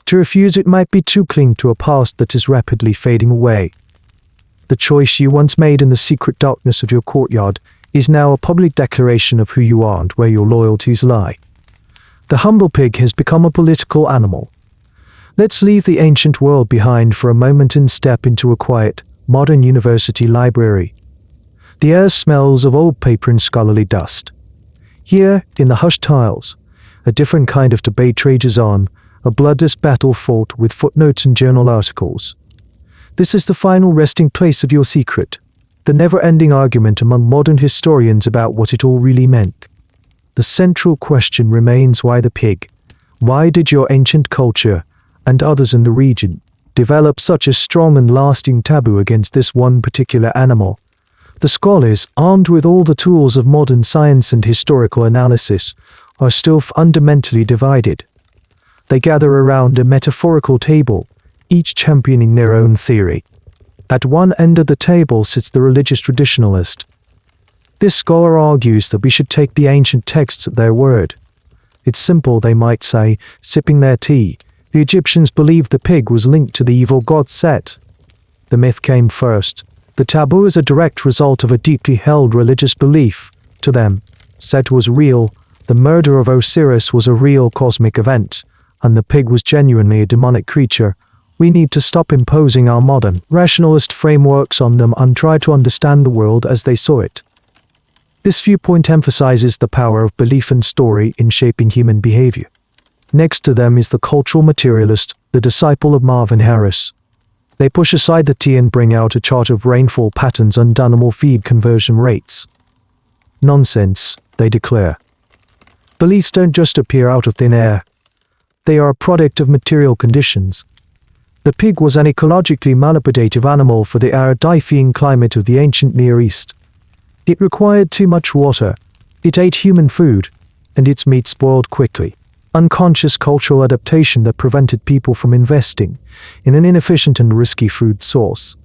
To refuse it might be to cling to a past that is rapidly fading away. The choice you once made in the secret darkness of your courtyard is now a public declaration of who you are and where your loyalties lie. The humble pig has become a political animal. Let's leave the ancient world behind for a moment and step into a quiet, modern university library. The air smells of old paper and scholarly dust. Here, in the hushed tiles, a different kind of debate rages on, a bloodless battle fought with footnotes and journal articles. This is the final resting place of your secret, the never-ending argument among modern historians about what it all really meant. The central question remains, why the pig? Why did your ancient culture, and others in the region, develop such a strong and lasting taboo against this one particular animal? The scholars, armed with all the tools of modern science and historical analysis, are still fundamentally divided. They gather around a metaphorical table, each championing their own theory. At one end of the table sits the religious traditionalist. This scholar argues that we should take the ancient texts at their word. It's simple, they might say, sipping their tea. The Egyptians believed the pig was linked to the evil god Set. The myth came first. The taboo is a direct result of a deeply held religious belief. To them, Set was real, the murder of Osiris was a real cosmic event, and the pig was genuinely a demonic creature, We need to stop imposing our modern, rationalist frameworks on them and try to understand the world as they saw it. This viewpoint emphasizes the power of belief and story in shaping human behavior. Next to them is the cultural materialist, the disciple of Marvin Harris. They push aside the tea and bring out a chart of rainfall patterns and animal feed conversion rates. Nonsense, they declare. Beliefs don't just appear out of thin air. They are a product of material conditions. The pig was an ecologically manipulative animal for the arid-Diephian climate of the ancient Near East. It required too much water, it ate human food, and its meat spoiled quickly. Unconscious cultural adaptation that prevented people from investing in an inefficient and risky food source.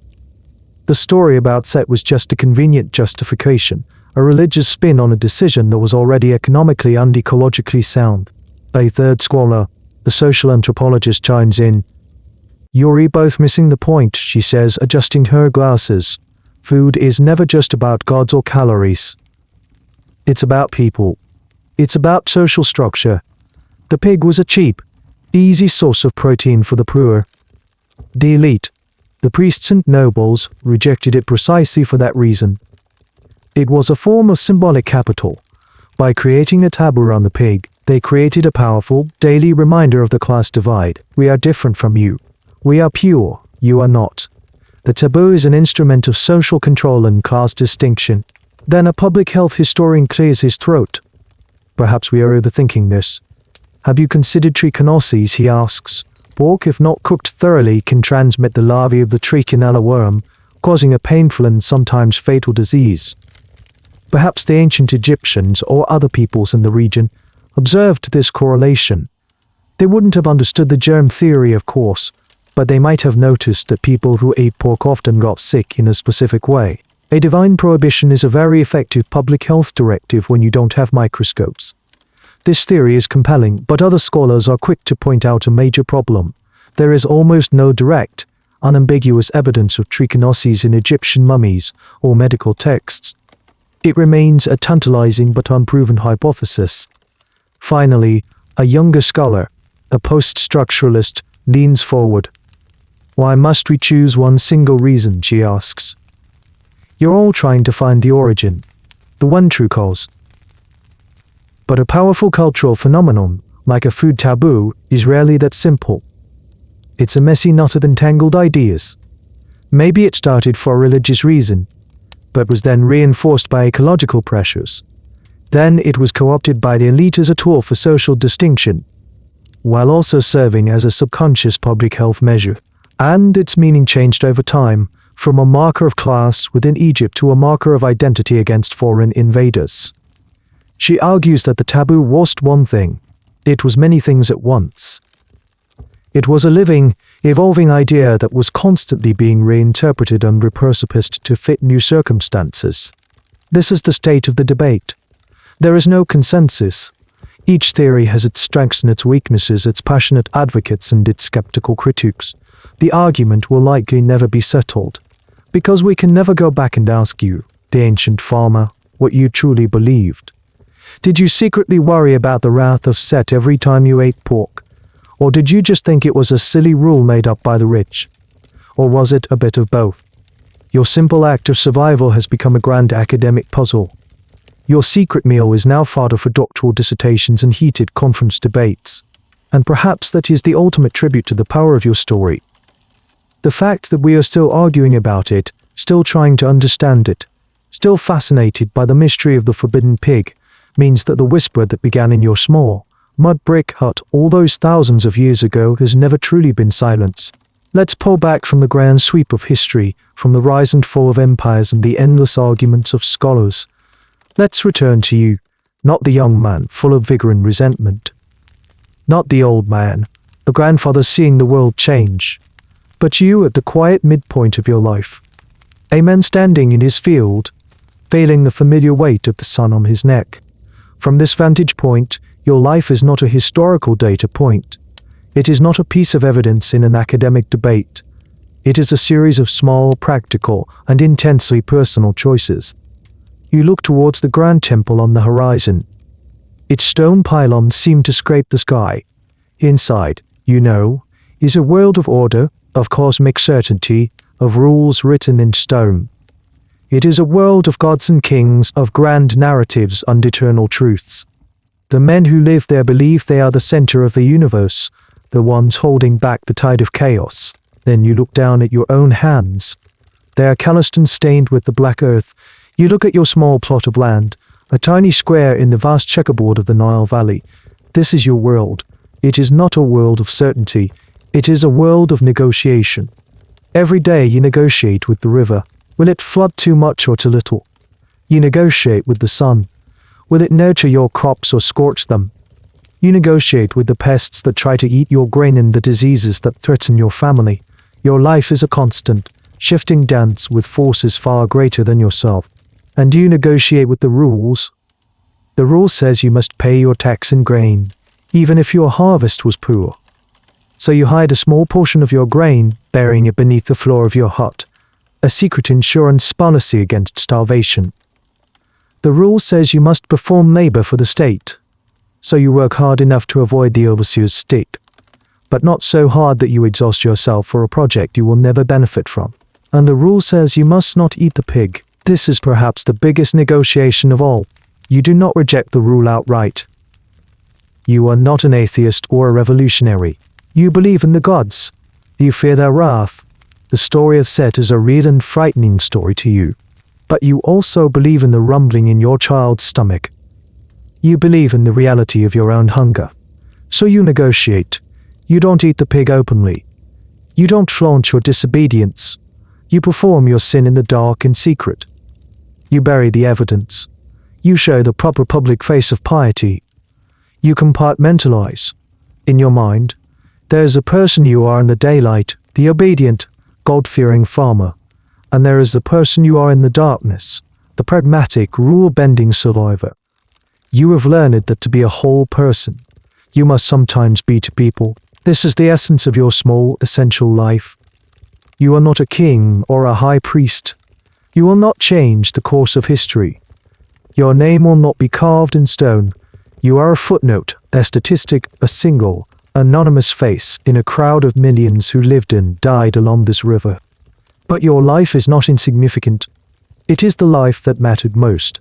The story about Set was just a convenient justification, a religious spin on a decision that was already economically and ecologically sound. A third scholar, the social anthropologist, chimes in. "You're both missing the point," she says, adjusting her glasses. "Food is never just about gods or calories. It's about people. It's about social structure. The pig was a cheap, easy source of protein for the poor. The elite, the priests and nobles, rejected it precisely for that reason. It was a form of symbolic capital. By creating a taboo around the pig, they created a powerful, daily reminder of the class divide. We are different from you. We are pure, you are not. The taboo is an instrument of social control and class distinction." Then a public health historian clears his throat. "Perhaps we are overthinking this. Have you considered trichinosis?" he asks. "Pork, if not cooked thoroughly, can transmit the larvae of the trichinella worm, causing a painful and sometimes fatal disease." Perhaps the ancient Egyptians or other peoples in the region observed this correlation. They wouldn't have understood the germ theory, of course, but they might have noticed that people who ate pork often got sick in a specific way. A divine prohibition is a very effective public health directive when you don't have microscopes. This theory is compelling, but other scholars are quick to point out a major problem. There is almost no direct, unambiguous evidence of trichinosis in Egyptian mummies or medical texts. It remains a tantalizing but unproven hypothesis. Finally, a younger scholar, a post-structuralist, leans forward. "Why must we choose one single reason?" she asks. "You're all trying to find the origin, the one true cause. But a powerful cultural phenomenon, like a food taboo, is rarely that simple. It's a messy knot of entangled ideas. Maybe it started for a religious reason, but was then reinforced by ecological pressures. Then it was co-opted by the elite as a tool for social distinction, while also serving as a subconscious public health measure. And its meaning changed over time, from a marker of class within Egypt to a marker of identity against foreign invaders." She argues that the taboo wasn't one thing. It was many things at once. It was a living, evolving idea that was constantly being reinterpreted and repurposed to fit new circumstances. This is the state of the debate. There is no consensus. Each theory has its strengths and its weaknesses, its passionate advocates and its skeptical critics. The argument will likely never be settled, because we can never go back and ask you, the ancient farmer, what you truly believed. Did you secretly worry about the wrath of Set every time you ate pork? Or did you just think it was a silly rule made up by the rich? Or was it a bit of both? Your simple act of survival has become a grand academic puzzle. Your secret meal is now fodder for doctoral dissertations and heated conference debates. And perhaps that is the ultimate tribute to the power of your story. The fact that we are still arguing about it, still trying to understand it, still fascinated by the mystery of the forbidden pig, means that the whisper that began in your small, mud brick hut all those thousands of years ago has never truly been silenced. Let's pull back from the grand sweep of history, from the rise and fall of empires and the endless arguments of scholars. Let's return to you, not the young man full of vigor and resentment. Not the old man, the grandfather seeing the world change, but you at the quiet midpoint of your life. A man standing in his field, feeling the familiar weight of the sun on his neck. From this vantage point, your life is not a historical data point. It is not a piece of evidence in an academic debate. It is a series of small, practical, and intensely personal choices. You look towards the grand temple on the horizon. Its stone pylons seem to scrape the sky. Inside, you know, is a world of order, of cosmic certainty, of rules written in stone. It is a world of gods and kings, of grand narratives and eternal truths. The men who live there believe they are the center of the universe, the ones holding back the tide of chaos. Then you look down at your own hands. They are calloused and stained with the black earth. You look at your small plot of land, a tiny square in the vast checkerboard of the Nile Valley. This is your world. It is not a world of certainty. It is a world of negotiation. Every day you negotiate with the river. Will it flood too much or too little? You negotiate with the sun. Will it nurture your crops or scorch them? You negotiate with the pests that try to eat your grain and the diseases that threaten your family. Your life is a constant, shifting dance with forces far greater than yourself. And you negotiate with the rules. The rule says you must pay your tax in grain, even if your harvest was poor. So you hide a small portion of your grain, burying it beneath the floor of your hut, a secret insurance policy against starvation. The rule says you must perform labor for the state, so you work hard enough to avoid the overseer's stick, but not so hard that you exhaust yourself for a project you will never benefit from. And the rule says you must not eat the pig. This is perhaps the biggest negotiation of all. You do not reject the rule outright. You are not an atheist or a revolutionary. You believe in the gods. You fear their wrath. The story of Set is a real and frightening story to you. But you also believe in the rumbling in your child's stomach. You believe in the reality of your own hunger. So you negotiate. You don't eat the pig openly. You don't flaunt your disobedience. You perform your sin in the dark in secret. You bury the evidence. You show the proper public face of piety. You compartmentalize. In your mind, there is a person you are in the daylight, the obedient, God-fearing farmer. And there is the person you are in the darkness, the pragmatic, rule-bending survivor. You have learned that to be a whole person, you must sometimes be to people. This is the essence of your small, essential life. You are not a king or a high priest. You will not change the course of history. Your name will not be carved in stone. You are a footnote, a statistic, a single, anonymous face in a crowd of millions who lived and died along this river. But your life is not insignificant. It is the life that mattered most.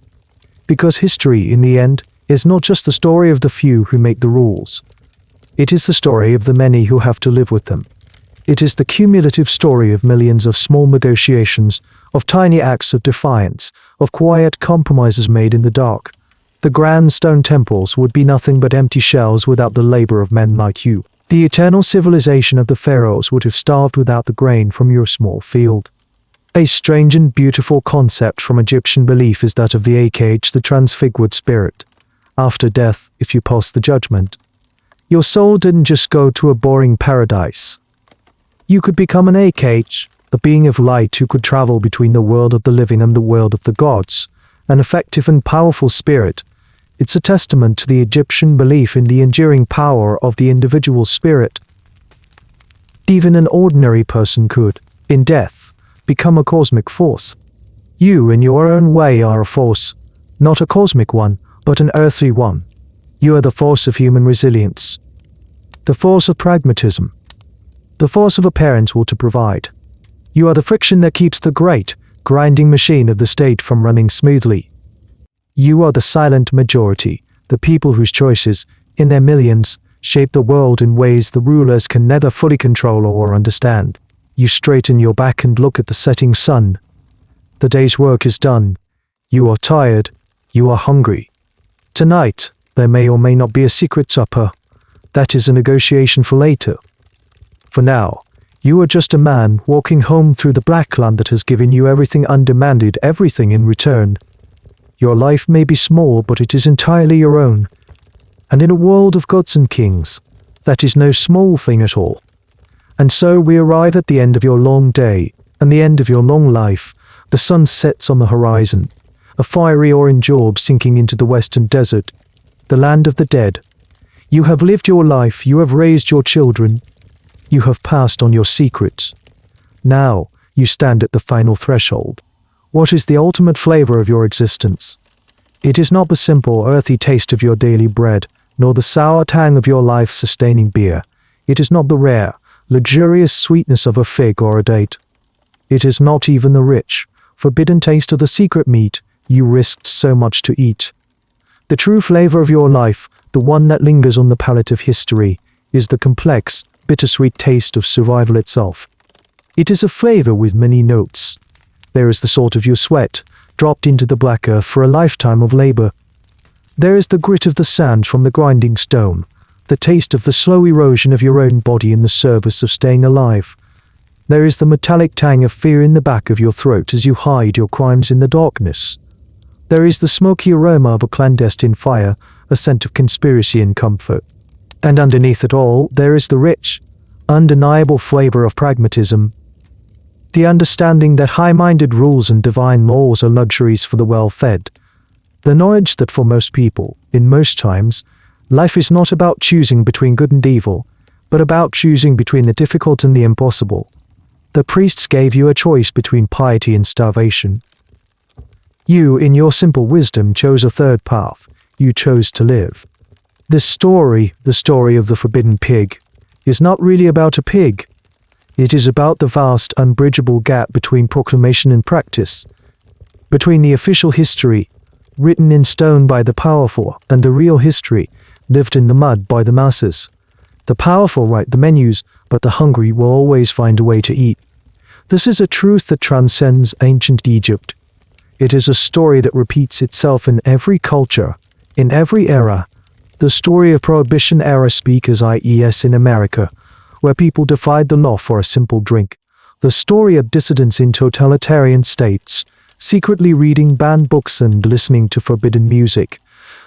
Because history, in the end, is not just the story of the few who make the rules. It is the story of the many who have to live with them. It is the cumulative story of millions of small negotiations, of tiny acts of defiance, of quiet compromises made in the dark. The grand stone temples would be nothing but empty shells without the labor of men like you. The eternal civilization of the pharaohs would have starved without the grain from your small field. A strange and beautiful concept from Egyptian belief is that of the Akh, the transfigured spirit. After death, if you pass the judgment, your soul didn't just go to a boring paradise. You could become an Akh, a being of light who could travel between the world of the living and the world of the gods, an effective and powerful spirit. It's a testament to the Egyptian belief in the enduring power of the individual spirit. Even an ordinary person could, in death, become a cosmic force. You, in your own way, are a force, not a cosmic one, but an earthly one. You are the force of human resilience, the force of pragmatism, the force of a parent's will to provide. You are the friction that keeps the great, grinding machine of the state from running smoothly. You are the silent majority, the people whose choices, in their millions, shape the world in ways the rulers can never fully control or understand. You straighten your back and look at the setting sun. The day's work is done. You are tired. You are hungry. Tonight, there may or may not be a secret supper. That is a negotiation for later. For now, you are just a man walking home through the black land that has given you everything and demanded everything in return. Your life may be small, but it is entirely your own. And in a world of gods and kings, that is no small thing at all. And so we arrive at the end of your long day, and the end of your long life. The sun sets on the horizon, a fiery orange orb sinking into the western desert, the land of the dead. You have lived your life, you have raised your children, you have passed on your secrets. Now, you stand at the final threshold. What is the ultimate flavor of your existence? It is not the simple, earthy taste of your daily bread, nor the sour tang of your life-sustaining beer. It is not the rare, luxurious sweetness of a fig or a date. It is not even the rich, forbidden taste of the secret meat you risked so much to eat. The true flavor of your life, the one that lingers on the palate of history, is the complex, bittersweet taste of survival itself. It is a flavor with many notes. There is the salt of your sweat, dropped into the black earth for a lifetime of labor. There is the grit of the sand from the grinding stone, the taste of the slow erosion of your own body in the service of staying alive. There is the metallic tang of fear in the back of your throat as you hide your crimes in the darkness. There is the smoky aroma of a clandestine fire, a scent of conspiracy and comfort. And underneath it all, there is the rich, undeniable flavor of pragmatism. The understanding that high-minded rules and divine laws are luxuries for the well-fed. The knowledge that for most people, in most times, life is not about choosing between good and evil, but about choosing between the difficult and the impossible. The priests gave you a choice between piety and starvation. You, in your simple wisdom, chose a third path. You chose to live. This story, the story of the forbidden pig, is not really about a pig. It is about the vast, unbridgeable gap between proclamation and practice, between the official history, written in stone by the powerful, and the real history, lived in the mud by the masses. The powerful write the menus, but the hungry will always find a way to eat. This is a truth that transcends ancient Egypt. It is a story that repeats itself in every culture, in every era. The story of Prohibition-era speakers, i.e. in America, where people defied the law for a simple drink. The story of dissidents in totalitarian states, secretly reading banned books and listening to forbidden music.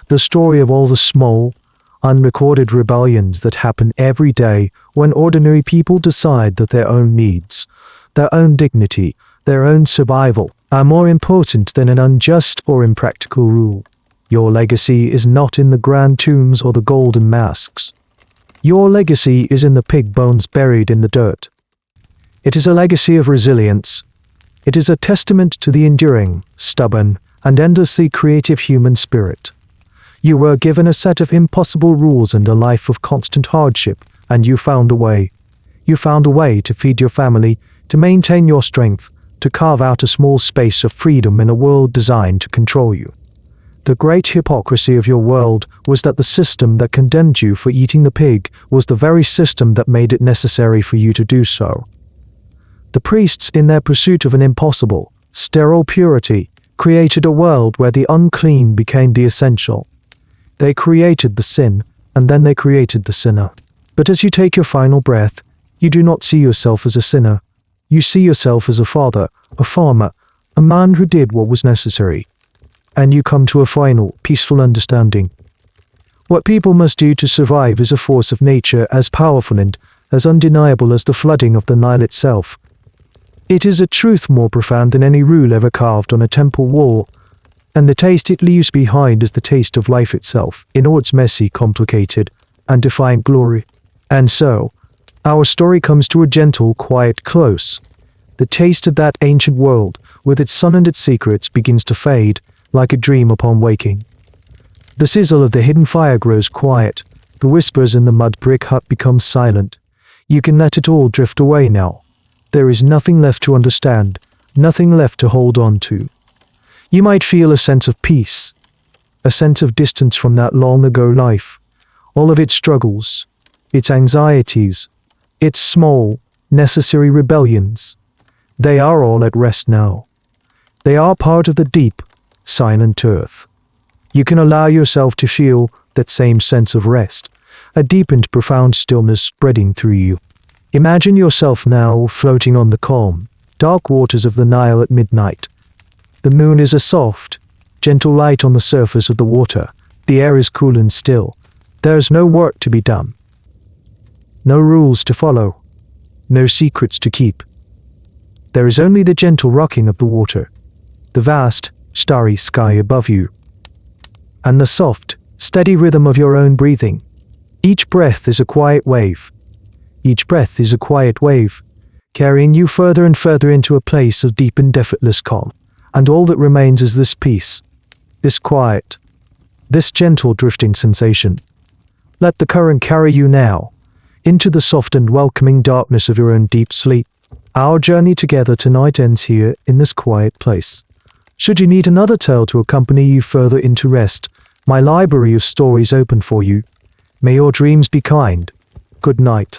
The story of all the small, unrecorded rebellions that happen every day when ordinary people decide that their own needs, their own dignity, their own survival are more important than an unjust or impractical rule. Your legacy is not in the grand tombs or the golden masks. Your legacy is in the pig bones buried in the dirt. It is a legacy of resilience. It is a testament to the enduring, stubborn, and endlessly creative human spirit. You were given a set of impossible rules and a life of constant hardship, and you found a way. You found a way to feed your family, to maintain your strength, to carve out a small space of freedom in a world designed to control you. The great hypocrisy of your world was that the system that condemned you for eating the pig was the very system that made it necessary for you to do so. The priests, in their pursuit of an impossible, sterile purity, created a world where the unclean became the essential. They created the sin, and then they created the sinner. But as you take your final breath, you do not see yourself as a sinner. You see yourself as a father, a farmer, a man who did what was necessary. And you come to a final, peaceful understanding. What people must do to survive is a force of nature as powerful and as undeniable as the flooding of the Nile itself. It is a truth more profound than any rule ever carved on a temple wall, and the taste it leaves behind is the taste of life itself, in all its messy, complicated, and defiant glory. And so, our story comes to a gentle, quiet close. The taste of that ancient world, with its sun and its secrets, begins to fade, like a dream upon waking. The sizzle of the hidden fire grows quiet. The whispers in the mud brick hut become silent. You can let it all drift away now. There is nothing left to understand, nothing left to hold on to. You might feel a sense of peace, a sense of distance from that long-ago life, all of its struggles, its anxieties, its small, necessary rebellions. They are all at rest now. They are part of the deep, silent earth. You can allow yourself to feel that same sense of rest, a deep and profound stillness spreading through you. Imagine yourself now floating on the calm, dark waters of the Nile at midnight. The moon is a soft, gentle light on the surface of the water. The air is cool and still. There is no work to be done. No rules to follow. No secrets to keep. There is only the gentle rocking of the water, the vast, starry sky above you, and the soft, steady rhythm of your own breathing. Each breath is a quiet wave. Each breath is a quiet wave, carrying you further and further into a place of deep and effortless calm. And all that remains is this peace, this quiet, this gentle drifting sensation. Let the current carry you now. into the soft and welcoming darkness of your own deep sleep. Our journey together tonight ends here in this quiet place. Should you need another tale to accompany you further into rest, my library of stories open for you. May your dreams be kind. Good night.